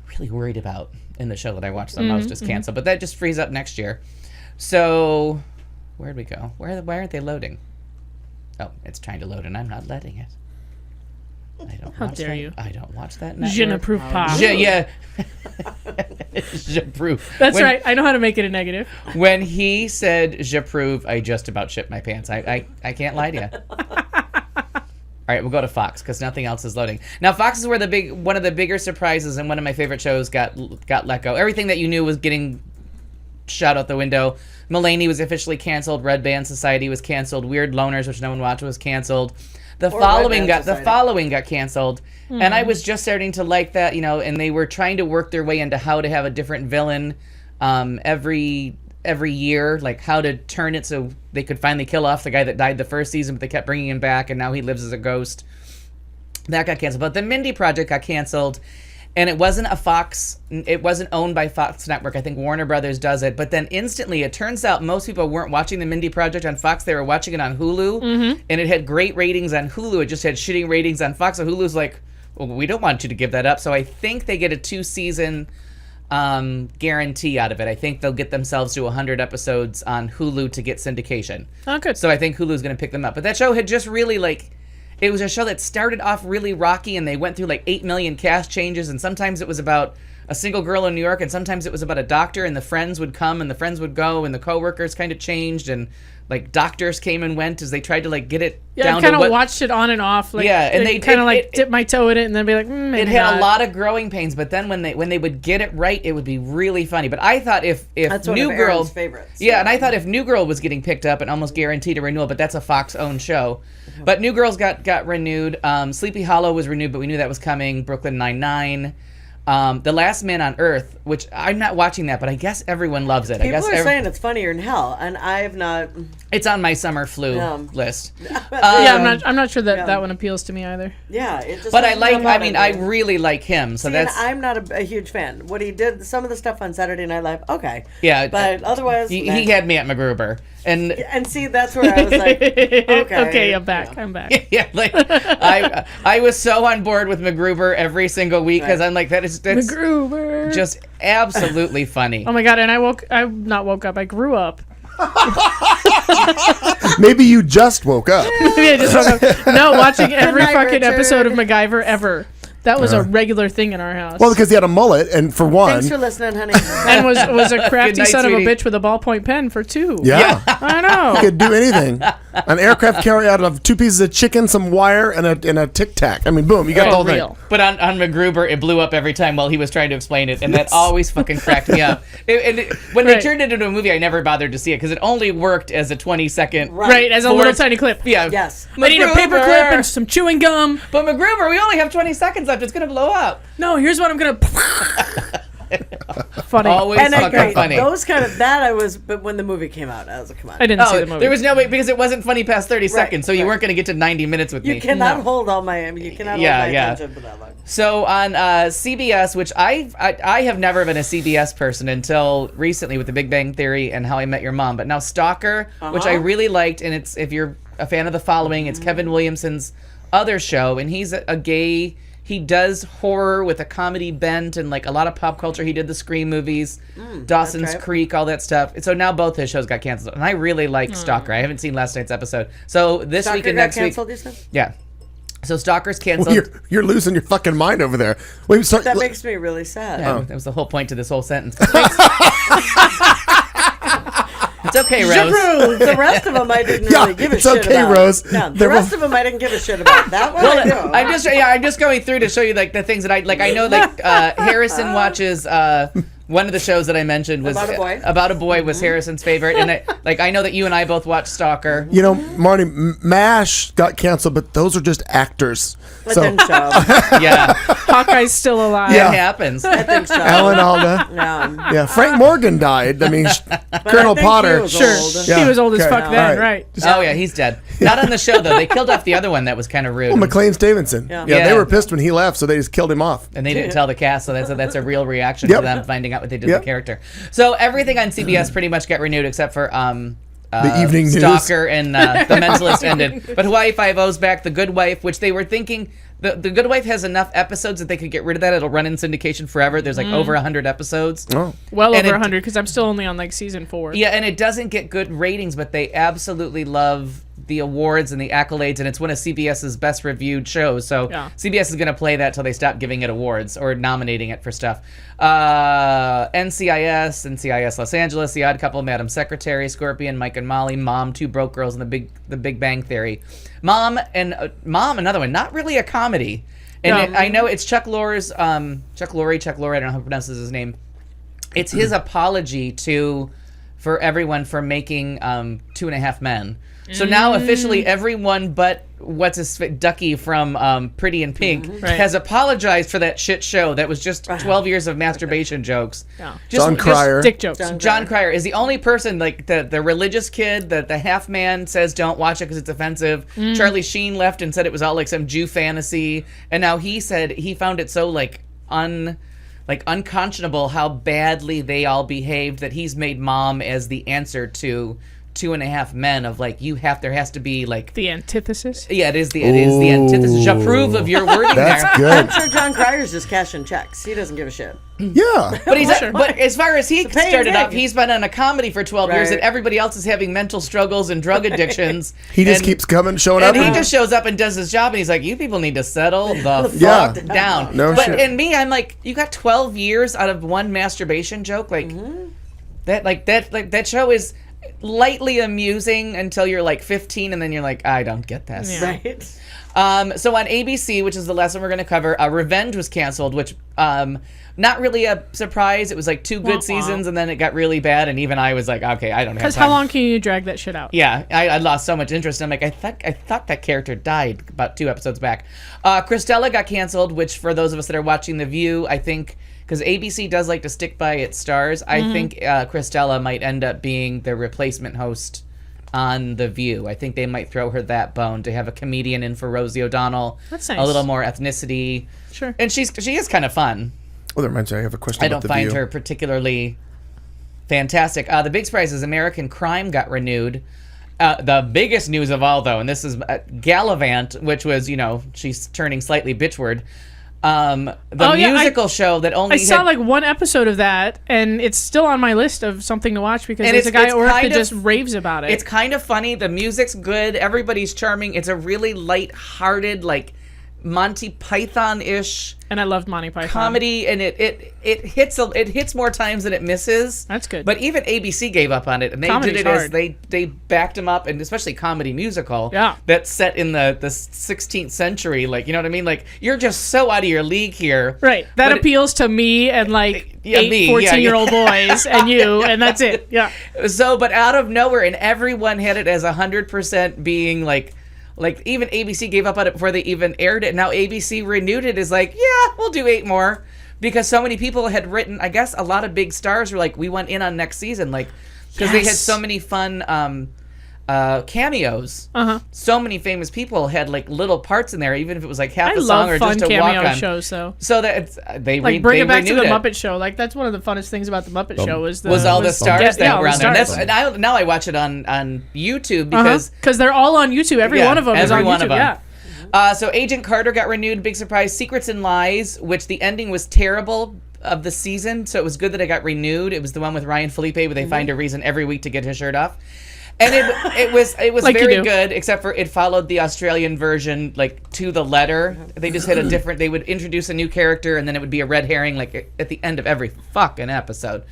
really worried about in the show that I watched the most is canceled, but that just frees up next year. So where'd we go? Why aren't they loading? Oh, it's trying to load, and I'm not letting it. How dare you? I don't watch that network. Je n'approve pas. Je approve. That's right. I know how to make it a negative. When he said je approve, I just about shit my pants. I can't lie to you. All right, we'll go to Fox because nothing else is loading. Now, Fox is where one of the bigger surprises and one of my favorite shows got let go. Everything that you knew was getting shot out the window. Mulaney was officially canceled. Red Band Society was canceled. Weird Loners, which no one watched, was canceled. The following got canceled, and I was just starting to like that, and they were trying to work their way into how to have a different villain every year, like how to turn it so they could finally kill off the guy that died the first season, but they kept bringing him back, and now he lives as a ghost. That got canceled, but the Mindy Project got canceled. And it wasn't it wasn't owned by Fox Network. I think Warner Brothers does it. But then instantly, it turns out most people weren't watching the Mindy Project on Fox. They were watching it on Hulu. And it had great ratings on Hulu. It just had shitty ratings on Fox. So Hulu's like, well, we don't want you to give that up. So I think they get a 2-season guarantee out of it. I think they'll get themselves to 100 episodes on Hulu to get syndication. Oh, good. So I think Hulu's going to pick them up. But that show had just really it was a show that started off really rocky, and they went through like 8 million cast changes, and sometimes it was about a single girl in New York, and sometimes it was about a doctor, and the friends would come, and the friends would go, and the coworkers kind of changed, and like doctors came and went as they tried to get it down I kind of watched it on and off. And they kind of dip my toe in it, and then be like, maybe it had not. a lot of growing pains, but then when they would get it right, it would be really funny. But I thought if that's New one of Girl, Aaron's favorites. Yeah, and I thought if New Girl was getting picked up and almost guaranteed a renewal, but that's a Fox-owned show. But New Girls got renewed. Sleepy Hollow was renewed, but we knew that was coming. Brooklyn Nine-Nine. The Last Man on Earth, which I'm not watching that, but I guess everyone loves it. People are saying it's funnier than hell, and I have not. It's on my summer flu list. I'm not sure that one appeals to me either. Yeah, it just. But I really like him. So that's. I'm not a huge fan. What he did, some of the stuff on Saturday Night Live, okay. Yeah, but otherwise, he had me at MacGruber, and see that's where I was like, okay, I'm back. I'm back. Yeah, I was so on board with MacGruber every single week because I'm like that's MacGruber. Just absolutely funny. Oh my god! And I grew up. Maybe you just woke up. Maybe I just woke up. No, watching every fucking episode of MacGyver ever. That was a regular thing in our house. Well, because he had a mullet, and for one, thanks for listening, honey. And was a crafty night, son sweetie. of a bitch with a ballpoint pen for 2. yeah. I know. He could do anything. An aircraft carrier out of 2 pieces of chicken, some wire, and a Tic Tac. I mean, boom, you got the whole thing. But on MacGruber, it blew up every time while he was trying to explain it, and that always fucking cracked me up. When they turned it into a movie, I never bothered to see it because it only worked as a 20-second. Right, as a little tiny clip. Yeah. Yes. I need a paper clip and some chewing gum. But MacGruber, we only have 20 seconds left. It's gonna blow up. No, here's what I'm gonna. Funny. Always And I fucking agree. funny. Those kind of that I was, but when the movie came out, I was like, come on. I didn't see the movie. There was no way because it wasn't funny past 30 seconds, so you weren't going to get to 90 minutes with me. You cannot hold all my. You cannot hold my attention for that long. So on CBS, which I have never been a CBS person until recently with The Big Bang Theory and How I Met Your Mom, but now Stalker, which I really liked, and it's if you're a fan of The Following, it's Kevin Williamson's other show, and he's a gay. He does horror with a comedy bent and like a lot of pop culture. He did the Scream movies, Dawson's Creek, all that stuff. So now both his shows got canceled, and I really like Stalker. I haven't seen last night's episode, so this Stalker week and got next canceled, week, you said? yeah. So Stalker's canceled. Well, you're losing your fucking mind over there. Wait, sorry. That makes me really sad. Yeah, that was the whole point to this whole sentence. It's okay, Rose. The rest of them I didn't really give a it's shit okay, about. Rose. No, the They're rest of them I didn't give a shit about. That one I do. I'm just going through to show you like the things that I like. I know like Harrison watches. One of the shows that I mentioned was About a Boy was Harrison's favorite, and I know that you and I both watched Stalker. You know, Marty, MASH got canceled, but those are just actors. I think so. Yeah, Hawkeye's still alive. Yeah. it happens. I think so. Alan Alda. Yeah. Yeah, Frank Morgan died. I mean, Colonel I think Potter. he was Sure. old. Yeah. He was old as Okay. fuck All then, right. right. Oh yeah, he's dead. Not on the show though. They killed off the other one that was kind of rude. Oh, McLean Stevenson. Yeah. Yeah, Yeah. they were pissed when he left, so they just killed him off. And they didn't tell the cast, so that's a real reaction Yep. to them finding out what they did to Yep. the character. So everything on CBS pretty much got renewed except for The evening news. Stalker and The Mentalist ended. But Hawaii Five-O's back, The Good Wife, which they were thinking the Good Wife has enough episodes that they could get rid of that. It'll run in syndication forever. There's like over 100 episodes. Oh. Well And over it- 100 because I'm still only on like season 4. Yeah, and it doesn't get good ratings, but they absolutely love the awards and the accolades, and it's one of CBS's best reviewed shows. So Yeah. CBS is going to play that till they stop giving it awards or nominating it for stuff. NCIS Los Angeles, The Odd Couple, Madam Secretary, Scorpion, Mike and Molly, Mom, Two Broke Girls, and The Big Bang Theory. Mom, another one, not really a comedy. And No. I know it's Chuck Lorre's, Chuck Lorre, I don't know how to pronounce his name. It's his apology for everyone for making 2.5 Men. So now officially everyone but Ducky from Pretty in Pink Right. has apologized for that shit show that was just 12 years of masturbation jokes. Yeah. John Cryer. Dick jokes. John Cryer is the only person, like the religious kid, the half man says don't watch it because it's offensive. Charlie Sheen left and said it was all like some Jew fantasy, and now he said he found it so unconscionable how badly they all behaved that he's made Mom as the answer to 2.5 Men of like there has to be like The antithesis. yeah it is the antithesis. Approve of your wording That's there. good. I'm sure John Cryer's just cashing checks. He doesn't give a shit. Yeah. But but as far as he paying started gig. up, he's been on a comedy for 12 years, Right. and everybody else is having mental struggles and drug addictions. He just And- keeps showing up. And he just shows up and does his job, and he's like, "You people need to settle the Yeah. fuck down." No but shit. and me, I'm like, "You got 12 years out of one masturbation joke, like that show is lightly amusing until you're like 15, and then you're like, I don't get this." Yeah. Right? So on ABC, which is the last one we're going to cover, Revenge was canceled, which not really a surprise. It was like 2 good Wah, wah. seasons, and then it got really bad, and even I was like, okay, I don't have Because time. how long can you drag that shit out? Yeah, I lost so much interest. I'm like, I thought that character died about 2 episodes back. Christella got canceled, which for those of us that are watching The View, I think, because ABC does like to stick by its stars, I think Christella might end up being the replacement host on The View. I think they might throw her that bone to have a comedian in for Rosie O'Donnell. That's nice. A little more ethnicity. Sure. And she is kind of fun. Oh, that reminds me, I have a question I about don't The find View. her particularly fantastic. The big surprise is American Crime got renewed. The biggest news of all, though, and this is Gallivant, which was, she's turning slightly bitchward. The musical show that only I saw like one episode of that, and it's still on my list of something to watch because And there's a guy it's at work kind that of- just raves about it. It's kind of funny. The music's good. Everybody's charming. It's a really light-hearted, like Monty Python-ish and I loved Monty Python. comedy, and it hits more times than it misses. That's good. But even ABC gave up on it, and they Comedy's did it as hard. they backed him up, and especially comedy musical. Yeah. That's set in the 16th century. Like, you know what I mean? Like, you're just so out of your league here. Right. That But it- appeals to me and like Yeah, 14-year-old boys and you, and that's it. Yeah. So, but out of nowhere, and everyone had it as 100% being like even ABC gave up on it before they even aired it. Now ABC renewed it as like, yeah, we'll do 8 more. because so many people had written. I guess a lot of big stars were like, we want in on next season, like because they had so many fun cameos. So many famous people had like little parts in there, even if it was like half a song or just a walk on shows. So that it's, they bring it back to the renewed Muppet Show. Like that's one of the funnest things about the Muppet Show was all the stars that were on there. Stars. That's now I watch it on YouTube because they're all on YouTube. Every one of them is on YouTube. Yeah. So Agent Carter got renewed. Big surprise. Secrets and Lies, which the ending was terrible of the season, so it was good that it got renewed. It was the one with Ryan Felipe where they find a reason every week to get his shirt off. And it was like very good, except for it followed the Australian version like to the letter. They just had a different. They would introduce a new character, and then it would be a red herring like at the end of every fucking episode.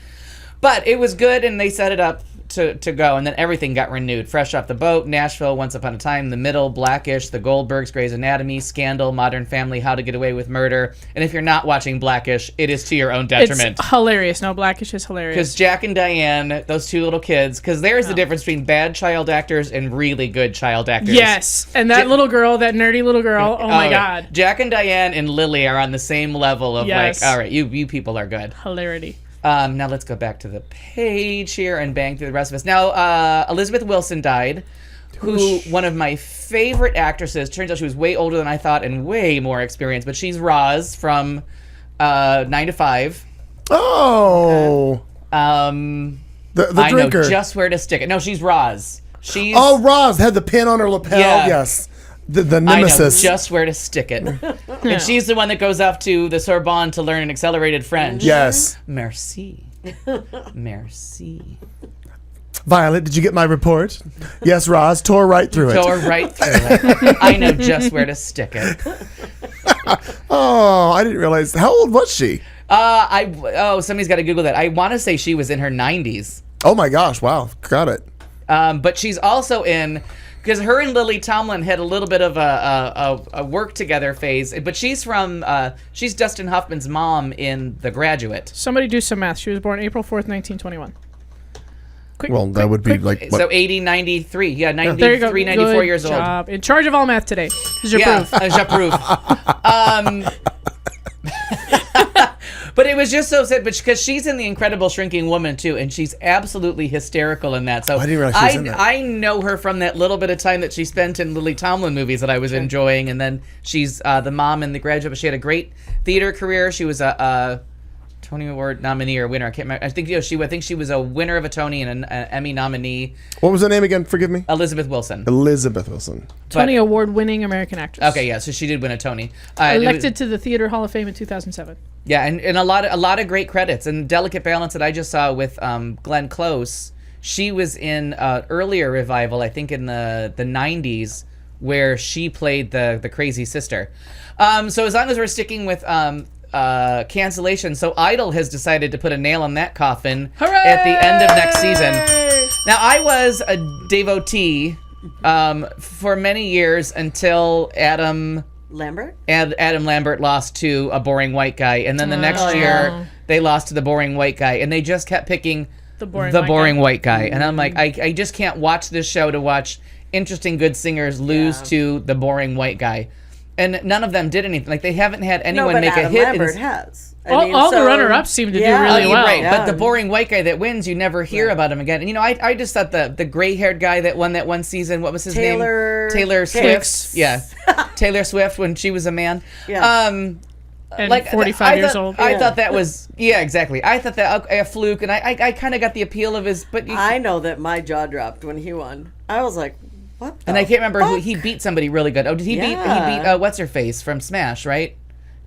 But it was good, and they set it up to go, and then everything got renewed. Fresh Off the Boat, Nashville, Once Upon a Time, The Middle, Blackish, The Goldbergs, Grey's Anatomy, Scandal, Modern Family, How to Get Away with Murder. And if you're not watching Blackish, it is to your own detriment. It's hilarious. No, Blackish is hilarious. Because Jack and Diane, those two little kids, because there's the difference between bad child actors and really good child actors. Yes, and that little girl, that nerdy little girl, oh my God. Jack and Diane and Lily are on the same level of Yes. like, all right, you people are good. Hilarity. Now let's go back to the page here and bang through the rest of us. Now, Elizabeth Wilson died, who one of my favorite actresses. Turns out she was way older than I thought and way more experienced. But she's Roz from 9 to 5. Oh. The drinker. I know just where to stick it. No, she's Roz. She's Roz had the pin on her lapel. Yeah. Yes. The nemesis. I know just where to stick it. And she's the one that goes off to the Sorbonne to learn an accelerated French. Yes. Merci. Merci. Violet, did you get my report? Yes, Roz. Tore right through it. Tore right through it. I know just where to stick it. Oh, I didn't realize. How old was she? Somebody's got to Google that. I want to say she was in her 90s. Oh my gosh! Wow, got it. But she's also in, because her and Lily Tomlin had a little bit of a work together phase. But she's she's Dustin Hoffman's mom in The Graduate. Somebody do some math. She was born April 4th, 1921. That would be like what? So 80, 93. Yeah, 93, there you go. 94 Good years job. old. In charge of all math today. J'approve. J'approve. But it was just so sad, because she's in The Incredible Shrinking Woman too, and she's absolutely hysterical in that. So I didn't realize she was in that. I know her from that little bit of time that she spent in Lily Tomlin movies that I was enjoying, and then she's the mom in The Graduate. But she had a great theater career. She was a Tony Award nominee or winner. I can't remember. I think she was a winner of a Tony and an Emmy nominee. What was her name again? Forgive me. Elizabeth Wilson. Tony Award-winning American actress. Okay, yeah. So she did win a Tony. Elected to the Theater Hall of Fame in 2007. Yeah, and a lot of great credits. And Delicate Balance that I just saw with Glenn Close. She was in earlier revival, I think in the 90s, where she played the crazy sister. So as long as we're sticking with cancellation, so Idol has decided to put a nail on that coffin. Hooray! At the end of next season. Now, I was a devotee for many years until Adam Lambert lost to a boring white guy, and then the next year they lost to the boring white guy, and they just kept picking the boring white guy. And I'm like, I just can't watch this show to watch interesting good singers lose to the boring white guy. And none of them did anything. Like, they haven't had anyone make Adam a hit. Lambert has. All the runner-ups seem to do really well. Right, but the boring white guy that wins, you never hear about him again. And, I just thought the gray-haired guy that won that one season, what was his name? Taylor Swift. Yeah. Taylor Swift when she was a man. Yeah. And 45 years old. I thought that was, exactly. I thought that a fluke, and I kind of got the appeal of his, but... I know that my jaw dropped when he won. I was like... What and I can't remember who he beat. Somebody really good. Oh, did he beat? He beat what's her face from Smash, right?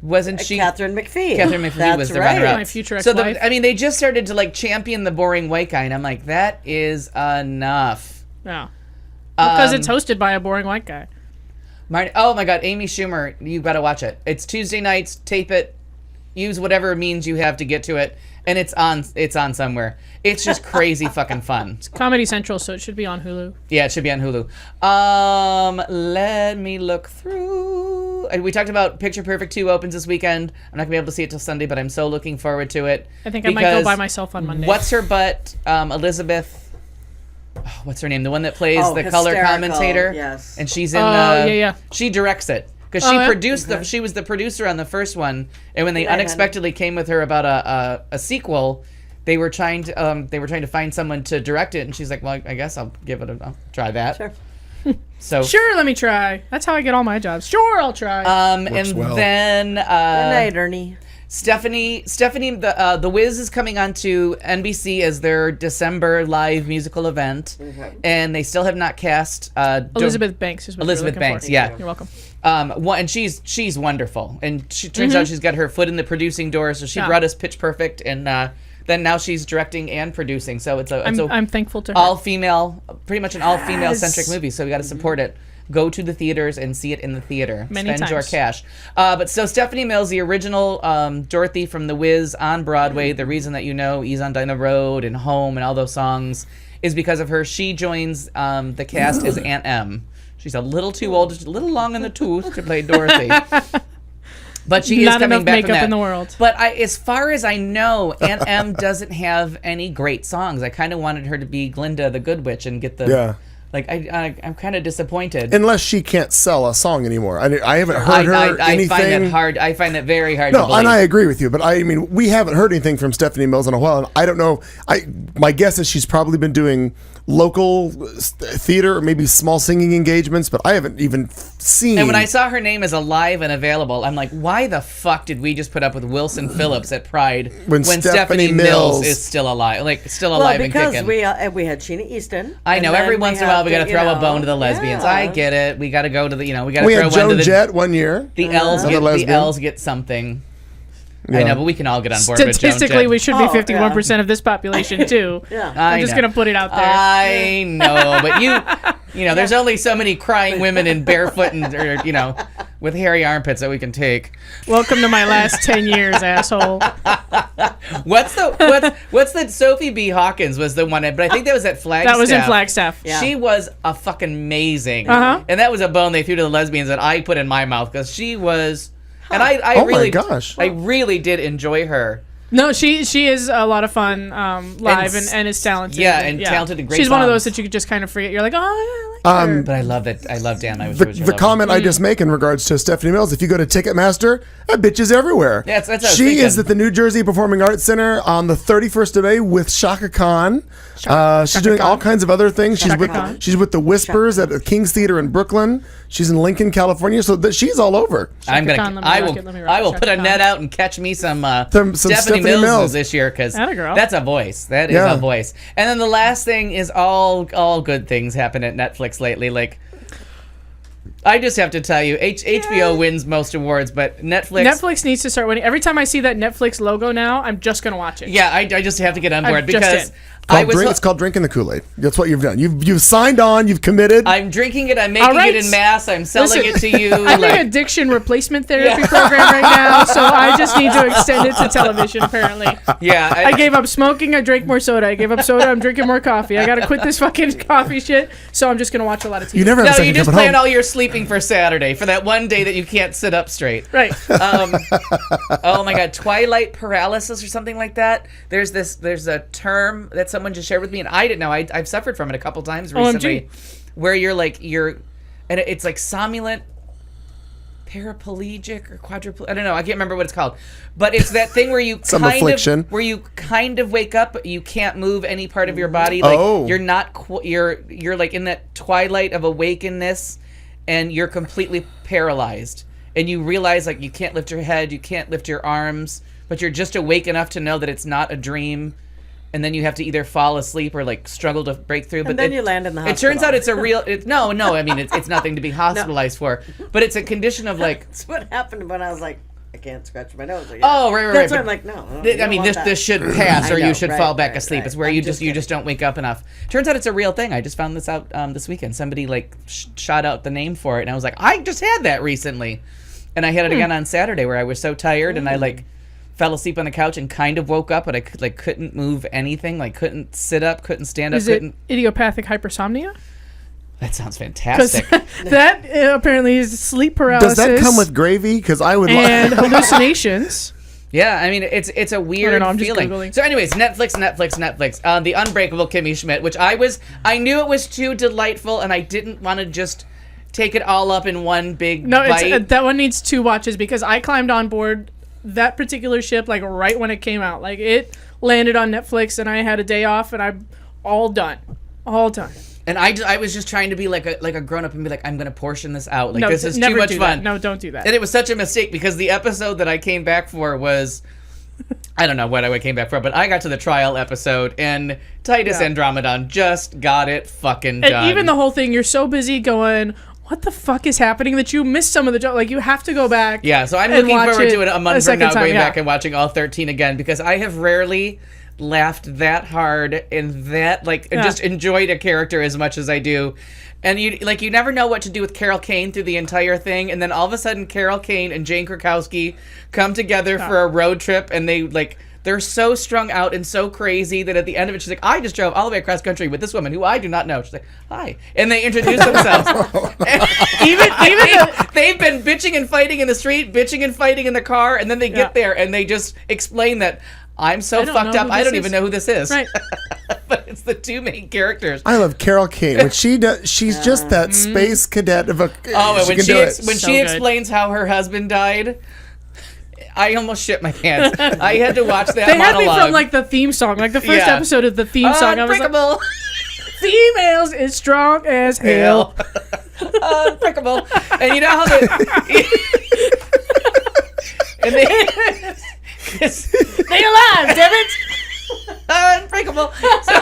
Wasn't she? Catherine McPhee. Catherine McPhee was the runner-up. My future ex-wife. So they just started to like champion the boring white guy, and I'm like, that is enough. Yeah, because it's hosted by a boring white guy. Oh my God, Amy Schumer, you've got to watch it. It's Tuesday nights. Tape it. Use whatever means you have to get to it, and it's on somewhere. It's just crazy fucking fun. It's Comedy Central, so it should be on Hulu. Yeah, it should be on Hulu. Let me look through. We talked about Picture Perfect 2 opens this weekend. I'm not going to be able to see it till Sunday, but I'm so looking forward to it. I think I might go by myself on Monday. What's her butt? Elizabeth. What's her name? The one that plays the color commentator. Yes. And she's in yeah. She directs it. because she produced she was the producer on the first one, and when they unexpectedly came with her about a sequel, they were trying to find someone to direct it, and she's like, well, I guess I'll I'll try that. Sure. So sure, let me try. That's how I get all my jobs. Sure, I'll try. Then Good night, Ernie. Stephanie, the Wiz is coming on to NBC as their December live musical event, and they still have not cast Elizabeth Banks is what Elizabeth you're looking Banks. for. Yeah, You're welcome. and she's wonderful, and she turns out she's got her foot in the producing door. So she brought us Pitch Perfect, and then now she's directing and producing. So I'm thankful to her. All female, pretty much an all female centric movie. So we got to support it. Go to the theaters and see it in the theater. Many Spend your times. cash. But so Stephanie Mills, the original Dorothy from The Wiz on Broadway, the reason that you know Ease on Dinah Road and Home and all those songs is because of her. She joins the cast as Aunt M. She's a little too old, just a little long in the tooth to play Dorothy. But she Not is coming enough back makeup from that. in the world. But as far as I know, Aunt M doesn't have any great songs. I kind of wanted her to be Glinda the Good Witch and get the... Yeah. Like, I'm kind of disappointed. Unless she can't sell a song anymore. I haven't heard her anything. I find that hard. I find that very hard to No, believe. and I agree with you. But I mean, we haven't heard anything from Stephanie Mills in a while. And I don't know. My guess is she's probably been doing local theater or maybe small singing engagements, but I haven't even seen. And when I saw her name as alive and available, I'm like, why the fuck did we just put up with Wilson Phillips at Pride When Stephanie Stephanie Mills Mills is still alive, alive and because kicking? we had Sheena Easton. I know. and then Every once in a while, we got to throw a bone to the lesbians. I get it. We got to go to the. We got to we throw had one to Joan the. Jett one year. The L's Another get lesbian. the L's get something. I Yeah. know, but we can all get on board with Joan Statistically, Jett. we should be Oh, 51% of this population too. Yeah. I I'm just know. gonna put it out there. I know, but you know, there's only so many crying women in barefoot and or with hairy armpits that we can take. Welcome to my last 10 years, asshole. What's the Sophie B. Hawkins was the one, but I think that was at Flagstaff. That was in Flagstaff. Yeah. She was a fucking amazing, Uh-huh. and that was a bone they threw to the lesbians that I put in my mouth because she was, and I Oh my really, gosh. I really did enjoy her. No, she is a lot of fun live and is talented. Yeah, and talented and great She's one of those songs. that you could just kind of forget. You're like, oh, yeah, I like her. But I love that. I love Dan. I was The comment I just make in regards to Stephanie Mills, if you go to Ticketmaster, that bitch is everywhere. Yeah, that's what I was she thinking. is at the New Jersey Performing Arts Center on the 31st of May with Shaka Khan. She's doing all kinds of other things. Khan. She's with the Whispers at the King's Theater in Brooklyn. She's in Lincoln, California. So she's all over. I'm Shaka Khan, gonna. let me I rock will. it, let me rock I it, will Shaka put a Khan. net out and catch me some Some Stephanie Mills this year because Atta girl. that's a voice. That is Yeah. a voice. And then the last thing is all good things happen at Netflix lately. Like I just have to tell you, HBO wins most awards, but Netflix needs to start winning. Every time I see that Netflix logo now, I'm just going to watch it. Yeah, I just have to get on board just because did. It's called drinking the Kool-Aid. That's what you've done. You've signed on. You've committed. I'm drinking it. I'm making All right. it in mass. I'm selling Listen, it to you. I'm in addiction replacement therapy program right now, so I just need to extend it to television, apparently. yeah, I gave up smoking. I drank more soda. I gave up soda. I'm drinking more coffee. I got to quit this fucking coffee shit, so I'm just going to watch a lot of TV. you never have No, a second you just cup at plan home. all your sleeping for Saturday for that one day that you can't sit up straight. Right. Oh my God, twilight paralysis or something like that. There's a term that someone just shared with me, and I didn't know. I've suffered from it a couple times recently, where it's like somnolent, paraplegic or quadriplegic. I don't know. I can't remember what it's called, but it's that thing where you Some affliction. where you kind of wake up, but you can't move any part of your body. Like Oh. you're not. You're like in that twilight of awakenness, and you're completely paralyzed. And you realize like you can't lift your head, you can't lift your arms, but you're just awake enough to know that it's not a dream. And then you have to either fall asleep or like struggle to break through. But then you land in the It turns hospital. out it's a real. No. I mean, it's nothing to be hospitalized for, but it's a condition of like. That's what happened when I was like, I can't scratch my nose. Like, Oh, right. That's why but I'm like, no. I mean, this should pass, I or you know, should right, fall back right, asleep. right. It's where I'm you just just don't wake up enough. Turns out it's a real thing. I just found this out this weekend. Somebody like shot out the name for it, and I was like, I just had that recently, and I had it again on Saturday where I was so tired and I like fell asleep on the couch and kind of woke up, but I couldn't move anything. Like couldn't sit up, couldn't stand up. Is it idiopathic hypersomnia? That sounds Because fantastic. that apparently is sleep paralysis. Does that come with gravy? Because I would and hallucinations. Yeah, I mean it's a weird I'm just feeling. Googling. So, anyways, Netflix. The Unbreakable Kimmy Schmidt, which I knew it was too delightful, and I didn't want to just take it all up in one big No, bite. that one needs 2 watches because I climbed on board that particular ship like right when it came out. Like it landed on Netflix and I had a day off and I'm all done. And I was just trying to be like a grown up and be like, I'm gonna portion this out. Like No, this is never too much do fun. that. No, don't do that. And it was such a mistake because the episode that I came back for was, I don't know what I came back for, but I got to the trial episode and Titus Andromedon just got it fucking done. And even the whole thing, you're so busy going, what the fuck is happening that you missed some of the jokes. Like you have to go back. Yeah, so I'm and looking watch forward it to it a month from second now, time, going yeah. back and watching all 13 again because I have rarely laughed that hard and that just enjoyed a character as much as I do. And you never know what to do with Carol Kane through the entire thing, and then all of a sudden Carol Kane and Jane Krakowski come together for a road trip, and they're so strung out and so crazy that at the end of it she's like, I just drove all the way across country with this woman who I do not know. She's like, hi, and they introduce themselves. They've been bitching and fighting in the street, bitching and fighting in the car, and then they get there and they just explain that I'm so fucked up I don't even know who this is. Right. But it's the 2 main characters. I love Carol Kane. When she does, she's just that space cadet of a. Oh, and when So she good. explains how her husband died, I almost shit my pants. I had to watch that They had monologue. me from like the theme song, like the first Yeah. episode of the theme song. I was like, Unbreakable. females is strong as hell. Unbreakable. And you know how they... and they... Stay alive, damn it! Unbreakable. So,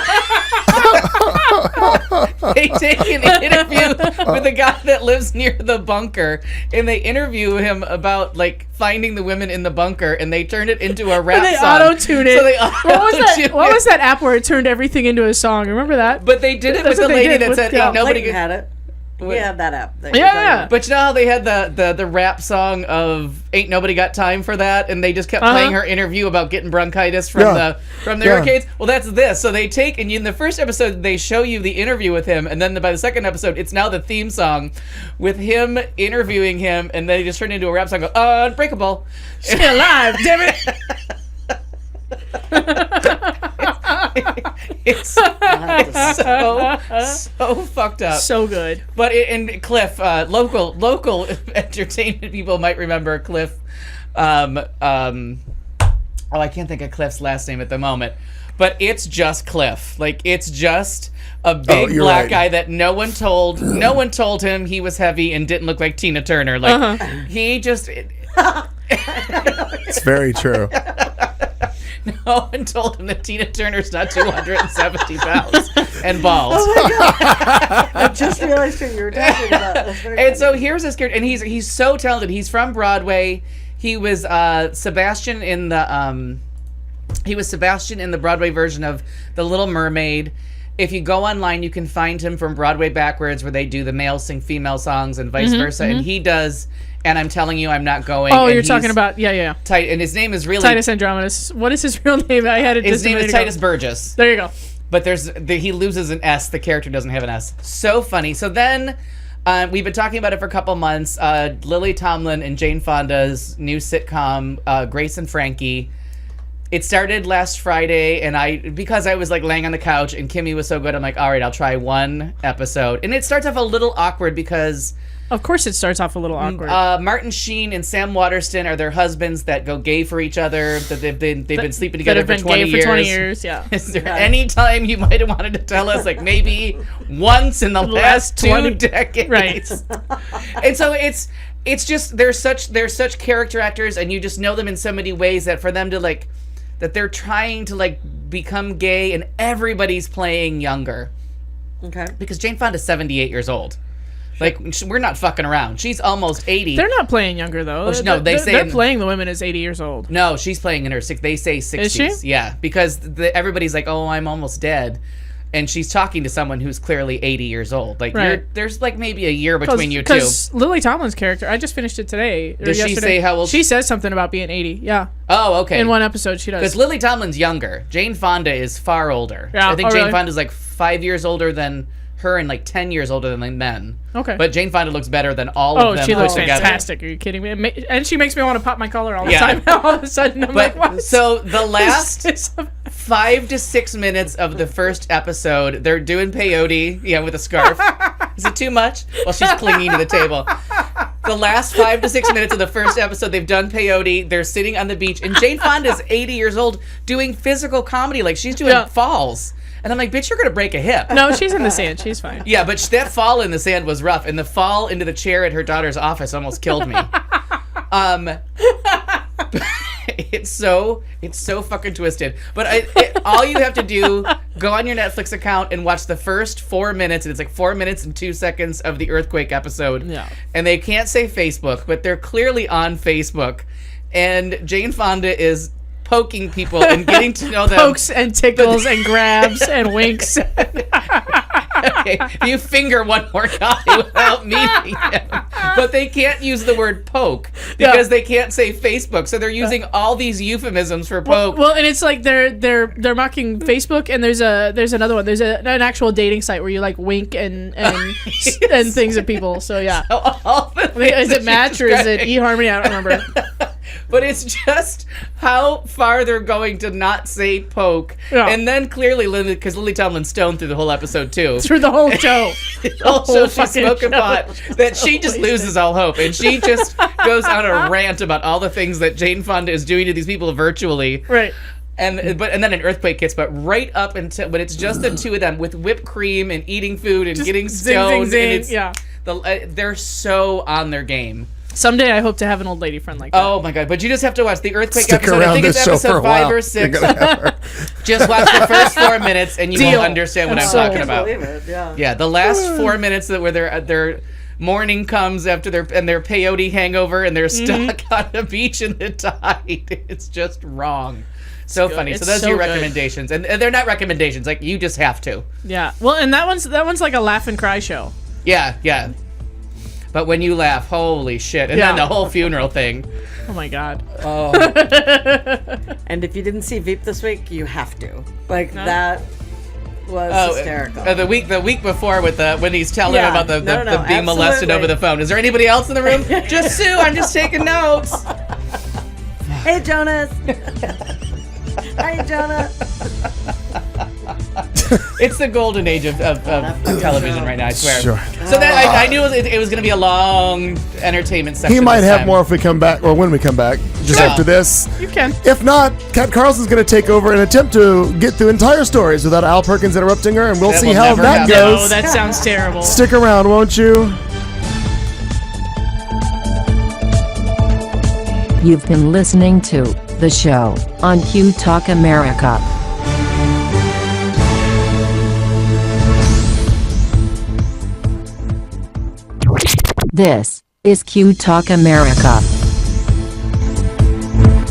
they take an interview with the guy that lives near the bunker, and they interview him about finding the women in the bunker, and they turn it into a rap And they song. auto-tune it. So they What was that app where it turned everything into a song? Remember that? But they did it That's with the what they lady did that with- said, yeah, "Ain't nobody." Clayton had it. We had that app. That Yeah. But you know how they had the rap song of "Ain't Nobody Got Time for That," and they just kept playing her interview about getting bronchitis from the hurricanes. Well, that's this. So they take and in the first episode they show you the interview with him, and then by the second episode it's now the theme song with him interviewing him, and they just turn it into a rap song. Go, Unbreakable. Stay alive, damn it! It's so fucked up. So good. But and Cliff, local entertainment people might remember Cliff. I can't think of Cliff's last name at the moment, but it's just Cliff. It's just a big black guy that no one told him he was heavy and didn't look like Tina Turner. He just. It's very true. No one told him that Tina Turner's not 270 pounds and bald. I just realized what you were talking about. That's very And so here's this character, and he's so talented. He's from Broadway. He was Sebastian in the Broadway version of The Little Mermaid. If you go online, you can find him from Broadway Backwards, where they do the male sing female songs and vice versa. And he does. And I'm telling you, I'm not going. Oh, and you're talking about Tight, and his name is really Titus Andromedus. What is his real name? I had it. His name is Titus Burgess. There you go. But he loses an S. The character doesn't have an S. So funny. So then we've been talking about it for a couple months. Lily Tomlin and Jane Fonda's new sitcom, Grace and Frankie. It started last Friday, and because I was laying on the couch and Kimmy was so good, I'm like, all right, I'll try one episode. And it starts off a little awkward because... Of course it starts off a little awkward. Martin Sheen and Sam Waterston are their husbands that go gay for each other. That they've been sleeping together for 20 years. For 20 years, yeah. Is there any time you might have wanted to tell us, maybe once in the last 2 decades? Right. And so it's just they're such character actors, and you just know them in so many ways that for them to that they're trying to become gay, and everybody's playing younger. Okay. Because Jane Fonda's 78 years old. We're not fucking around. She's almost 80. They're not playing younger, though. Oh, no, they're playing the women as 80 years old. No, she's playing in her they say 60s. Is she? Yeah, because everybody's like, oh, I'm almost dead. And she's talking to someone who's clearly 80 years old. Right. There's maybe a year between you two. Because Lily Tomlin's character, I just finished it today. Did she say how old? She says something about being 80, yeah. Oh, okay. In one episode, she does. Because Lily Tomlin's younger. Jane Fonda is far older. Yeah. I think Oh, Jane really? Fonda's 5 years older than her and 10 years older than men. Okay. But Jane Fonda looks better than all of them she looks put together. fantastic. Are you kidding me? And she makes me want to pop my collar all the Yeah. time. All of a sudden, I'm But like, what? so the last It's- 5 to 6 minutes of the first episode, they're doing peyote, with a scarf. Is it too much? Well, she's clinging to the table. The last 5 to 6 minutes of the first episode, they've done peyote. They're sitting on the beach, and Jane Fonda's 80 years old doing physical comedy, like she's doing falls. And I'm like, bitch, you're gonna break a hip. No, she's in the sand. She's fine. Yeah, but that fall in the sand was rough, and the fall into the chair at her daughter's office almost killed me. It's so fucking twisted. But all you have to do, go on your Netflix account and watch the first 4 minutes, and it's like 4 minutes and 2 seconds of the earthquake episode. Yeah. And they can't say Facebook, but they're clearly on Facebook. And Jane Fonda is poking people and getting to know them. Pokes and tickles and grabs and winks. Okay, you finger one more guy without meeting him. But they can't use the word poke because they can't say Facebook. So they're using all these euphemisms for poke. Well, and it's like they're mocking Facebook, and there's another one. There's an actual dating site where you like wink and and things at people. So yeah. So all the Is it Match or is it eHarmony? I don't remember. But it's just how far they're going to not say poke. Yeah. And then clearly, because Lily Tomlin's stoned through the whole episode, too. Through the whole show. Also, she's fucking smoking show. pot. That she just loses all hope. And she just goes on a rant about all the things that Jane Fonda is doing to these people virtually. Right. And then an earthquake hits, but right up until when it's just the two of them with whipped cream and eating food and Just getting zing, stoned. zing, And zing. it's, Yeah. they're so on their game. Someday I hope to have an old lady friend like that. Oh my god! But you just have to watch the earthquake Stick episode. I around think it's this show for episode a 5 while. or 6. You're gonna have her. Just watch the first 4 minutes, and you Deal. will understand what I'm So- talking Can't about. believe it. Yeah. Yeah, the last 4 minutes where their morning comes after their peyote hangover, and they're stuck on a beach in the tide. It's just wrong. So funny. It's So those so are your good. recommendations, and they're not recommendations. Like you just have to. Yeah. Well, and that one's like a laugh and cry show. Yeah. But when you laugh, holy shit! And Yeah. then the whole funeral thing. Oh my god. Oh. And if you didn't see Veep this week, you have to. Like that was hysterical. The week before with when he's telling him about the being molested absolutely. over the phone. Is there anybody else in the room? Just Sue. I'm just taking notes. Hey, Jonas. Hi, Jonah. It's the golden age of television right now, I swear. Sure. So that I knew it was going to be a long entertainment section. He might this have time. more if we come back, or when we come back, just Sure. after this. You can. If not, Kat Carlson's going to take over and attempt to get through entire stories without Al Perkins interrupting her, and we'll That see will how never that happen. goes. Oh, that sounds terrible. Stick around, won't you? You've been listening to The Show on Q Talk America. This is Q Talk America.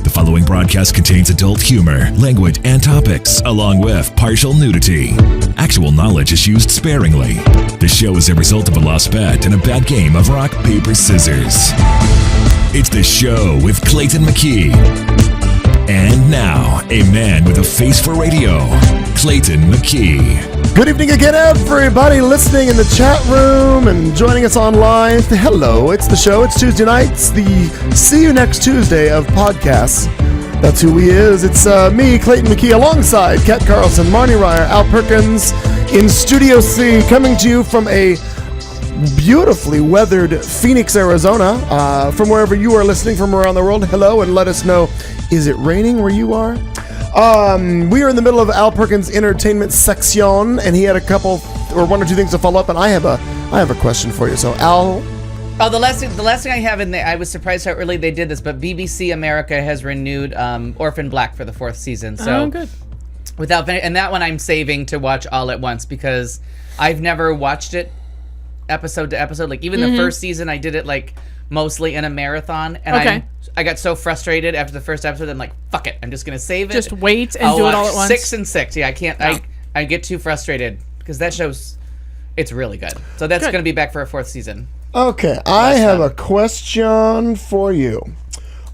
The following broadcast contains adult humor, language, and topics, along with partial nudity. Actual knowledge is used sparingly. The show is a result of a lost bet and a bad game of rock, paper, scissors. It's The Show with Clayton McKee. And now, a man with a face for radio, Clayton McKee. Good evening again, everybody listening in the chat room and joining us online. Hello, it's The Show. It's Tuesday nights, the See You Next Tuesday of podcasts. That's who he is. It's me, Clayton McKee, alongside Kat Carlson, Marnie Ryer, Al Perkins in Studio C, coming to you from a beautifully weathered Phoenix, Arizona. From wherever you are listening from around the world, hello, and let us know, is it raining where you are? We are in the middle of Al Perkins' entertainment section, and he had a couple or one or two things to follow up, and I have a question for you. So, Al. Oh, the last thing I have in there, I was surprised how early they did this, but BBC America has renewed Orphan Black for the 4th season. So Oh, good. and that one I'm saving to watch all at once because I've never watched it episode to episode. Like even the first season, I did it like mostly in a marathon, and Okay. I got so frustrated after the first episode. I'm like, fuck it, I'm just gonna save it. Just wait and I'll do it watch all at once. 6 and 6. Yeah, I can't. No. I get too frustrated because that show's it's really good. So that's Good. gonna be back for a 4th season. Okay, I have a question for you.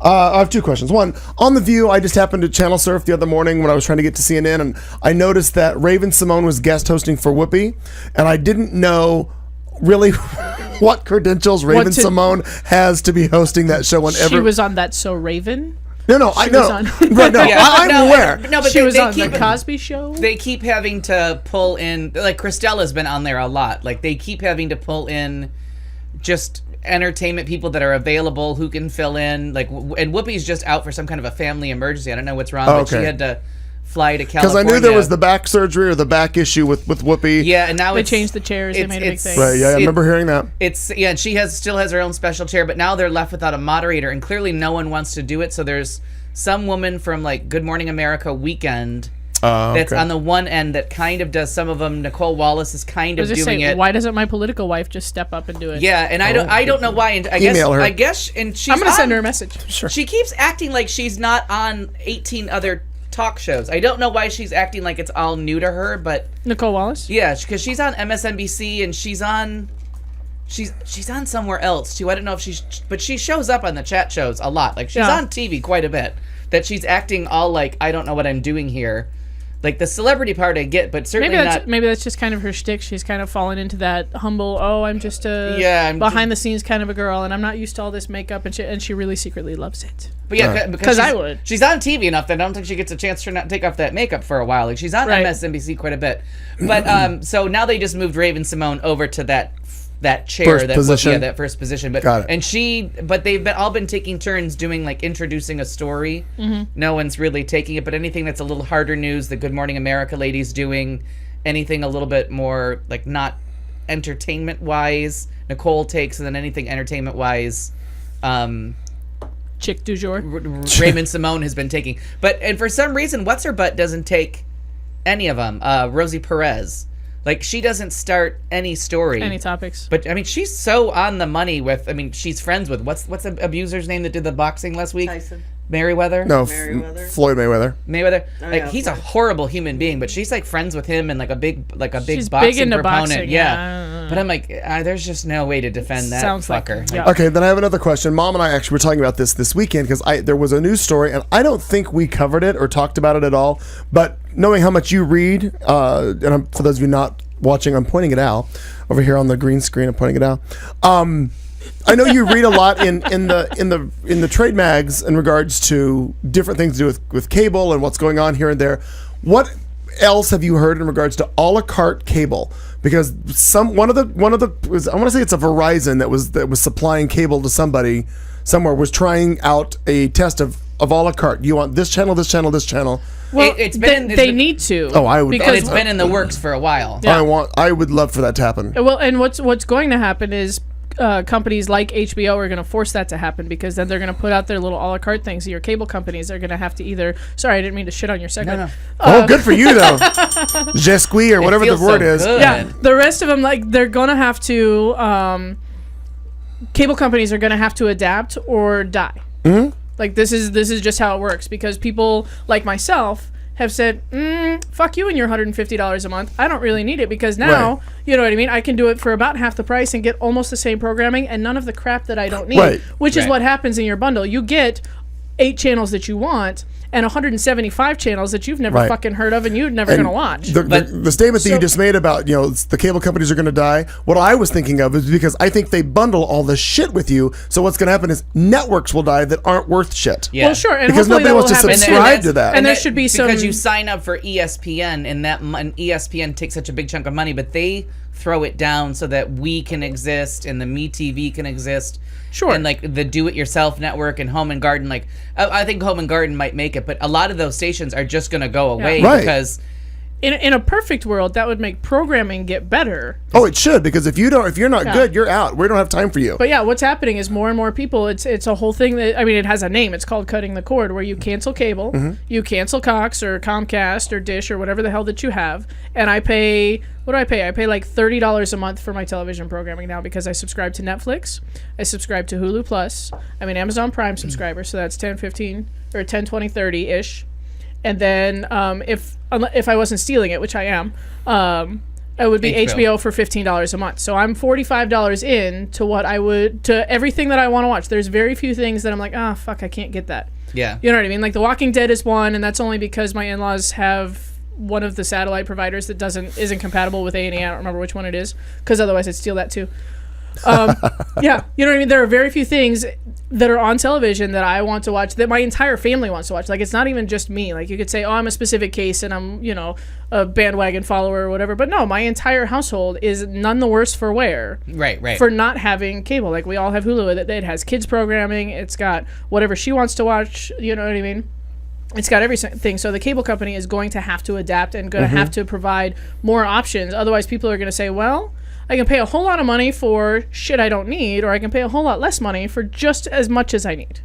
I have two questions. One, on The View, I just happened to channel surf the other morning when I was trying to get to CNN, and I noticed that Raven Simone was guest hosting for Whoopi, and I didn't know really what credentials Raven to- Simone has to be hosting that show whenever. She was on That So Raven. No, I know. Right, no, Yeah. I'm No, aware. No, but She was on keep the Cosby Show. They keep having to pull in, like Christella's been on there a lot. Like they keep having to pull in just entertainment people that are available who can fill in. Like, and Whoopi's just out for some kind of a family emergency. I don't know what's wrong, but she had to fly to California. Because I knew there was the back surgery or the back issue with Whoopi. Yeah, and now they changed the chairs. They made a big thing. Right, yeah, I remember hearing that. And she still has her own special chair, but now they're left without a moderator, and clearly no one wants to do it. So there's some woman from like Good Morning America Weekend that's on the one end that kind of does some of them. Nicole Wallace is kind of doing it. Why doesn't my political wife just step up and do it? Yeah, and I don't know why. And Email her. I guess, and she's I'm gonna send her a message. Sure. She keeps acting like she's not on 18 other talk shows. I don't know why she's acting like it's all new to her, but Nicole Wallace. yeah, because she's on MSNBC and she's on somewhere else too. I don't know if but she shows up on the chat shows a lot. Like she's on TV quite a bit. That she's acting all like, I don't know what I'm doing here. Like the celebrity part I get, but certainly maybe that's just kind of her shtick. She's kind of fallen into that humble, I'm just a behind the scenes kind of a girl, and I'm not used to all this makeup, and she really secretly loves it. But yeah, because I would. She's on TV enough that I don't think she gets a chance to not take off that makeup for a while. Like she's on MSNBC quite a bit. But so now they just moved Raven Simone over to that chair, that first position. But got it. But they've all been taking turns doing like introducing a story. Mm-hmm. No one's really taking it, but anything that's a little harder news, the Good Morning America ladies doing anything a little bit more like not entertainment wise, Nicole takes, and then anything entertainment wise, Chick du jour. Raymond Simone has been taking. And for some reason, What's Her Butt doesn't take any of them. Rosie Perez. Like, she doesn't start any story. Any topics. But, I mean, she's so on the money with, I mean, she's friends with, what's the abuser's name that did the boxing last week? Tyson. Merriweather? No, Merriweather. Floyd Mayweather. He's a horrible human being, but she's like friends with him and like a big she's boxing big into proponent. boxing, yeah. But I'm like, there's just no way to defend that Sounds fucker. Like, Okay, then I have another question. Mom and I actually were talking about this weekend because there was a news story, and I don't think we covered it or talked about it at all. But knowing how much you read, and for those of you not watching, I'm pointing at Al over here on the green screen. I'm pointing at Al. I know you read a lot in the trade mags in regards to different things to do with cable and what's going on here and there. What else have you heard in regards to a la carte cable? Because one of the I want to say it's a Verizon that was supplying cable to somebody somewhere was trying out a test of a la carte. You want this channel, this channel, this channel. Well, they need to. Oh, I would. Because it's been in the works for a while. Yeah. I would love for that to happen. Well, and what's going to happen is companies like HBO are going to force that to happen, because then they're going to put out their little a la carte things. Your cable companies are going to have to either. Sorry, I didn't mean to shit on your segment. No. Good for you though. Jesqui or whatever the word is. Good. Yeah, the rest of them, like, they're going to have to. Cable companies are going to have to adapt or die. Mm-hmm. Like this is just how it works, because people like myself have said, fuck you and your $150 a month. I don't really need it, because now, you know what I mean? I can do it for about half the price and get almost the same programming and none of the crap that I don't need, which is what happens in your bundle. You get 8 channels that you want and 175 channels that you've never fucking heard of and you're never going to watch. The statement that you just made about, the cable companies are going to die, what I was thinking of is because I think they bundle all the shit with you, so what's going to happen is networks will die that aren't worth shit. Yeah. Well, sure, and because hopefully nobody that wants will to happen. subscribe to that. And there should be some... Because you sign up for ESPN, and ESPN takes such a big chunk of money, but they throw it down so that we can exist and the MeTV can exist. Sure. And like the Do-It-Yourself Network and Home and Garden, like I think Home and Garden might make it, but a lot of those stations are just going to go away because in a perfect world that would make programming get better. Oh, it should, because if you're not good, you're out. We don't have time for you. But yeah, what's happening is more and more people. It's a whole thing that, I mean, it has a name. It's called cutting the cord, where you cancel cable, you cancel Cox or Comcast or Dish or whatever the hell that you have, and I pay. What do I pay? I pay like $30 a month for my television programming now, because I subscribe to Netflix, I subscribe to Hulu Plus, I'm an Amazon Prime subscriber, so that's 10, 15, or 10, 20, 30-ish. And then if I wasn't stealing it, which I am, it would be HBO for $15 a month. So I'm $45 in to everything that I want to watch. There's very few things that I'm like, fuck, I can't get that. Yeah. You know what I mean? Like The Walking Dead is one, and that's only because my in-laws have one of the satellite providers that isn't compatible with A&E. I don't remember which one it is, because otherwise I'd steal that too. Yeah, you know what I mean? There are very few things that are on television that I want to watch, that my entire family wants to watch. Like, it's not even just me. Like, you could say, oh, I'm a specific case and I'm, a bandwagon follower or whatever. But no, my entire household is none the worse for wear. Right. For not having cable. Like, we all have Hulu. It has kids programming. It's got whatever she wants to watch. You know what I mean? It's got everything. So the cable company is going to have to adapt and going to have to provide more options. Otherwise, people are going to say, well, I can pay a whole lot of money for shit I don't need, or I can pay a whole lot less money for just as much as I need.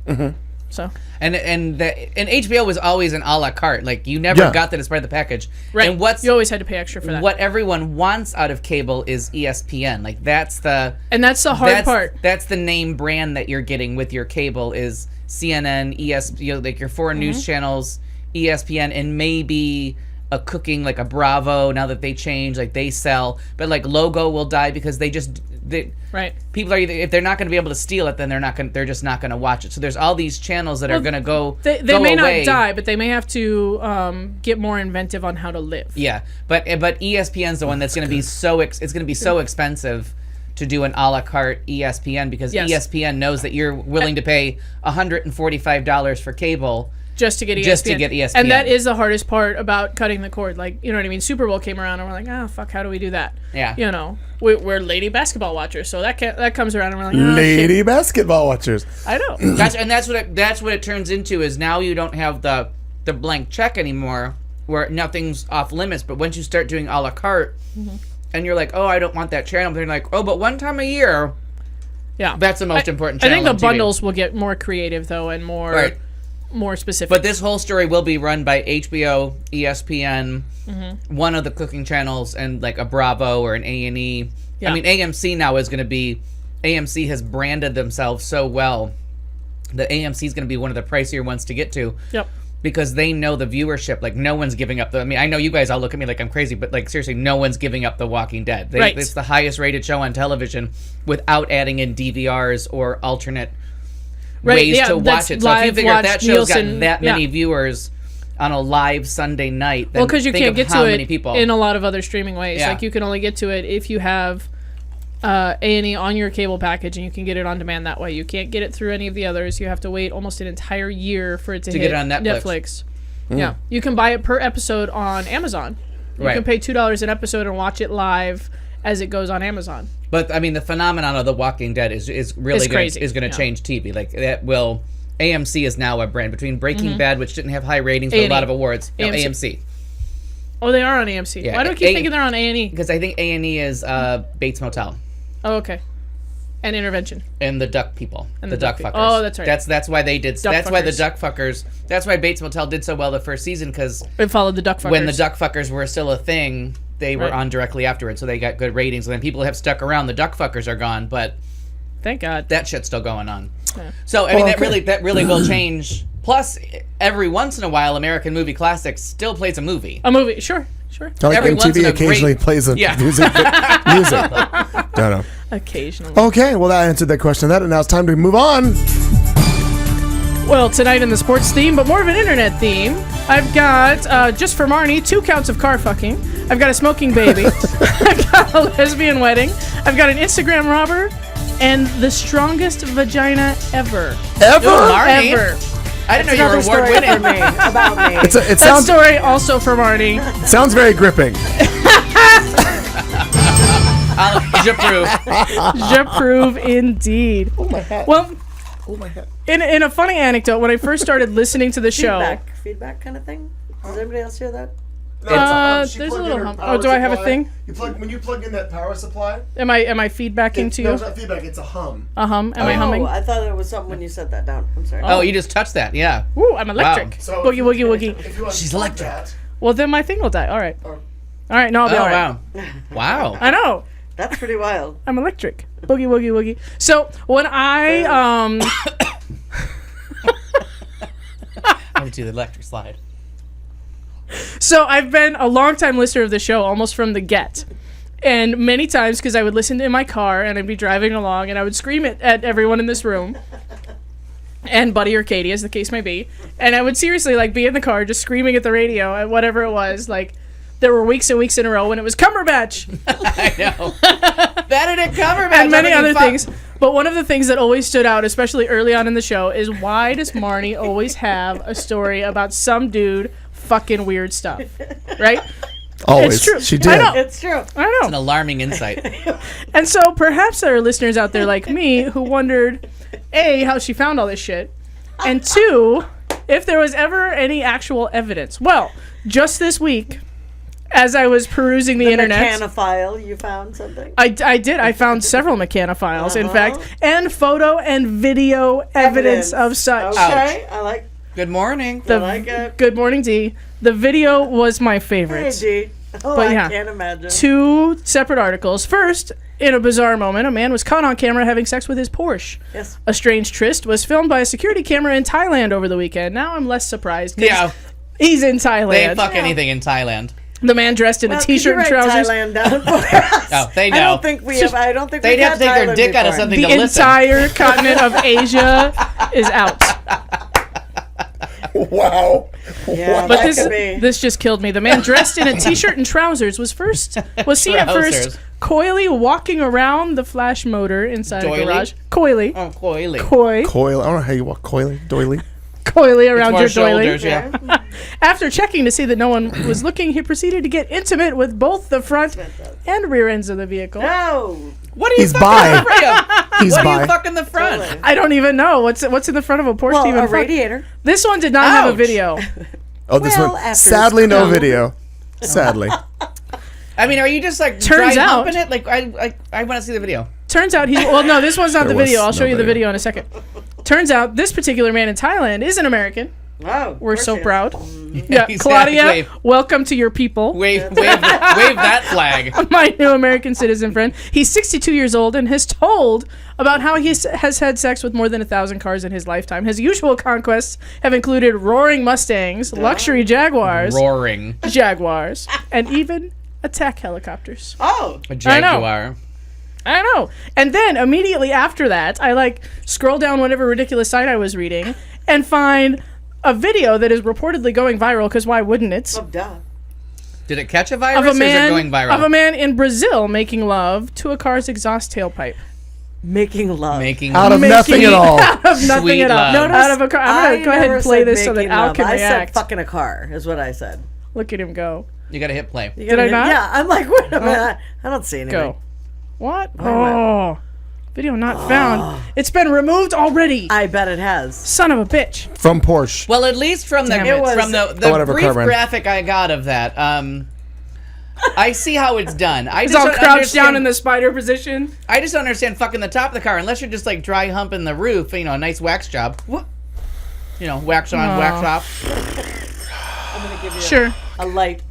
So and HBO was always an a la carte. Like, you never got that as part of the package. right, And you always had to pay extra for that. what everyone wants out of cable is ESPN. Like, that's the hard part. That's the name brand that you're getting with your cable is CNN, ESPN, like your foreign news channels, ESPN, and maybe a cooking, like a Bravo. Now that they change, like, they sell, but like Logo will die because right. people are either, if they're not going to be able to steal it, then they're just not going to watch it. So there's all these channels that are going to go. They go may away. not die, but they may have to get more inventive on how to live. Yeah, but ESPN's the one that's going to be it's going to be so expensive to do an a la carte ESPN because ESPN knows that you're willing to pay $145 for cable. Just to get ESPN. And that is the hardest part about cutting the cord. Like, you know what I mean? Super Bowl came around and we're like, fuck, how do we do that? Yeah. We're lady basketball watchers, so that comes around and we're like, lady basketball watchers. I know. That's what it turns into is now you don't have the blank check anymore where nothing's off limits. But once you start doing a la carte and you're like, oh, I don't want that channel, they're like, oh, but one time a year. Yeah. That's the most important I channel. think the bundles will get more creative though and more. Right. More specific. But this whole story will be run by HBO, ESPN, one of the cooking channels, and like a Bravo or an A&E. Yeah. I mean, AMC now is going to be... AMC has branded themselves so well that AMC is going to be one of the pricier ones to get to. Yep. Because they know the viewership. Like, no one's giving up I mean, I know you guys all look at me like I'm crazy, but like, seriously, no one's giving up The Walking Dead. Right. It's the highest rated show on television without adding in DVRs or alternate ways to watch it. So if you figure if that show's got that many viewers on a live Sunday night, then because you think can't of get how to many it people. in a lot of other streaming ways. Yeah. Like, you can only get to it if you have A&E on your cable package, and you can get it on demand that way. You can't get it through any of the others. You have to wait almost an entire year for it to hit get it on Netflix. Yeah, you can buy it per episode on Amazon. You can pay $2 an episode and watch it live as it goes on Amazon. But I mean, the phenomenon of The Walking Dead is really going to change TV. Like, that will. AMC is now a brand between Breaking Bad, which didn't have high ratings but a lot of awards. No, AMC. Oh, they are on AMC. Yeah, Why do I keep thinking they're on A&E? Because I think A&E is Bates Motel. Oh, okay. And Intervention. And the Duck People. And the Duck Fuckers. Oh, that's right. That's why they did. That's Fuckers. why the Duck Fuckers. That's why Bates Motel did so well the first season, because it followed the Duck Fuckers. When the Duck Fuckers were still a thing, they were on directly afterwards, so they got good ratings. And then people have stuck around. The Duck Fuckers are gone, but thank God that shit's still going on. Yeah. So I mean, that really will change. Plus, every once in a while, American Movie Classics still plays a movie. A movie, sure. Like Every once in MTV a occasionally plays a music. Don't know. Occasionally. Okay, well, that answered that question. And now it's time to move on. Well, tonight in the sports theme, but more of an internet theme, I've got, just for Marnie, 2 counts of car fucking. I've got a smoking baby. I've got a lesbian wedding. I've got an Instagram robber. And the strongest vagina ever. Ever? Marnie. Ever. I didn't know you were award-winning. About me. It That sounds story also for Marnie. sounds very gripping. J'approve indeed. Oh, my hat. Well, Oh, my hat. in a funny anecdote, when I first started listening to the show, Feedback kind of thing. Does anybody else hear that? there's a little hump. Oh, do I have a thing? When you plug in that power supply, Am I feedbacking to no, you? it's not feedback, it's a hum. A hum? Am I Oh, humming? I thought it was something when you said that down. I'm sorry. Oh, you just touched that, yeah. Ooh, I'm electric. So Boogie woogie woogie. If you want She's to plug electric. that, Well, then my thing will die. All right. All right. No, I'll be all right. Wow. I know. That's pretty wild. I'm electric. Boogie woogie woogie. So when I I would do the electric slide. So I've been a long-time listener of the show, almost from the get. And many times, because I would listen in my car, and I'd be driving along, and I would scream at everyone in this room, and Buddy or Katie, as the case may be, and I would seriously, like, be in the car just screaming at the radio, at whatever it was, like, There were weeks and weeks in a row when it was Cumberbatch I know. Benedict Cumberbatch. and many I mean, other fuck. things. But one of the things that always stood out, especially early on in the show, is why does Marnie always have a story about some dude fucking weird stuff? Right? Always. It's true. She I did. know. It's true. I It's know. an alarming insight. And so perhaps there are listeners out there like me who wondered, A, how she found all this shit, and 2, if there was ever any actual evidence. Well, just this week, as I was perusing the internet, Mechanophile, you found something? I did. I found several mechanophiles, in Uh-huh. fact, and photo and video evidence of such. Okay, I like Good morning. The, I like it. Good morning, D. The video was my Hey, favorite. G. Oh, But I yeah. can't imagine. 2 separate articles. First, in a bizarre moment, a man was caught on camera having sex with his Porsche. Yes. A strange tryst was filmed by a security camera in Thailand over the weekend. Now I'm less surprised. 'Cause Yeah. he's in They Thailand. fuck anything in Thailand. The man dressed in Well, a could you t-shirt and write trousers. Thailand down for us? Oh, they know. I don't think we have. I don't think They'd we've have to had take their Thailand dick out of before. something The to listen. entire continent of Asia is out. Wow. Yeah, But that could be. this just killed me. The man dressed in a t-shirt and trousers was seen at Trousers. first coyly walking around the flash motor inside Doily? a garage. Coyly. Oh, coily. Coil. I don't know how you walk. Coily. Doily. Coyly around More your doily. shoulders, yeah. After checking to see that no one was looking, he proceeded to get intimate with both the front and rear ends of the vehicle. No. What are you He's fucking bi. the front of? He's What are bi. you fucking the front? Totally. I don't even know what's in the front of a Porsche. Well, to even a fuck. radiator. This one did not have a Ouch. video. Oh, this Well, one. after Sadly, it's no cool. video. Sadly. I mean, are you just like Turns dry out- humping it? Like, I want to see the video. Turns out he's well. No, this one's not There the video. was I'll show no you the video. video in a second. Turns out this particular man in Thailand is an American. Oh, We're so proud. proud. Yeah, Exactly. Claudia, welcome to your people. Wave that flag. My new American citizen friend. He's 62 years old and has told about how he has had sex with more than 1,000 cars in his lifetime. His usual conquests have included roaring Mustangs, luxury Jaguars, Roaring. and even attack helicopters. Oh, A Jaguar. I know. And then immediately after that, I scroll down whatever ridiculous site I was reading and find a video that is reportedly going viral, because why wouldn't it? oh, duh. Did it catch a Of virus a or is it man going viral? of a man in Brazil making love to a car's exhaust tailpipe. Making love. Making Out of nothing at all. Out of nothing Sweet at all. love. Out of a car. I'm gonna go ahead never and play said this so that making Al love. can I react. said fucking a car is what I said. Look at him go. You gotta hit play. You Did I gotta- not? Yeah, I'm like, wait a minute. I don't see anything. Go. What? Wait a minute. Oh. Video not found. It's been removed already. I bet it has. Son of a bitch. From Porsche. Well, at least from the Damn it. whatever brief car brand. graphic I got of that, I see how it's done. I He's just all don't crouched down understand- in the spider position. I just don't understand fucking the top of the car unless you're just like dry humping the roof. You know, a nice wax job. You know, wax on, wax off. I'm gonna give you Sure. a light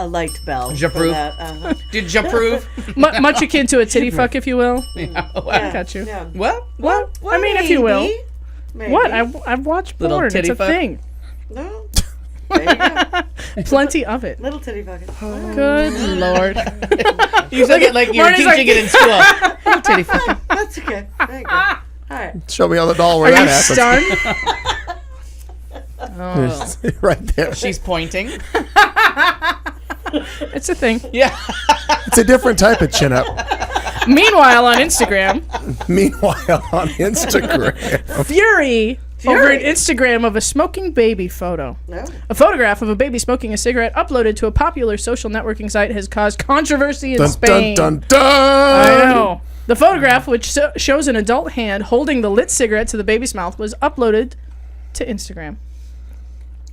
bell. for J'approve. that. Did you approve? Much akin to a titty fuck, if you will. Yeah. Yeah, Got you. Yeah. What? What? I mean, if you will. Maybe. What? I've watched Little porn. It's titty a fuck? thing. No. There you go. Plenty of it. Little titty fucking. Good lord. You said it like you were Marnie's teaching like- it in school. Little titty fuck. That's okay. There you go. All right. Show me on the doll where Are you that stunned? happens. Right there. She's pointing. It's a thing. Yeah. It's a different type of chin up. Meanwhile, on Instagram, Meanwhile, on Instagram. Fury over an Instagram of a smoking baby photo. No. A photograph of a baby smoking a cigarette uploaded to a popular social networking site has caused controversy in Dun, Spain. dun, dun, dun. I know. The photograph, which shows an adult hand holding the lit cigarette to the baby's mouth, was uploaded to Instagram.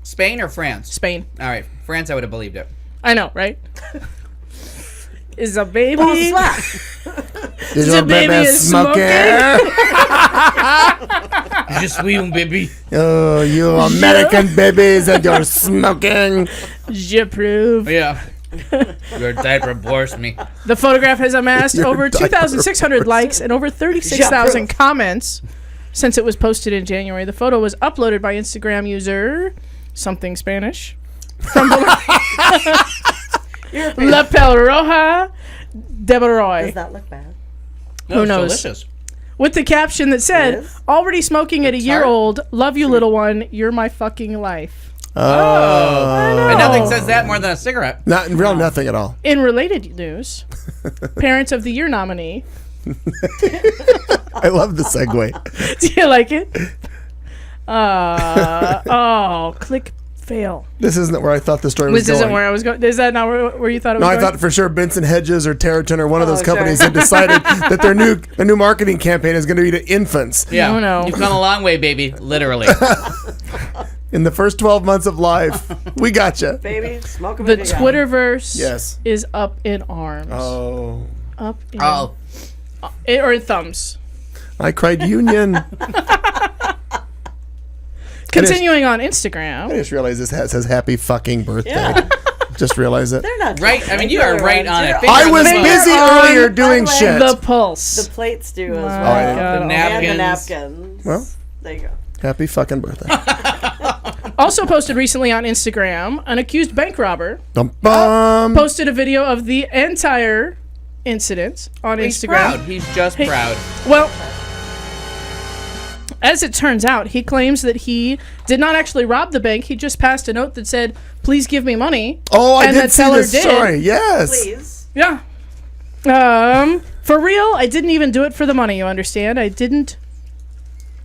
Spain or France? Spain. All right. France, I would have believed it. I know, right? Is a baby... Bonsoir. Is your baby baby is smoking? Just we baby. Oh, you American babies and you're smoking. J'approve. Yeah. Your diaper bores me. The photograph has amassed Your over diaper 2,600 bores likes and over 36,000 comments since it was posted in January. The photo was uploaded by Instagram user something Spanish from the La Pelroja de Baroy, Does that look bad? No, it's knows? delicious. with the caption that said, It is? "Already smoking at a It's year hard. old. Love you, little one. You're my fucking life." Oh. And nothing says that more than a cigarette. Not real, nothing at all. In related news, Parents of the Year nominee. I love the segue. Do you like it? Click fail. This isn't where I thought the story was This going. isn't where I was going. Is that not where you thought it was No, I going? thought for sure Benson Hedges or Territon or one of those sure. companies had decided that their new marketing campaign is going to be to infants. Yeah. No. You've come a long way, baby. Literally. In the first 12 months of life, we gotcha. Baby, smoke 'em The if you got 'em. Twitterverse Yes. is up in arms. Oh, Up in Oh. or in thumbs. I cried union. Continuing on I Instagram. just realized this says happy fucking birthday. Yeah. Just realize it. They're not Right? I mean, you are right on it. You're Finger I on was the button. busy on earlier doing the way, shit. The pulse. The plates do as My well. yeah. God. The And napkins. the napkins. Well. There you go. Happy fucking birthday. Also posted recently on Instagram, an accused bank robber Dum bum. posted a video of the entire incident on He's Instagram. proud. He's just Hey. proud. Well, as it turns out, he claims that he did not actually rob the bank. He just passed a note that said, "Please give me money." Oh, I and did the see teller this did. story. Yes. Please. Yeah. For real, I didn't even do it for the money, you understand? I didn't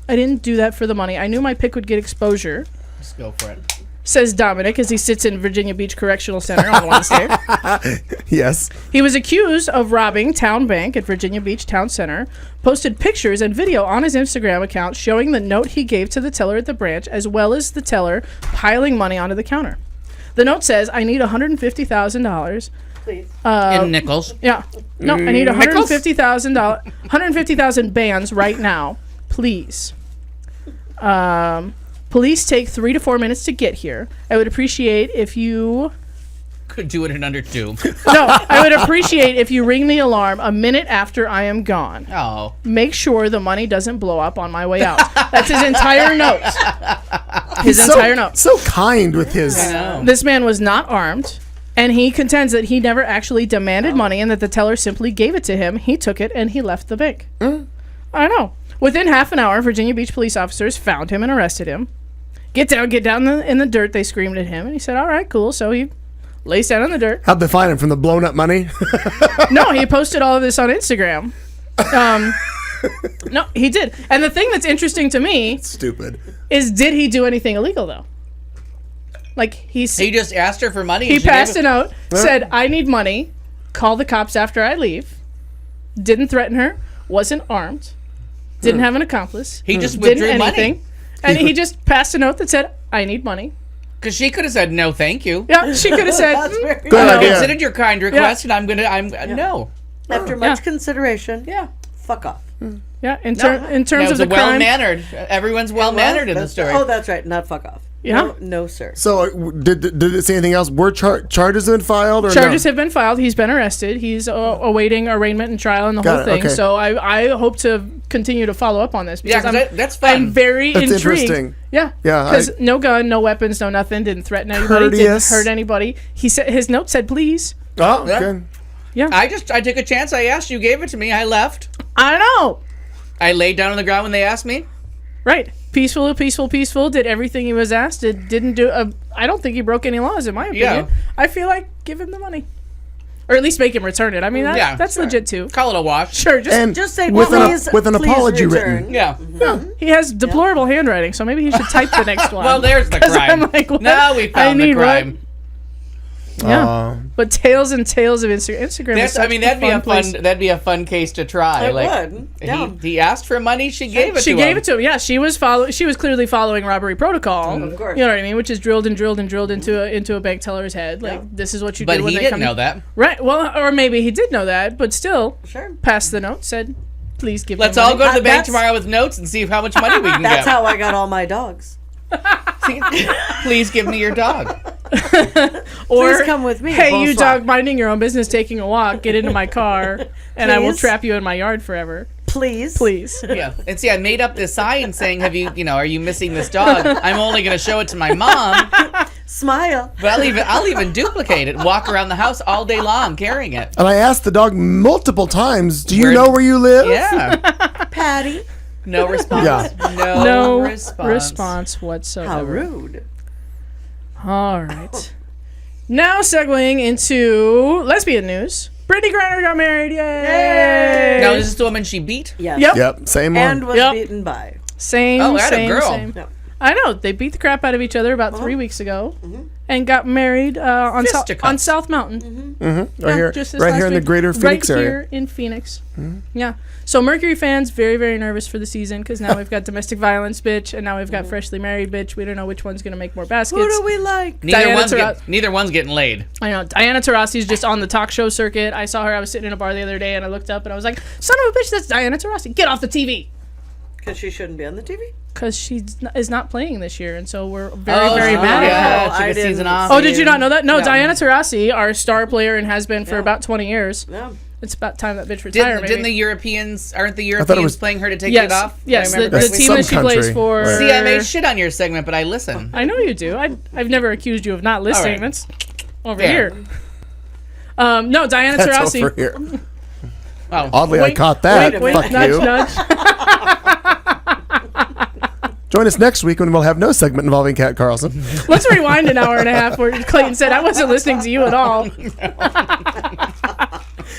do that for the money. I knew my pick would get exposure, Let's go for it. says Dominic as he sits in Virginia Beach Correctional Center on Wednesday. Yes. He was accused of robbing Town Bank at Virginia Beach Town Center, posted pictures and video on his Instagram account showing the note he gave to the teller at the branch, as well as the teller piling money onto the counter. The note says, "I need $150,000. Please. In nickels. Yeah. No, I need $150,000, 150,000 bands right now, please. Police take 3 to 4 minutes to get here. I would appreciate if you... Could do it in under 2. No, I would appreciate if you ring the alarm a minute after I am gone. Oh. Make sure the money doesn't blow up on my way out." That's his entire note. His He's entire note. So kind with his. This man was not armed, and he contends that he never actually demanded money and that the teller simply gave it to him. He took it and he left the bank. I know. Within half an hour, Virginia Beach police officers found him and arrested him. Get down in the dirt, they screamed at him, and he said, "All right, cool." So he lays down in the dirt. How'd they find him? From the blown up money? No, he posted all of this on Instagram. No, he did. And the thing that's interesting to me Stupid. is, did he do anything illegal, though? Like, He just asked her for money. he and she gave passed it- a note, said, "I need money, call the cops after I leave." Didn't threaten her, wasn't armed, didn't have an accomplice, He just didn't withdrew anything. money. And he just passed a note that said, "I need money." Because she could have said, no, thank you. Yeah, she could have said, That's "Mm, very Good I idea. considered your kind request, and no. After much consideration, yeah. fuck off. Yeah, in That terms was of a the crime. well-mannered. Everyone's well-mannered in the That's- story. Oh, that's right. Not fuck off. Yeah. No, sir. So did it say anything else? Were charges been filed or Charges no? have been filed. He's been arrested. He's awaiting arraignment and trial and the Got whole it, thing. okay. So I hope to continue to follow up on this Yeah, because 'cause that's fun. I'm very That's intrigued. interesting. Yeah, Yeah, because no gun, no weapons, no nothing. Didn't threaten anybody. Courteous. Didn't hurt anybody. He said his note said, "Please." Oh, Yeah. good. I took a chance. I asked you, gave it to me. I left. I know. I laid down on the ground when they asked me. Right. Peaceful. Did everything he was asked. Didn't do. I don't think he broke any laws, in my opinion. Yeah. I feel like give him the money, or at least make him return it. I mean, that's sure. legit too. Call it a wash. Sure. And Just say with please, an please apology return. written. Yeah. He has deplorable handwriting, so maybe he should type the next one. Well, there's the 'Cause crime. I'm like, what? Now we I found the need what? crime. Yeah. But tales and tales of Instagram. That's, I mean, that'd be a fun case to try. It like, would. Yeah. He asked for money. She gave it. She to gave him. it to him. Yeah, she was clearly following robbery protocol. Of course. You know what I mean? Which is drilled into a bank teller's head. Like, this is what you But do when he they didn't come. know that. Right. Well, or maybe he did know that, but still Sure. passed the note. Said, "Please give Let's me all money." go to the bank That's- tomorrow with notes and see how much money we can That's get. how I got all my dogs. Please give me your dog. Or, Please come with me. "Hey, you Bonsoir. dog, minding your own business, taking a walk. Get into my car, and I will Please? trap you in my yard forever. Please. Please." Yeah. And see, I made up this sign saying, are you missing this dog? I'm only going to show it to my mom, Smile. but I'll even duplicate it and walk around the house all day long carrying it. And I asked the dog multiple times, "Do you Where- know where you live?" Yeah. Patty. No response. Yeah. No, No response. response How whatsoever. rude. All right. Now segueing into lesbian news. Brittany Griner got married. Yay! Now, is this the woman she beat? Yes. Yep, same one. And was Yep. beaten by. Same, Oh, atta same, girl. same. Yep. I know. They beat the crap out of each other about 3 weeks ago and got married on Fisticuffs. South Mountain. right Yeah, here, just this right last here in the week. greater Phoenix right area. here in Phoenix. Yeah. So Mercury fans very, very nervous for the season because now we've got domestic violence bitch and now we've got freshly married bitch. We don't know which one's going to make more baskets. Who do we like? Neither one's getting laid. I know. Diana Taurasi's just on the talk show circuit. I saw her. I was sitting in a bar the other day and I looked up and I was like, son of a bitch, that's Diana Taurasi. Get off the TV. Because she shouldn't be on the TV? Because she is not playing this year. And so we're very mad at her. Yeah, I she gets didn't season off. Oh, did you not know that? No, No. Diana Taurasi, our star player and has been for Yeah. about 20 years. No. It's about time that bitch retire. Didn't the maybe. Europeans, aren't the thought it Europeans was- playing her to take Yes, it off? yes, I remember the That's correctly? team that she some plays country. for. Right. See, I made shit on your segment, but I listen. I know you do. I've never accused you of not listening. All right. That's over Fair. here. No, Diana That's Taurasi. over here. Oh, Oddly, I Wait, caught that. wait, Fuck nudge, you. nudge. Join us next week when we'll have no segment involving Kat Carlson. Let's rewind an hour and a half where Clayton said, I wasn't listening to you at all.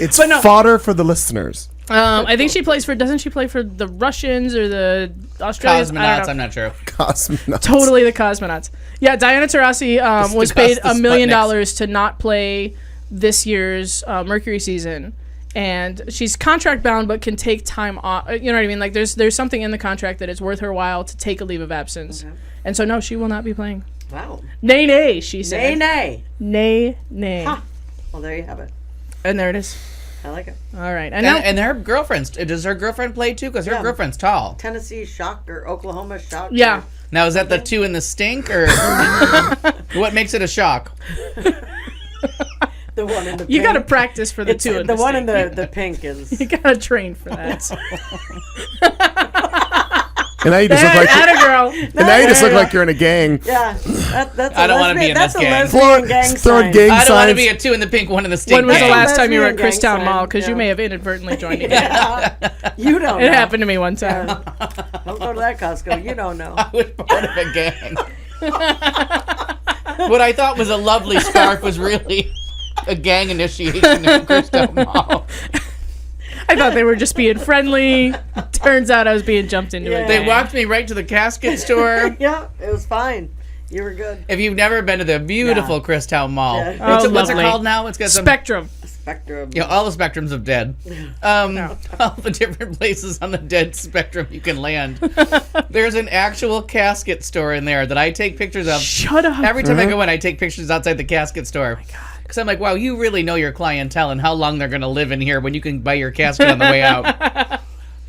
It's But no. fodder for the listeners. I think she plays for, doesn't she play for the Russians or the Australians? I cosmonauts, don't I'm know. not sure. Cosmonauts. Totally the cosmonauts. Yeah, Diana Taurasi was the paid cos- $1 the million Sputniks. to not play this year's Mercury season. And she's contract bound, but can take time off. You know what I mean? Like there's something in the contract that it's worth her while to take a leave of absence. Okay. And so no, she will not be playing. Wow. Nay, nay, she Nay, said. nay. Nay, nay. Ha. Well, there you have it. And there it is. I like it. All right. And now, And her girlfriend's, does her girlfriend play too? Because her Yeah. girlfriend's tall. Tennessee Shock or Oklahoma Shock. yeah. Now, is that the two in the stink, or what makes it a shock? The one in the You pink. got to practice for the It's two. the one in the pink is. You got to train for that. And now you just look like Atta girl. and now you just look like you're in a gang. Yeah, that's. I don't wanna be in that's this a gang. lesbian gang Throwing sign. gang I don't want to signs. be a two in the pink, one in the stink. When was the gang. last time you were at Lesbian gang Christown sign, Mall? Because you yeah. may have inadvertently joined a gang. You don't. It know. happened to me one time. Don't go to that Costco. You don't know. I was part of a gang. What I thought was a lovely scarf was really a gang initiation at Crystal Mall. I thought they were just being friendly. Turns out I was being jumped into Yeah. a They gang. walked me right to the casket store. Yeah, it was fine. You were good. If you've never been to the beautiful Christown Mall, Yeah. what's, Oh, it, what's it lovely. called now? It's got some, Spectrum. Spectrum. you know, all the spectrums of dead. All the different places on the dead spectrum you can land. There's an actual casket store in there that I take pictures of. Shut up. Every time I go in, I take pictures outside the casket store. Oh my God. Because I'm like, wow, you really know your clientele and how long they're going to live in here when you can buy your casket on the way out.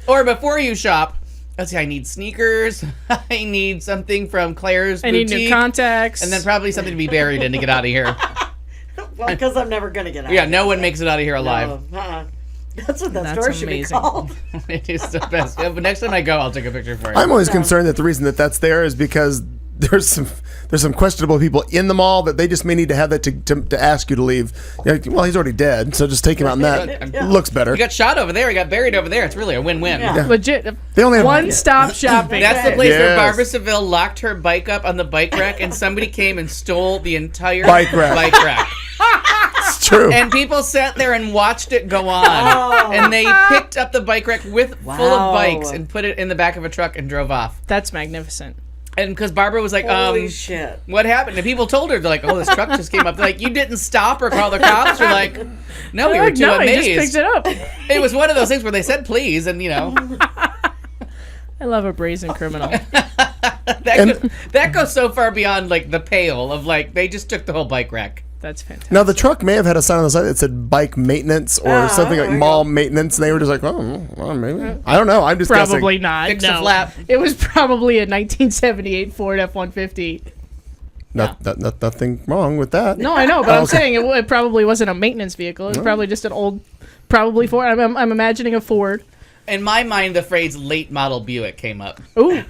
Or before you shop, let's see, I need sneakers. I need something from Claire's I need new Boutique. contacts. And then probably something to be buried in to get out of here. Well, because I'm never gonna get out. Yeah, no one makes it out of here alive. No, That's what that That's store should amazing. be called. It is the best. Yeah, but next time I go, I'll take a picture for you. I'm always concerned that the reason that that's there is because there's some questionable people in the mall that they just may need to have that to ask you to leave. You're like, well, he's already dead, so just take him out, and that Yeah. looks better. He got shot over there. He got buried over there. It's really a win-win. Yeah. Legit. They only have One-stop shopping. That's the place where Yes. Barbara Seville locked her bike up on the bike rack, and somebody came and stole the entire Bike rack. Bike rack. It's true. And people sat there and watched it go on. Oh. And they picked up the bike rack full Wow. of bikes and put it in the back of a truck and drove off. That's magnificent. And because Barbara was like, Holy shit. what happened? And people told her, they're like, oh, this truck just came up. They're like, you didn't stop or call the cops? They're like, no, we were too no, I amazed. just picked it up. It was one of those things where they said please, and you know, I love a brazen criminal. that goes so far beyond like the pale of like they just took the whole bike rack. That's fantastic. Now the truck may have had a sign on the side that said bike maintenance or something like there you mall maintenance, and they were just like, oh, well, maybe. I don't know. I'm just Probably guessing. not. Fix no. the flap. It was probably a 1978 Ford F-150. Nothing wrong with that. No, I know, but I'm Okay. saying it probably wasn't a maintenance vehicle. It was probably just an old, probably Ford. I'm imagining a Ford. In my mind, the phrase late model Buick came up. Ooh.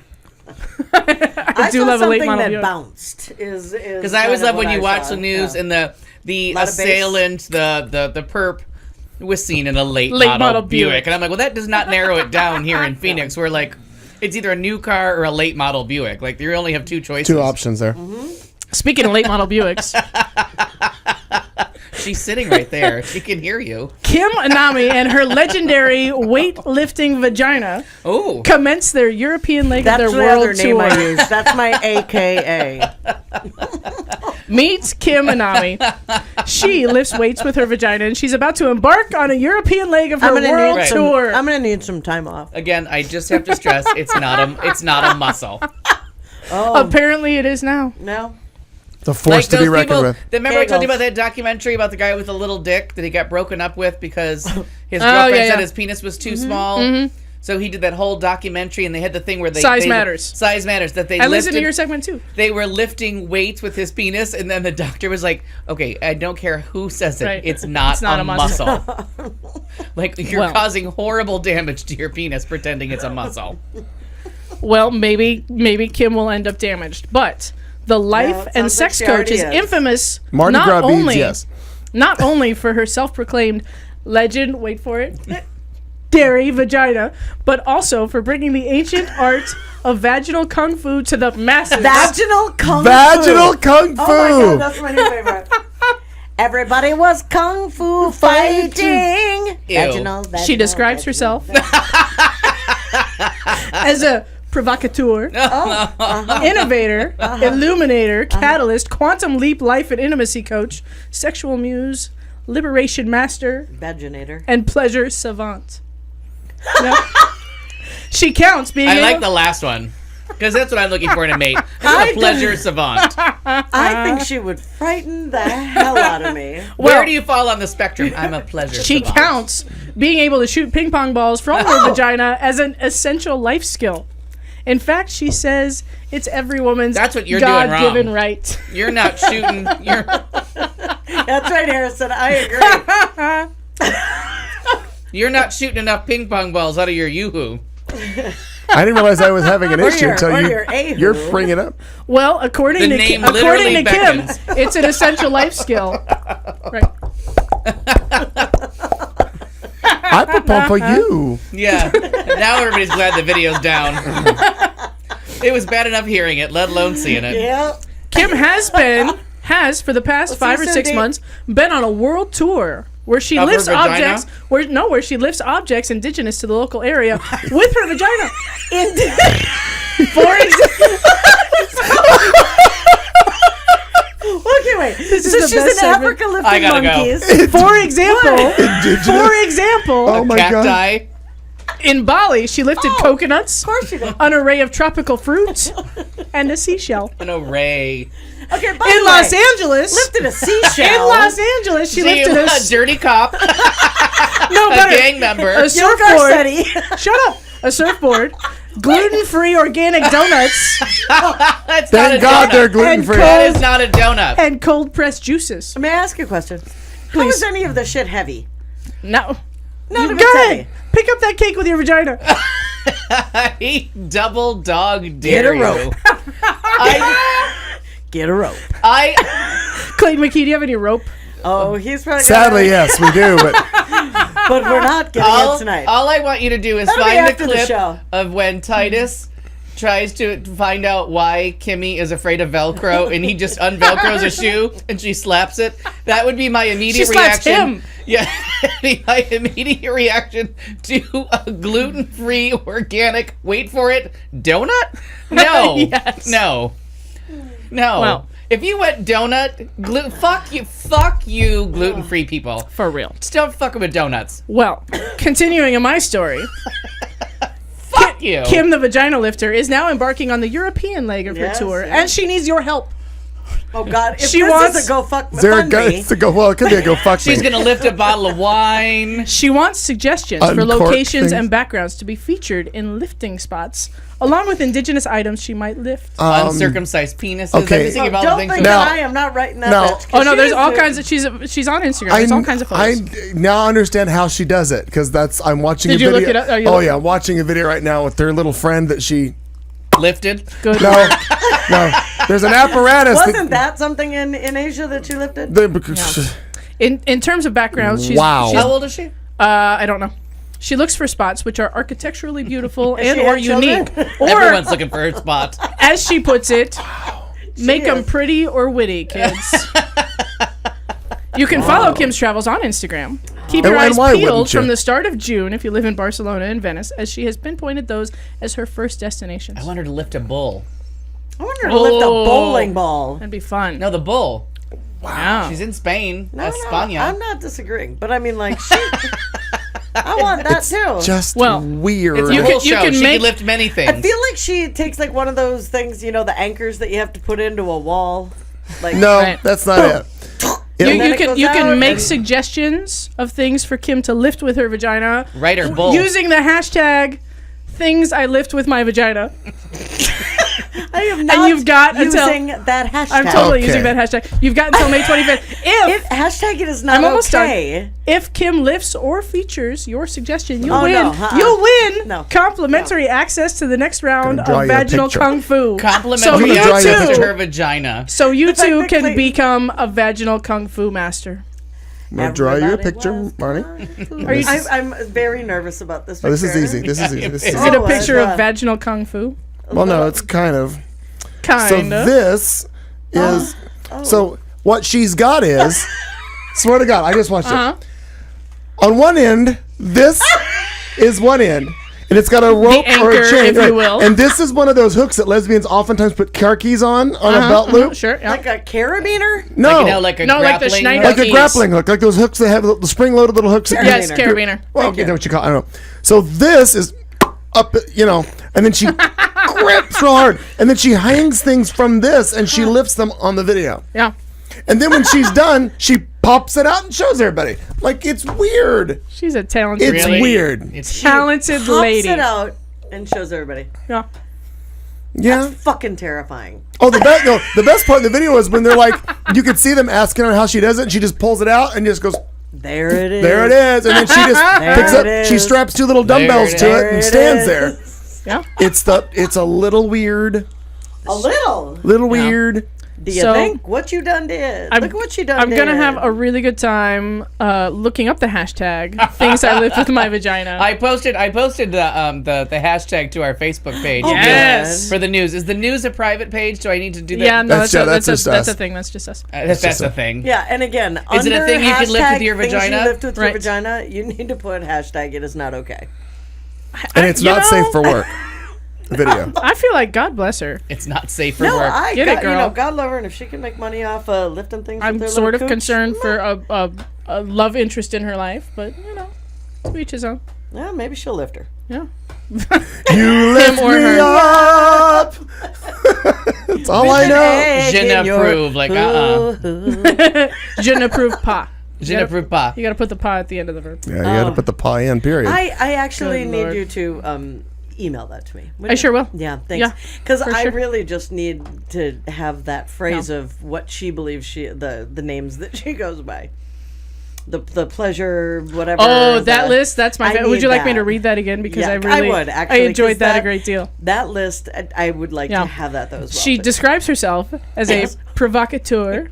I do saw love a late something model that Buick. bounced. Is Because I always love when you watch the news and the Lot of bass. assailant, the perp was seen in a late Late model Buick. Buick. And I'm like, well, that does not narrow it down here in Phoenix. Where like it's either a new car or a late model Buick. Like you only have two choices. Two options there. Speaking of late model Buicks, She's sitting right there. She can hear you. Kim Anami and her legendary weightlifting vagina commenced their European leg of their world other tour. name I use. That's my AKA. Meet Kim Anami. She lifts weights with her vagina, and she's about to embark on a European leg of her world tour. I'm gonna need some time off. Again, I just have to stress it's not a muscle. Apparently, it is now. No. It's a force to be reckoned with. Remember I told you about that documentary about the guy with the little dick that he got broken up with because his girlfriend said his penis was too small? Mm-hmm. So he did that whole documentary, and they had the thing where Size matters. Size matters. That they I listened to your segment, too. They were lifting weights with his penis, and then the doctor was like, okay, I don't care who says it. Right. It's not a muscle. Like, you're Well. causing horrible damage to your penis pretending it's a muscle. Well, maybe Kim will end up damaged, but the life and sex coach is infamous Mardi not Gras beads, only yes. not only for her self-proclaimed legend, wait for it, dairy vagina, but also for bringing the ancient art of vaginal kung fu to the masses. Vaginal kung fu. Vaginal kung fu. Oh my god, that's my new favorite. Everybody was kung fu fighting. Vaginal, She describes herself as a provocateur, innovator, illuminator, catalyst, quantum leap life and intimacy coach, sexual muse, liberation master, vaginator, and pleasure savant. No. She counts being I like the last one because that's what I'm looking for in a mate. A pleasure savant. I think she would frighten the hell out of me. Where do you fall on the spectrum? I'm a pleasure She savant. counts being able to shoot ping pong balls from her vagina as an essential life skill. In fact, she says it's every woman's That's what you're doing God-given wrong. right. You're not shooting. That's right, Harrison. I agree. You're not shooting enough ping pong balls out of your yoo-hoo. I didn't realize I was having an issue until you're a-hoo. bringing it up. Well, according The to name Kim, literally beckons. it's an essential life skill. Right. I put pump for you. Yeah. Now everybody's glad the video's down. It was bad enough hearing it, let alone seeing it. Yeah. Kim has for the past 5 or 6 months been on a world tour where she Of her lifts vagina? objects where she lifts objects indigenous to the local area with her vagina. For example, Okay, wait. This is so the she's best in segment. Africa I lifting gotta go. monkeys. for example, Oh my god. Cacti. in Bali, she lifted coconuts, Of course she did. an array of tropical fruits, and a seashell. An array. Okay, by In the Los way, Angeles, lifted a seashell. in Los Angeles, she lifted a dirty cop. no A better, gang member. a Yo, surfboard. Garcetti. Shut up. A surfboard, gluten-free organic donuts, That's not a Thank God donut. they're gluten free. That is not a donut. and cold-pressed juices. May I ask you a question? How is any of the shit heavy? No. None of Go it's ahead. heavy. Pick up that cake with your vagina. I double dog Get dare a you. rope. Get a rope. I Clayton McKee, do you have any rope? Oh, he's probably Sadly, yes, we do. But but we're not getting it tonight. all I want you to do is That'll be find the after the clip show. of when Titus tries to find out why Kimmy is afraid of Velcro, and he just unvelcros a shoe and she slaps it. That would be my immediate She slaps reaction. him. Yeah, my immediate reaction to a gluten-free, organic. Wait for it, donut? No, Yes. no. Well. If you went donut, fuck you, gluten-free people. For real. Still fucking with donuts. Well, continuing in my story, Fuck you. Kim the vagina lifter is now embarking on the European leg of her Yes, tour, yes. and she needs your help. Oh God! If She this wants- is a go fuck is there a go? me. It's a go. Well, it could be a go fuck She's me. gonna lift a bottle of wine. She wants suggestions for Uncork locations things. and backgrounds to be featured in lifting spots, along with indigenous items she might lift. Uncircumcised penises. okay. I'm just thinking of all the Don't things. think Now- that I am not writing that. now- bitch, 'cause Oh no, she there's is all a- kinds of she's on Instagram. There's all kinds of I photos. now understand how she does it because I'm watching Did a you video. look it up? Oh, you Oh looked- yeah, I'm watching a video right now with their little friend that she. Lifted. Good. No, no. There's an apparatus. Wasn't that something in Asia that you lifted? In terms of backgrounds, she's Wow. she's- How old is she? I don't know. She looks for spots which are architecturally beautiful Has and she or had children? unique, or Everyone's looking for her spot. as she puts it, Make them is. pretty or witty, kids. You can follow Kim's travels on Instagram. Keep your And eyes why peeled wouldn't you? from the start of June if you live in Barcelona and Venice, as she has pinpointed those as her first destinations. I want her to lift a bull. I want her to lift a Oh. bowling ball. That'd be fun. No, the bull. Wow. She's in Spain. No, España. I'm not disagreeing, but I mean, like, she, I want that too. Just Well, weird. It's a You bull can- you show. can She make- can lift many things. I feel like she takes like one of those things, the anchors that you have to put into a wall. Like, no, Right. that's not it. You, And then you it can goes you can out make and- suggestions of things for Kim to lift with her vagina Right, her bull. using the hashtag things I lift with my vagina. I am not you've got until- using that hashtag. I'm totally Okay. using that hashtag. You've got until May 25th. Hashtag it is not I'm almost okay. If Kim lifts or features your suggestion, you'll Oh, win. no, uh-uh. You'll win No. complimentary access to the next round Gonna draw of you a vaginal picture. kung fu. Complimentary I'm gonna draw you a access to picture. her vagina. So you fact two that can Clayton- become a vaginal kung fu master. I'm going to draw you a Everybody picture, was Marnie. Are you? I'm very nervous about this. Oh, this is picture. easy. This is easy. This is Is it a Oh, picture I of vaginal kung fu? Well, no, it's kind of. So Kinda. this is. So what she's got is. Swear to God, I just watched Uh-huh. it. On one end, this is one end. And it's got a rope or anchor, a chain. if you right. will. And this is one of those hooks that lesbians oftentimes put car keys on a belt loop. Sure. Yeah. like a carabiner. No. Like a No, like the grappling Schneider- hook. Like a grappling hook, like those hooks that have the spring-loaded little hooks. that you- Yes, carabiner. Well, you know what you call it. I don't know. So this is up, and then she grips real hard, and then she hangs things from this, and she lifts them on the video. Yeah. And then when she's done, she pops it out and shows everybody. Like, it's weird. She's a talented, It's Really? weird. It's talented Pops lady. it out and shows everybody. Yeah. Yeah. Fucking terrifying. Oh, the best part of the video is when they're like, you could see them asking her how she does it, and she just pulls it out and just goes, There it is. there it is. And then she just picks up, it she is. straps two little dumbbells it to is. it and stands there. Yeah. It's a little weird. A little. Little weird. Do you So, think what you done did? Look at what you done I'm did. gonna have a really good time looking up the hashtag things I lift with my vagina. I posted the hashtag to our Facebook page. Yes. For the news. Is the news a private page? Do I need to do that? Yeah, no, That's that's just a us. thing. That's just us. That's a thing. Yeah, and again, Is it a under thing you can lift with hashtag your things vagina? You lift with Right. your vagina. You need to put hashtag it is not okay. And it's you not know- safe for work. Video. I feel like God bless her. It's not safe for No, work. I Get it, got, girl. God love her, and if she can make money off lifting things, I'm with her sort of little cooch, concerned for a love interest in her life, but to each his own. Yeah, maybe she'll lift her. Yeah. You lift or me her. up. That's all I know. Egg Je in your n'approve, like, Je n'approve pas. Je n'approve pas. You gotta put the pas at the end of the verb. Yeah, you got to put the pie in, period. I actually Good need Lord. you to email that to me. Would I you? sure will. Yeah, thanks. Yeah, Because for I sure. really just need to have that phrase of what she believes the names that she goes by. The pleasure, whatever. Oh, that list? That's my I favorite. Would you need like me to that. read that again? Because Yeah, I I really would, I actually, 'cause enjoyed that a that- great deal. That list, I would like Yeah. to have that though as well. She but- describes herself as a provocateur,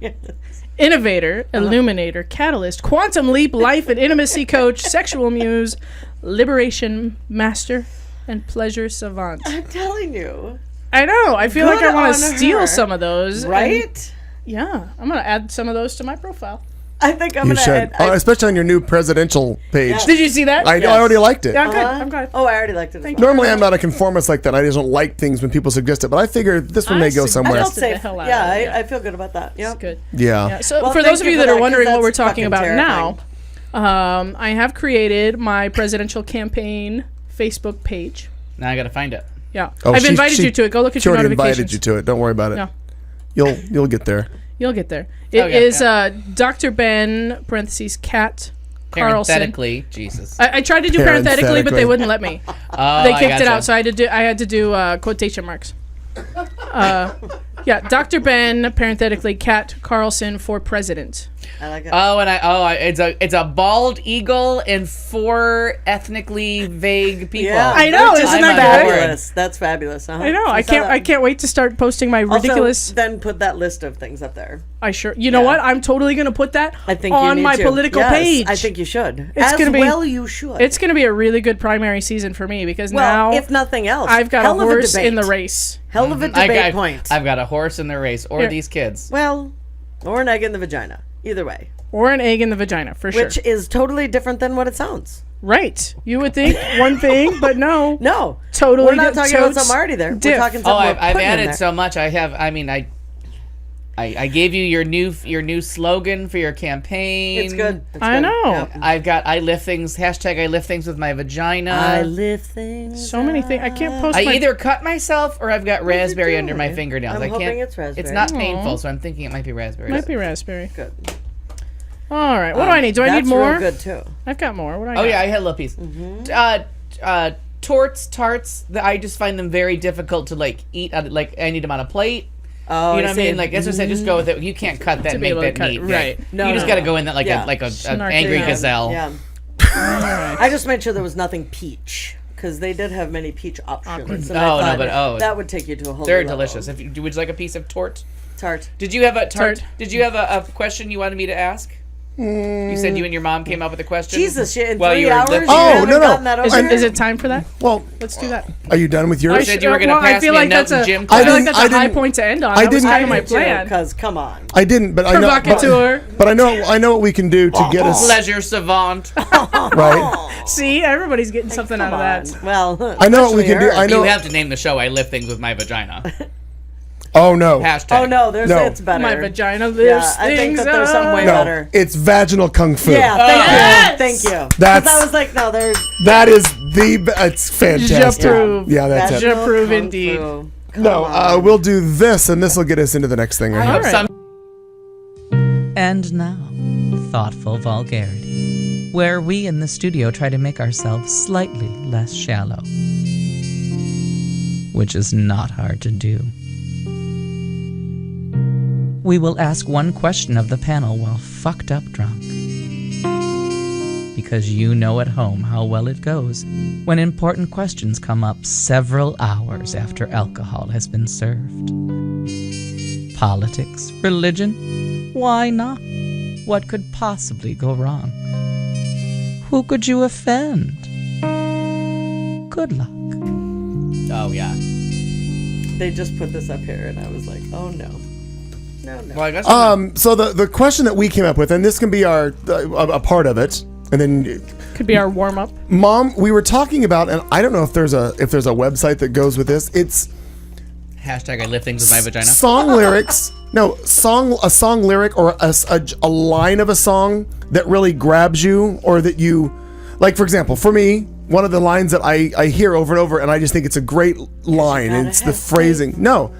innovator, illuminator, catalyst, quantum leap, life and intimacy coach, sexual muse, liberation master, and pleasure savant. I'm telling you, I know. I feel like Good I want to on steal her. some of those. and- right? yeah. I'm going to add some of those to my profile. I think I'm You gonna. should. Especially on your new presidential page. Did you see that? I already liked it. yeah, I'm good. I'm good. Oh, I already liked it. Thank as well. Normally, I'm not a conformist like that. I just don't like things when people suggest it. But I figure this one I may go suggest- I somewhere. felt the safe. hell out Yeah, of it, yeah. I feel good about that. Yeah. It's good. Yeah. Yeah, so Well, for thank those of you you for that are that, 'cause wondering what that's we're talking fucking about terrifying. now, I have created my presidential campaign Facebook page. Now I gotta find it. Yeah, Oh, I've she- invited she- you to it. Go look at She your already notifications. invited you to it. Don't worry about it. No. You'll get there. You'll get there. It yeah, is yeah. Dr. Ben (parentheses Cat) Carlson. Parenthetically, Jesus. I tried to do parenthetically, but they Parenthetically. wouldn't let me. Oh, They I kicked it gotcha. out, so I had to do quotation marks. Yeah, Dr. Ben (parenthetically Cat) Carlson for president. I like it. It's a bald eagle and 4 ethnically vague people. Yeah, I know, which is isn't that fabulous? That's fabulous. Uh-huh. I know. I can't wait to start posting my ridiculous. Also, then put that list of things up there. You know what? I'm totally gonna put that I think on you need my to. political Yes, page. I think you should. It's As gonna be- well, you should. It's gonna be a really good primary season for me because well, now if nothing else, I've got hell a of horse debate. in the race. Hell of a debate point. I've got a horse in the race, or Here. these kids. Well, or an egg in the vagina. Either way, Or an egg in the vagina, for sure. which is totally different than what it sounds. Right. You would think one thing, but no. No, Totally. we're not talking about totes something already there. diff. We're talking something. I've we're putting in added there. so much. I gave you your new slogan for your campaign. It's good. It's I good. know. Yeah. I lift things. #I lift things with my vagina. I live things. So many things. I can't post I my... either cut myself or I've got raspberry under my doing? fingernails. I'm I hoping can't. it's raspberry. It's not painful, so I'm thinking it might be raspberry. Might be raspberry. Good. All right. What do I need? Do I need That's more? real good too. I've got more. What do I Oh got? yeah, I had a little piece. Tarts. I just find them very difficult to like eat. Like I need them on a plate. Oh, You know what I see. mean? Like that's what I said. Just go with it. You can't cut that and be make able to that cut meat. it, right. No, you just no, got to no. go in that like Yeah. an Snarky angry man. gazelle. Yeah. I just made sure there was nothing peach because they did have many peach options. And I Oh, no, thought but that would take you to a whole. They're new level. delicious. Would you like a piece of tart? Tart. Did you have a tart? Tart. Did you have a question you wanted me to ask? You said you and your mom came up with a question. Jesus, shit! In While 3 you were hours, lifting- you Oh, haven't no, no. gotten that over here? Is it time for that? Well, Let's do that. are you done with yours? You said you were going to I pass feel me a like note that's in a, gym I class. feel like that's I a high didn't- point to end on. I That was didn't- kind of my Me too, plan. Because come on. I didn't, but I know. Provocateur. But I know what we can do to get us Pleasure savant. right. See, everybody's getting something out Come of that. on. Well, I know what we especially can do. her. I know. You have to name the show "I Lift Things with My Vagina." Oh no. Hashtag. Oh no, there's No. it's better. My vagina Yeah, lifts I think things that there's some way No, better. it's vaginal kung fu. Yeah, Yes! thank you. Thank you. That's- 'Cause I was like, no, there's That is it's fantastic. J'approve. Yeah, that's it. Je approve kung indeed. fu. Come No, on. we'll do this, and this will get us into the next thing. Right All here. right. And now, thoughtful vulgarity, where we in the studio try to make ourselves slightly less shallow, which is not hard to do. We will ask one question of the panel while fucked up drunk. Because you know at home how well it goes when important questions come up several hours after alcohol has been served. Politics, religion, why not? What could possibly go wrong? Who could you offend? Good luck. Oh yeah. They just put this up here, and I was like, oh no. No. Well, I guess. So the question that we came up with, and this can be a part of it, and then Could be our warm up. Mom, we were talking about, and I don't know if there's a website that goes with this. It's Hashtag I lift things with my vagina. song lyrics. No, a song lyric or a line of a song that really grabs you, or that you like. For example, for me, one of the lines that I hear over and over, and I just think it's a great line, and it's the phrasing. No,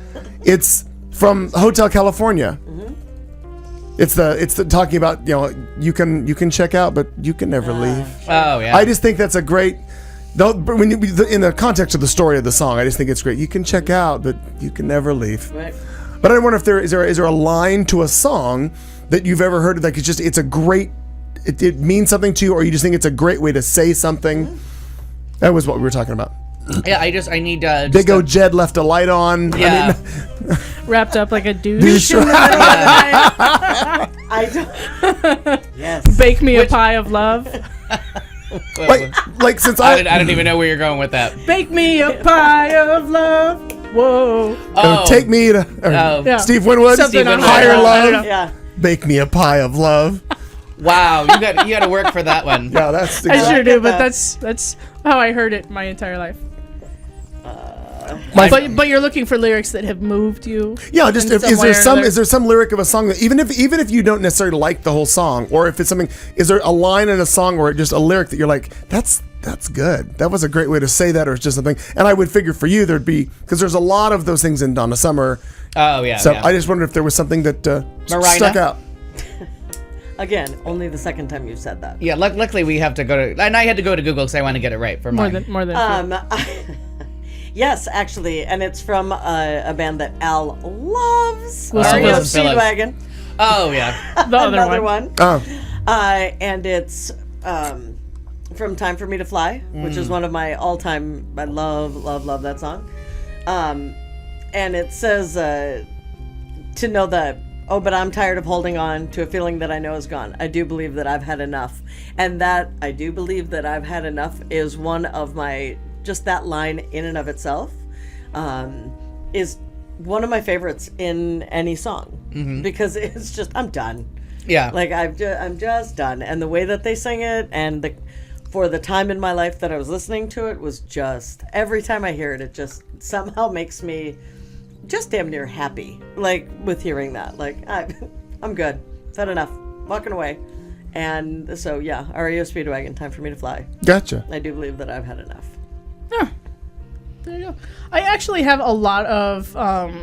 it's from Hotel California. It's the talking about, you can check out, but you can never leave. Oh yeah. I just think that's a great. When in the context of the story of the song, I just think it's great. You can check out, but you can never leave. Right. But I wonder if there is there a line to a song that you've ever heard, like it's a great, it means something to you, or you just think it's a great way to say something. That was what we were talking about. Yeah. I need. Big O Jed left a light on. Yeah. Wrapped up like a douche. Douche. I don't. Yes. Bake me a pie of love. like since I don't even know where you're going with that. Bake me a pie of love. Whoa. Oh. take me to Yeah. Steve Winwood, Something on higher that. I don't love, know. Yeah. bake me a pie of love. Wow. You got to work for that one. Yeah, that's I sure like do, it, but though. that's how I heard it my entire life. my But you're looking for lyrics that have moved you. Yeah, just in is some way there or some another. lyric of a song that even if you don't necessarily like the whole song, or if it's something, is there a line in a song or just a lyric that you're like, that's good, that was a great way to say that, or it's just something. And I would figure for you there'd be, because there's a lot of those things in Donna Summer. Oh yeah. So yeah. I just wondered if there was something that Marina? stuck out. Again, only the second time you said that. Yeah, luckily we have to go to, and I had to go to Google because I want to get it right for mine. More than Yes, actually, and it's from a band that Al loves. Wilson R.E.M. Phillips. Speedwagon. Oh yeah. The other Another one. one. Oh, And it's From Time for Me to Fly, which is one of my all-time. I love that song. And it says to know that, oh, but I'm tired of holding on to a feeling that I know is gone. I do believe that I've had enough. And that I do believe that I've had enough is one of my, just that line in and of itself is one of my favorites in any song. Because it's just, I'm done. Yeah. Like I'm just done. And the way that they sing it, and for the time in my life that I was listening to it, was just, every time I hear it, it just somehow makes me just damn near happy. Like with hearing that, like I'm good. I've had enough. Walking away. And so yeah, REO Speedwagon, Time for Me to Fly. gotcha. I do believe that I've had enough. There you go. I actually have a lot of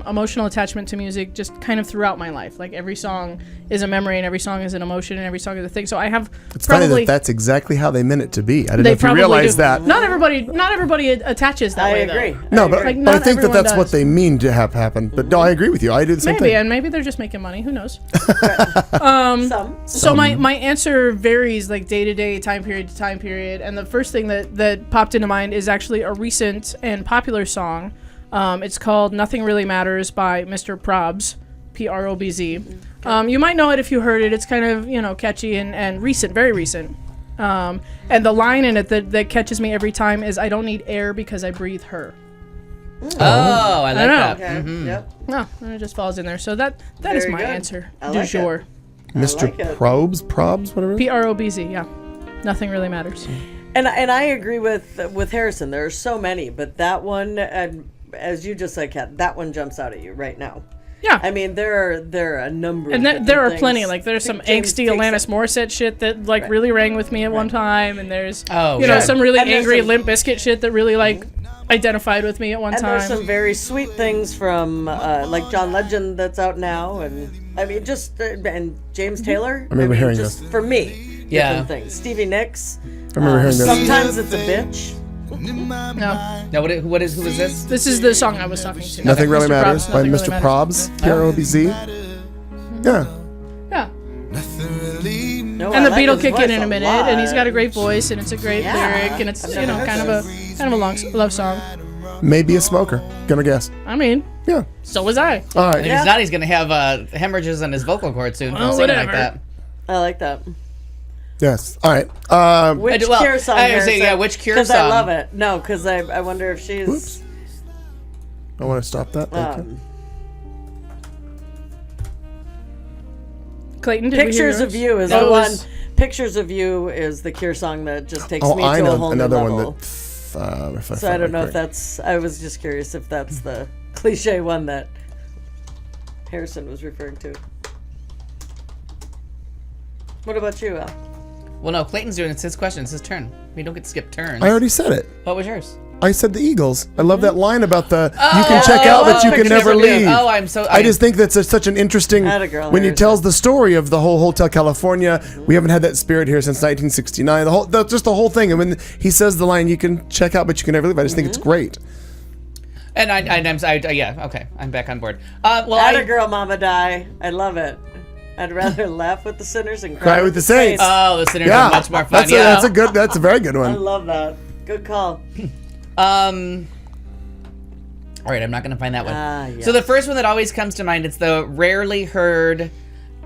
emotional attachment to music just kind of throughout my life. Like every song is a memory and every song is an emotion and every song is a thing. So I have It's probably... funny that's exactly how they meant it to be. I didn't know They if you probably realize do. that. Not everybody attaches that I way, agree. though. No, but, Like, but I not think that everyone that's what does. they mean to have happen. But no, I agree with you. I do the same Maybe, thing. and maybe they're just making money. Who knows? Some. So my answer varies like day to day, time period to time period. And the first thing that popped into mind is actually a recent and popular song. It's called Nothing Really Matters by Mr. Probs, Probz. You might know it if you heard it. It's kind of, catchy and recent, very recent. And the line in it that catches me every time is, I don't need air because I breathe her. Oh, I like know. that. Okay. Yep. No, and it just falls in there. So that is Very my good. answer I du like it. jour. Mr. like it. Probs, whatever. it is? Probz, yeah. Nothing really matters. And I agree with Harrison. There are so many, but that one, as you just said, Kat, that one jumps out at you right now. Yeah. I mean, there are a number. And of there are different plenty. things. Like there's some James angsty takes Alanis it. Morissette shit that like really rang with me at one time, and there's Oh, yeah. some really And there's angry some- Limp Bizkit shit that really like identified with me at one And time. there's some very sweet things from like John Legend that's out now, and I mean and James Taylor. I remember hearing just this. For me, Yeah. different things. Stevie Nicks. I remember hearing this. Sometimes it's a bitch. No, Now who is this? this is the song I was talking to. Nothing Really Mr. Matters Probs, by Nothing Mr. Really Probs, Probz. Yeah. Yeah. No, And I the like beat will his kick voice in a minute, lot. and he's got a great voice, and it's a great Yeah. lyric, and it's I've never heard kind of a love song. Maybe a smoker. Gonna guess. I mean, Yeah. so was I. All And right. if he's not, he's gonna have hemorrhages on his vocal cord soon. from Well, singing like whatever. that. I like that. Yes. All right. Which well, Cure song? I was saying, Harrison? yeah, which Cure Because I song? love it. No, because I wonder if she's. Oops. I want to stop that. Thank you. Clayton, did we hear Pictures yours? of You is Oh, the it one. was- Pictures of You is the Cure song that just takes Oh, me I to a know whole another new one level. that. If So I don't know if that's. I was just curious if that's the cliche one that Harrison was referring to. What about you, Al? Well, no, Clayton's doing it. It's his question. It's his turn. We don't get to skip turns. I already said it. What was yours? I said the Eagles. I love that line about the you can check out, but you can never leave. Oh, I just think that's such an interesting. Atta girl, When he Harrison. tells the story of the whole Hotel California, we haven't had that spirit here since 1969. Just the whole thing. And when he says the line, "You can check out, but you can never leave," I just think it's great. And yeah, okay, I'm back on board. Atta girl, mama die. I love it. I'd rather laugh with the sinners and Cry with the saints. Oh, the sinners Yeah, are much more fun. that's a very good I one. love that. Good call. All right, I'm not gonna find that one. Yes. So the first one that always comes to mind, it's the rarely heard.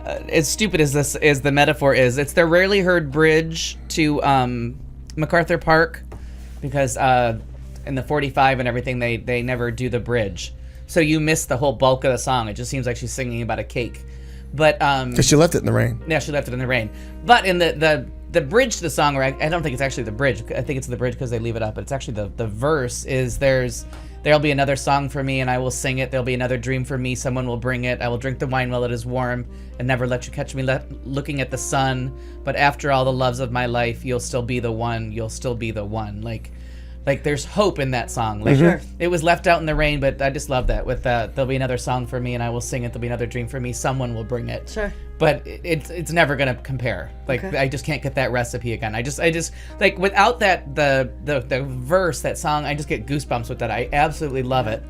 As stupid as this is, the metaphor is, it's the rarely heard bridge to MacArthur Park, because in the 45 and everything, they never do the bridge, so you miss the whole bulk of the song. It just seems like she's singing about a cake, but Because she left it in the rain. yeah, she left it in the rain. But in the bridge to the song, or I don't think it's actually the bridge. I think it's the bridge because they leave it up. But it's actually the verse is there'll be another song for me and I will sing it. There'll be another dream for me. Someone will bring it. I will drink the wine while it is warm and never let you catch me looking at the sun. But after all the loves of my life, you'll still be the one. You'll still be the one. Like there's hope in that song. Like it was left out in the rain, but I just love that. With there'll be another song for me and I will sing it. There'll be another dream for me. Someone will bring it. Sure. But it's never gonna compare. Like Okay. I just can't get that recipe again. I just like without that the verse, that song, I just get goosebumps with that. I absolutely love it,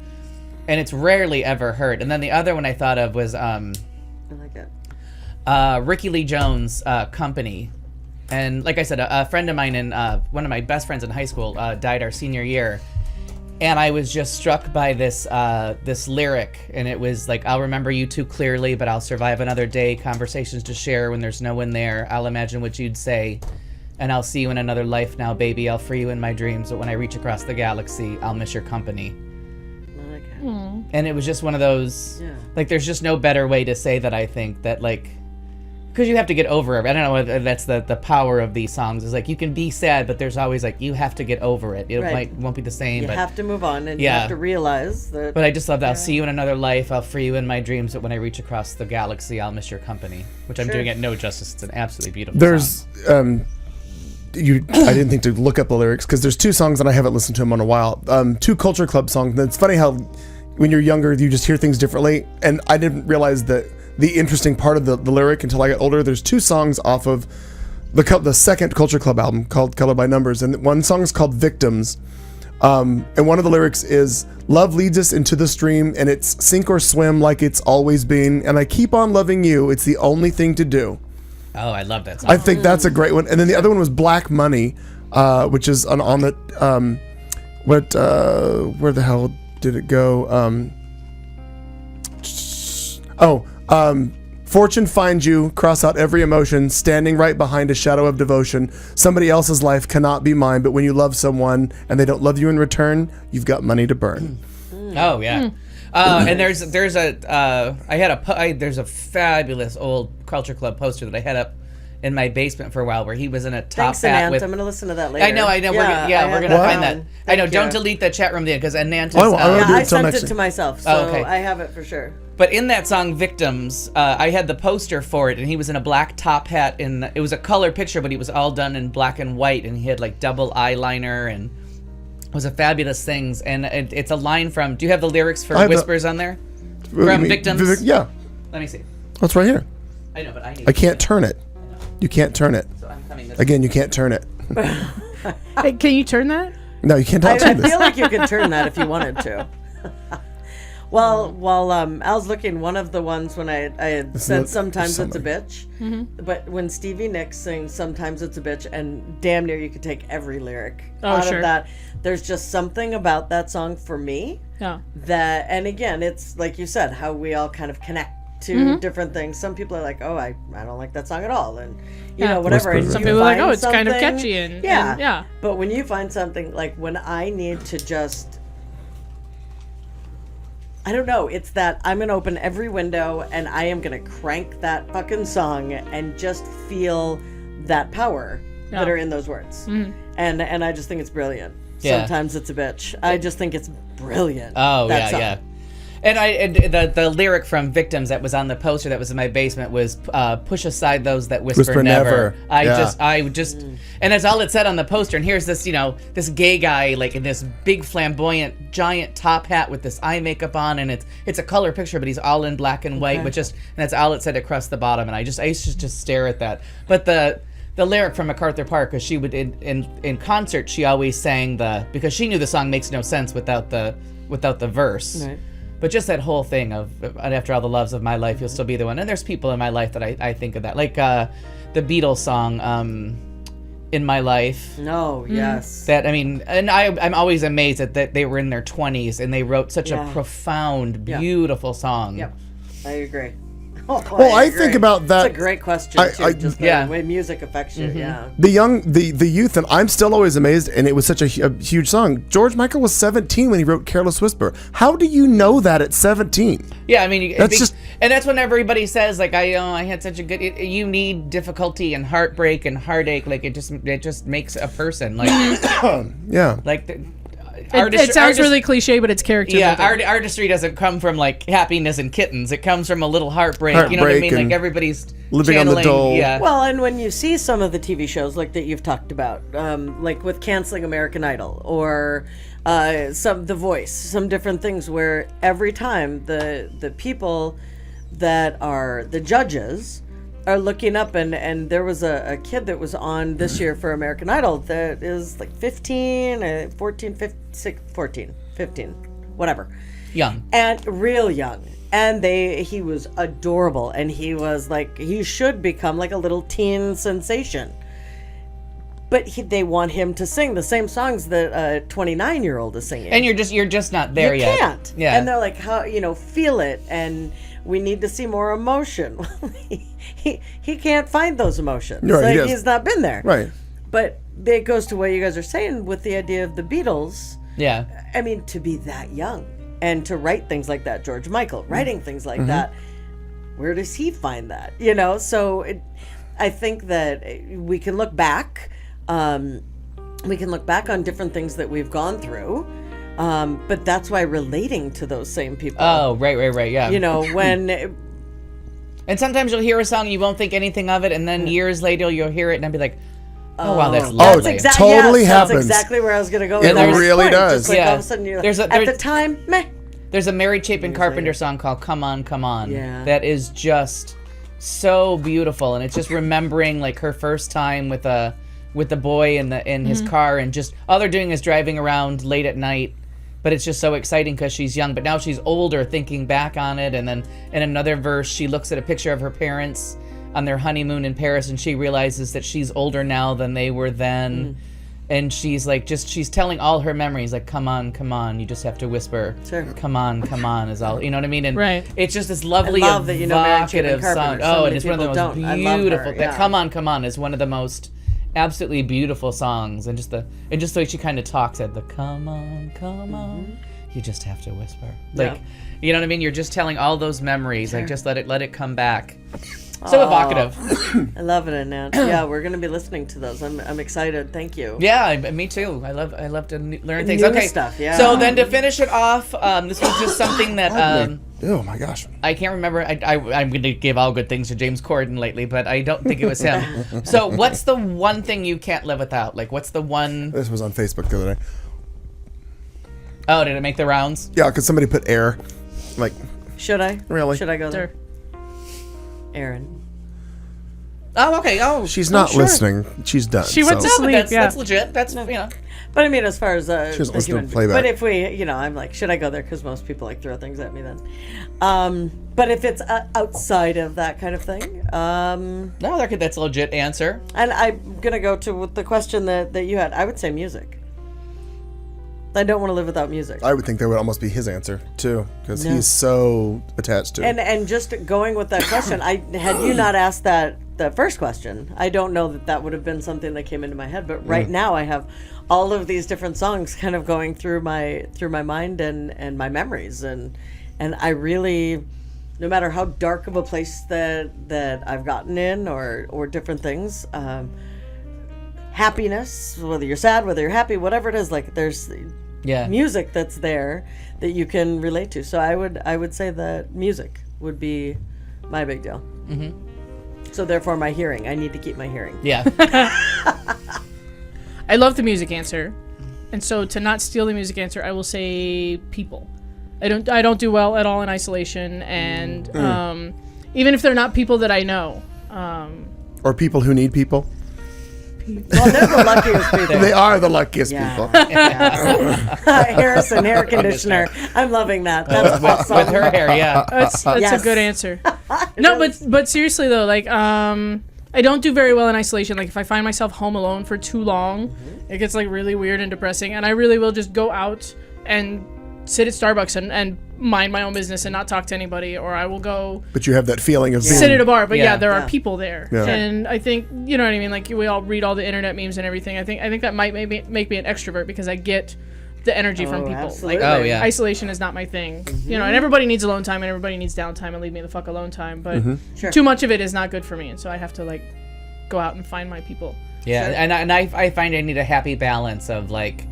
and it's rarely ever heard. And then the other one I thought of was I like it. Ricky Lee Jones' Company. And like I said, a friend of mine and one of my best friends in high school died our senior year. And I was just struck by this this lyric, and it was like, I'll remember you too clearly, but I'll survive another day, conversations to share when there's no one there. I'll imagine what you'd say, and I'll see you in another life now, baby. I'll free you in my dreams, but when I reach across the galaxy, I'll miss your company. And it was just one of those, like, there's just no better way to say that, I think, that, like, because you have to get over it. I don't know whether that's the power of these songs. Is like, you can be sad, but there's always, like, you have to get over it. It won't be the same. You but have to move on, and you have to realize that. But I just love that. I'll see you in another life. I'll free you in my dreams, but when I reach across the galaxy, I'll miss your company. Which I'm doing it no justice. It's an absolutely beautiful song. I didn't think to look up the lyrics because there's two songs that I haven't listened to them in a while. Two Culture Club songs. And it's funny how when you're younger, you just hear things differently. And I didn't realize that the interesting part of the lyric until I got older. There's two songs off of the second Culture Club album called Color by Numbers. And one song is called Victims. And one of the lyrics is, love leads us into the stream and it's sink or swim like it's always been. And I keep on loving you. It's the only thing to do. Oh, I love that song. I think that's a great one. And then the other one was Black Money, which is on the where the hell did it go? Fortune finds you, cross out every emotion, standing right behind a shadow of devotion. Somebody else's life cannot be mine, but when you love someone and they don't love you in return, you've got money to burn. Oh yeah. And there's a fabulous old Culture Club poster that I had up in my basement for a while, where he was in a top Thanks, hat Anant. with. I'm gonna listen to that later. I know. We're gonna find that. I know. Don't delete the chat room then, because Anant is. I sent it to myself, so okay. I have it for sure. But in that song, Victims, I had the poster for it, and he was in a black top hat. It was a color picture, but he was all done in black and white, and he had like double eyeliner, and it was a fabulous things. And it's a line from. Do you have the lyrics for Whispers on there? From Victims? Yeah. Let me see. That's right here. I know, but I can't turn it. You can't turn it. So I'm coming Again, you can't turn it. Hey, can you turn that? No, you can't turn I this. feel like you could turn that if you wanted to. Well, while I was looking, one of the ones when I had said sometimes it's a bitch, but when Stevie Nicks sings sometimes it's a bitch, and damn near you could take every lyric out of that. There's just something about that song for me that, and again, it's like you said, how we all kind of connect to different things. Some people are like, oh, I don't like that song at all, and you know, whatever. And some people are like, oh, it's kind of catchy, and yeah. But when you find something, like when I need to just, I don't know, it's that I'm gonna open every window and I am gonna crank that fucking song and just feel that power that are in those words. And I just think it's brilliant. Sometimes it's a bitch. I just think it's brilliant. Oh, that song. yeah. And the lyric from Victims that was on the poster that was in my basement was push aside those that whisper never. I just and that's all it said on the poster. And here's this, this gay guy like in this big flamboyant giant top hat with this eye makeup on, and it's a color picture, but he's all in black and white, and that's all it said across the bottom. And I used to just stare at that. But the lyric from MacArthur Park, because she would in concert she always sang because she knew the song makes no sense without the verse. Right. But just that whole thing of, and after all the loves of my life, you'll still be the one. And there's people in my life that I think of that. Like the Beatles song, In My Life. No, yes. That, I mean, and I'm always amazed that they were in their 20s and they wrote such a profound, beautiful song. Yep, I agree. I think about that. It's a great question, too. Just the way music affects you, The youth, and I'm still always amazed, and it was such a huge song. George Michael was 17 when he wrote Careless Whisper. How do you know that at 17? Yeah, I mean, and that's when everybody says, like, I had such a good, you need difficulty and heartbreak and heartache, like, it just makes a person, like, like, it sounds really cliche, but it's character. Yeah, artistry doesn't come from like happiness and kittens. It comes from a little heartbreak. You know what I mean? Like everybody's living on the dole. Yeah. Well, and when you see some of the TV shows like that you've talked about, like with canceling American Idol or The Voice, some different things where every time the people that are the judges are looking up, and there was a kid that was on this year for American Idol that is like 15, 14, 15, whatever. Young. And real young. And he was adorable, and he was like, he should become like a little teen sensation. But they want him to sing the same songs that a 29-year-old is singing. And you're just not there yet. You can't. Yeah. And they're like, how, feel it, and we need to see more emotion. he can't find those emotions. Right, like, he's not been there. Right. But it goes to what you guys are saying with the idea of the Beatles. Yeah. I mean, to be that young and to write things like that, George Michael writing things like that, where does he find that? So I think that we can look back. We can look back on different things that we've gone through, but that's why relating to those same people. Oh, right, yeah. When. And sometimes you'll hear a song and you won't think anything of it, and then years later you'll hear it and be like, oh wow, that's lovely. Totally happens. That's exactly where I was going to go. It with that. really Point. does. Just like all of a sudden you're like, at the time, meh. There's a Mary Chapin Carpenter song called Come On, Come On. Yeah. That is just so beautiful, and it's just remembering like her first time with the boy in his car, and just all they're doing is driving around late at night, but it's just so exciting because she's young, but now she's older, thinking back on it. And then in another verse she looks at a picture of her parents on their honeymoon in Paris, and she realizes that she's older now than they were then. And she's like, she's telling all her memories, like, come on, you just have to whisper. Sure. Come on is all, you know what I mean? And Right. it's just this lovely, I love that Mary Chapin evocative song. Carpenter. So And it's one of the most people don't. I love her, beautiful. yeah. That Come On is one of the most absolutely beautiful songs. And just the way she kind of talks at the come on, you just have to whisper. Like, you know what I mean? You're just telling all those memories. Like, just let it come back. So evocative. I love it, Annette. Yeah, we're going to be listening to those. I'm excited. Thank you. Yeah, me too. I love to learn things. New Okay, stuff, yeah. So then to finish it off, this was just something that Oh my gosh. I can't remember. I'm going to give all good things to James Corden lately, but I don't think it was him. So what's the one thing you can't live without? Like, what's the one? This was on Facebook the other day. Oh, did it make the rounds? Yeah, because somebody put air. Like, Should I? Really? Should I go there? Sure. Aaron. Oh, okay. Oh, she's not sure. listening. She's done. She went to No, but sleep. that's legit. That's But I mean, as far as She doesn't the listen to human playback. but if we, I'm like, should I go there? Because most people like throw things at me then. But if it's outside of that kind of thing, No, that's a legit answer. and I'm gonna go to with the question that you had. I would say music. I don't want to live without music. I would think that would almost be his answer too, because No. he's so attached to it. And just going with that question, had you not asked the first question, I don't know that would have been something that came into my head. But right now, I have all of these different songs kind of going through my mind and my memories, and I really, no matter how dark of a place that I've gotten in or different things, happiness, whether you're sad, whether you're happy, whatever it is, like there's music that's there that you can relate to. So I would say that music would be my big deal. Mm-hmm. So therefore, my hearing. I need to keep my hearing. Yeah. I love the music answer, and so to not steal the music answer, I will say people. I don't do well at all in isolation, and even if they're not people that I know. Or people who need people. Well, they're the luckiest people. They are the luckiest Yeah. people. Harrison, hair conditioner. I'm loving that. That's awesome. With her hair, yeah. That's Yes. a good answer. No, but seriously though, like I don't do very well in isolation. Like if I find myself home alone for too long, it gets like really weird and depressing, and I really will just go out and sit at Starbucks and mind my own business and not talk to anybody, or I will go But you have that feeling of being. sit at a bar. But yeah, there Yeah. are people there, Yeah. and I think you know what I mean. Like we all read all the internet memes and everything. I think that might make me an extrovert because I get the energy from people. Absolutely. Like, Oh, yeah. isolation is not my thing. You know, and everybody needs alone time and everybody needs downtime and leave me the fuck alone time. But Sure. too much of it is not good for me, and so I have to like go out and find my people. Yeah, Sure. and I find I need a happy balance of like,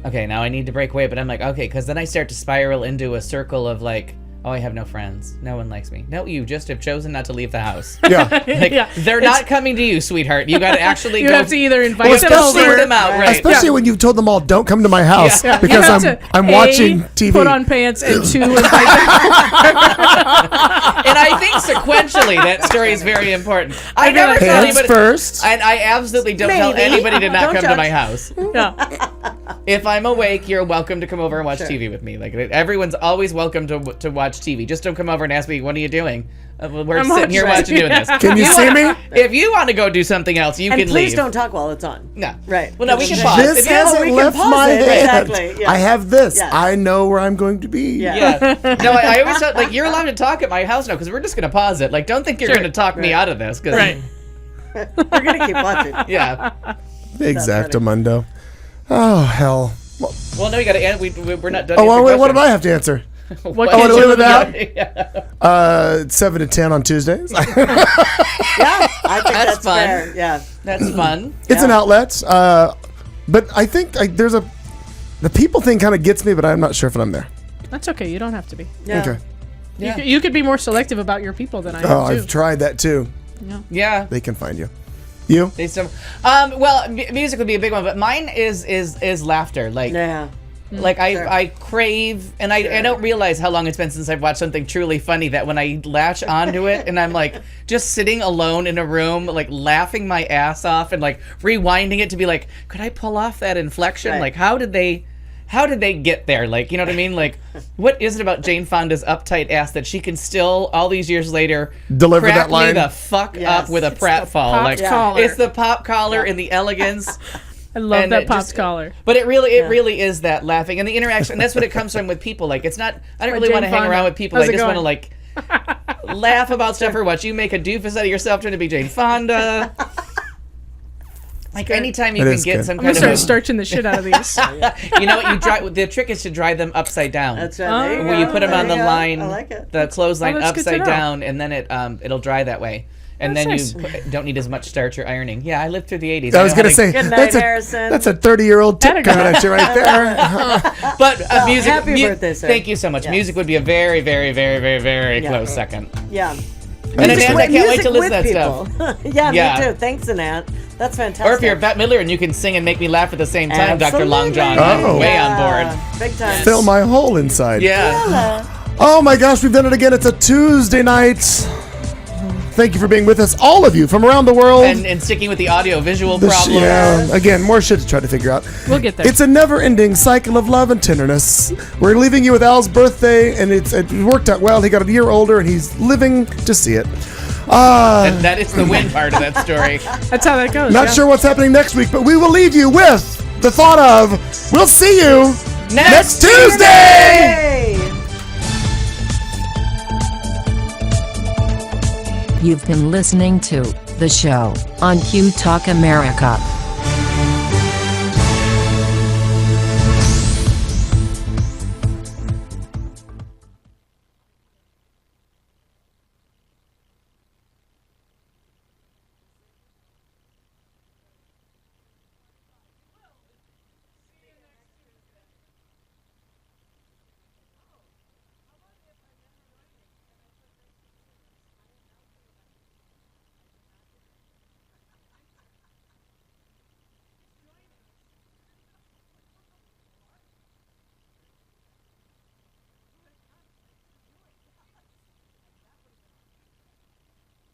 okay, now I need to break away, but I'm like, okay, because then I start to spiral into a circle of like, Oh, I have no friends. No one likes me. No, you just have chosen not to leave the house. Yeah. Like, Yeah. they're not coming to you, sweetheart. You got to actually You go have to either invite Well, them especially- over. sort them out, right? Especially when you've told them all, don't come to my house Yeah. because You have to, I'm A, watching TV. Put on pants, and 2, invite them. And I think sequentially that story is very important. I never tell Pants anybody. first. And I absolutely don't tell Maybe. anybody to not Don't come to judge. my house. Yeah. If I'm awake, you're welcome to come over and watch TV with me. Like everyone's always welcome to watch TV. Just don't come over and ask me, "What are you doing?" Well, we're I'm sitting here watching. watching doing this. Can you see me? If you want to go do something else, you And can please leave. don't talk while it's on. No. Right. Well, no, we can This pause. This If you- hasn't we can left pause my it. hand. Exactly, yeah. I have this. Yeah. I know where I'm going to be. Yeah. Yeah. No, I always thought, like, you're allowed to talk at my house now because we're just going to pause it. Like, don't think you're Sure. going to talk me out of this. 'Cause, Right. We're gonna keep watching. Yeah. Exactamundo. Oh, hell. Well, no, you got to end. We're not done. Oh, well, answering what did I questions. have to answer? What I can want to you live do? with that. Yeah. 7 to 10 on Tuesdays. Yeah, I think That's that's fun. fair. Yeah. That's fun. It's an outlet. But I think there's the people thing kind of gets me, but I'm not sure if I'm there. That's okay. You don't have to be. Yeah. Okay. Yeah. You could be more selective about your people than I Oh, am too. I've tried that too. Yeah. They can find you. You? They still, well, music would be a big one, but mine is laughter. Like, Yeah. like Sure. I crave, and I don't realize how long it's been since I've watched something truly funny that when I latch onto it and I'm like just sitting alone in a room, like laughing my ass off and like rewinding it to be like, could I pull off that inflection? Right. Like, how did they get there? Like, you know what I mean? Like, what is it about Jane Fonda's uptight ass that she can still, all these years later, Deliver crack that line? me the fuck Yes. up with a It's pratfall? pop Like, collar. it's the pop collar and the elegance. I love And that it popped just- collar. But it really is that laughing and the interaction. And that's what it comes from with people. Like, it's not, I don't really Jane want to hang Fonda. around with people. How's I it just want to going? like laugh about stuff or watch you make a doofus out of yourself trying to be Jane Fonda. Like anytime you That can is get good. some I'm gonna kind start of, starching the shit out of these. you know what the trick is to dry them upside down. That's right. There Where you go. put them There on the you go. line, I like it. the clothesline Oh, that's good to upside know. down, and then it'll dry that way. And That's then nice. you don't need as much starch or ironing. Yeah, I lived through the 80s. I was know going how to say, Good night, that's Harrison. a 30-year-old tip Atta coming girl. at you right there. But music. happy birthday, sir. Thank you so much. Yes. Music would be a very, very, very, very, very Yeah. close second. Yeah. And Anand, I can't wait to listen Music to that with stuff. people. yeah, Yeah. me too. Thanks, Anand. That's fantastic. Or if you're Bette Midler and you can sing and make me laugh at the same time, Dr. Long Absolutely. John, Oh. I'm way Yeah. on board. Big time. Fill my hole inside. Yeah. Oh my gosh, we've done it again. It's a Tuesday night. Thank you for being with us, all of you from around the world. And sticking with the audio visual This- problem. yeah, again, more shit to try to figure out. We'll get there. It's a never-ending cycle of love and tenderness. We're leaving you with Al's birthday, and it worked out well. He got a year older, and he's living to see it. And that is the win part of that story. That's how that goes. Not yeah. sure what's happening next week, but we will leave you with the thought of, we'll see you next Tuesday! Hey! You've been listening to The Show on Q Talk America.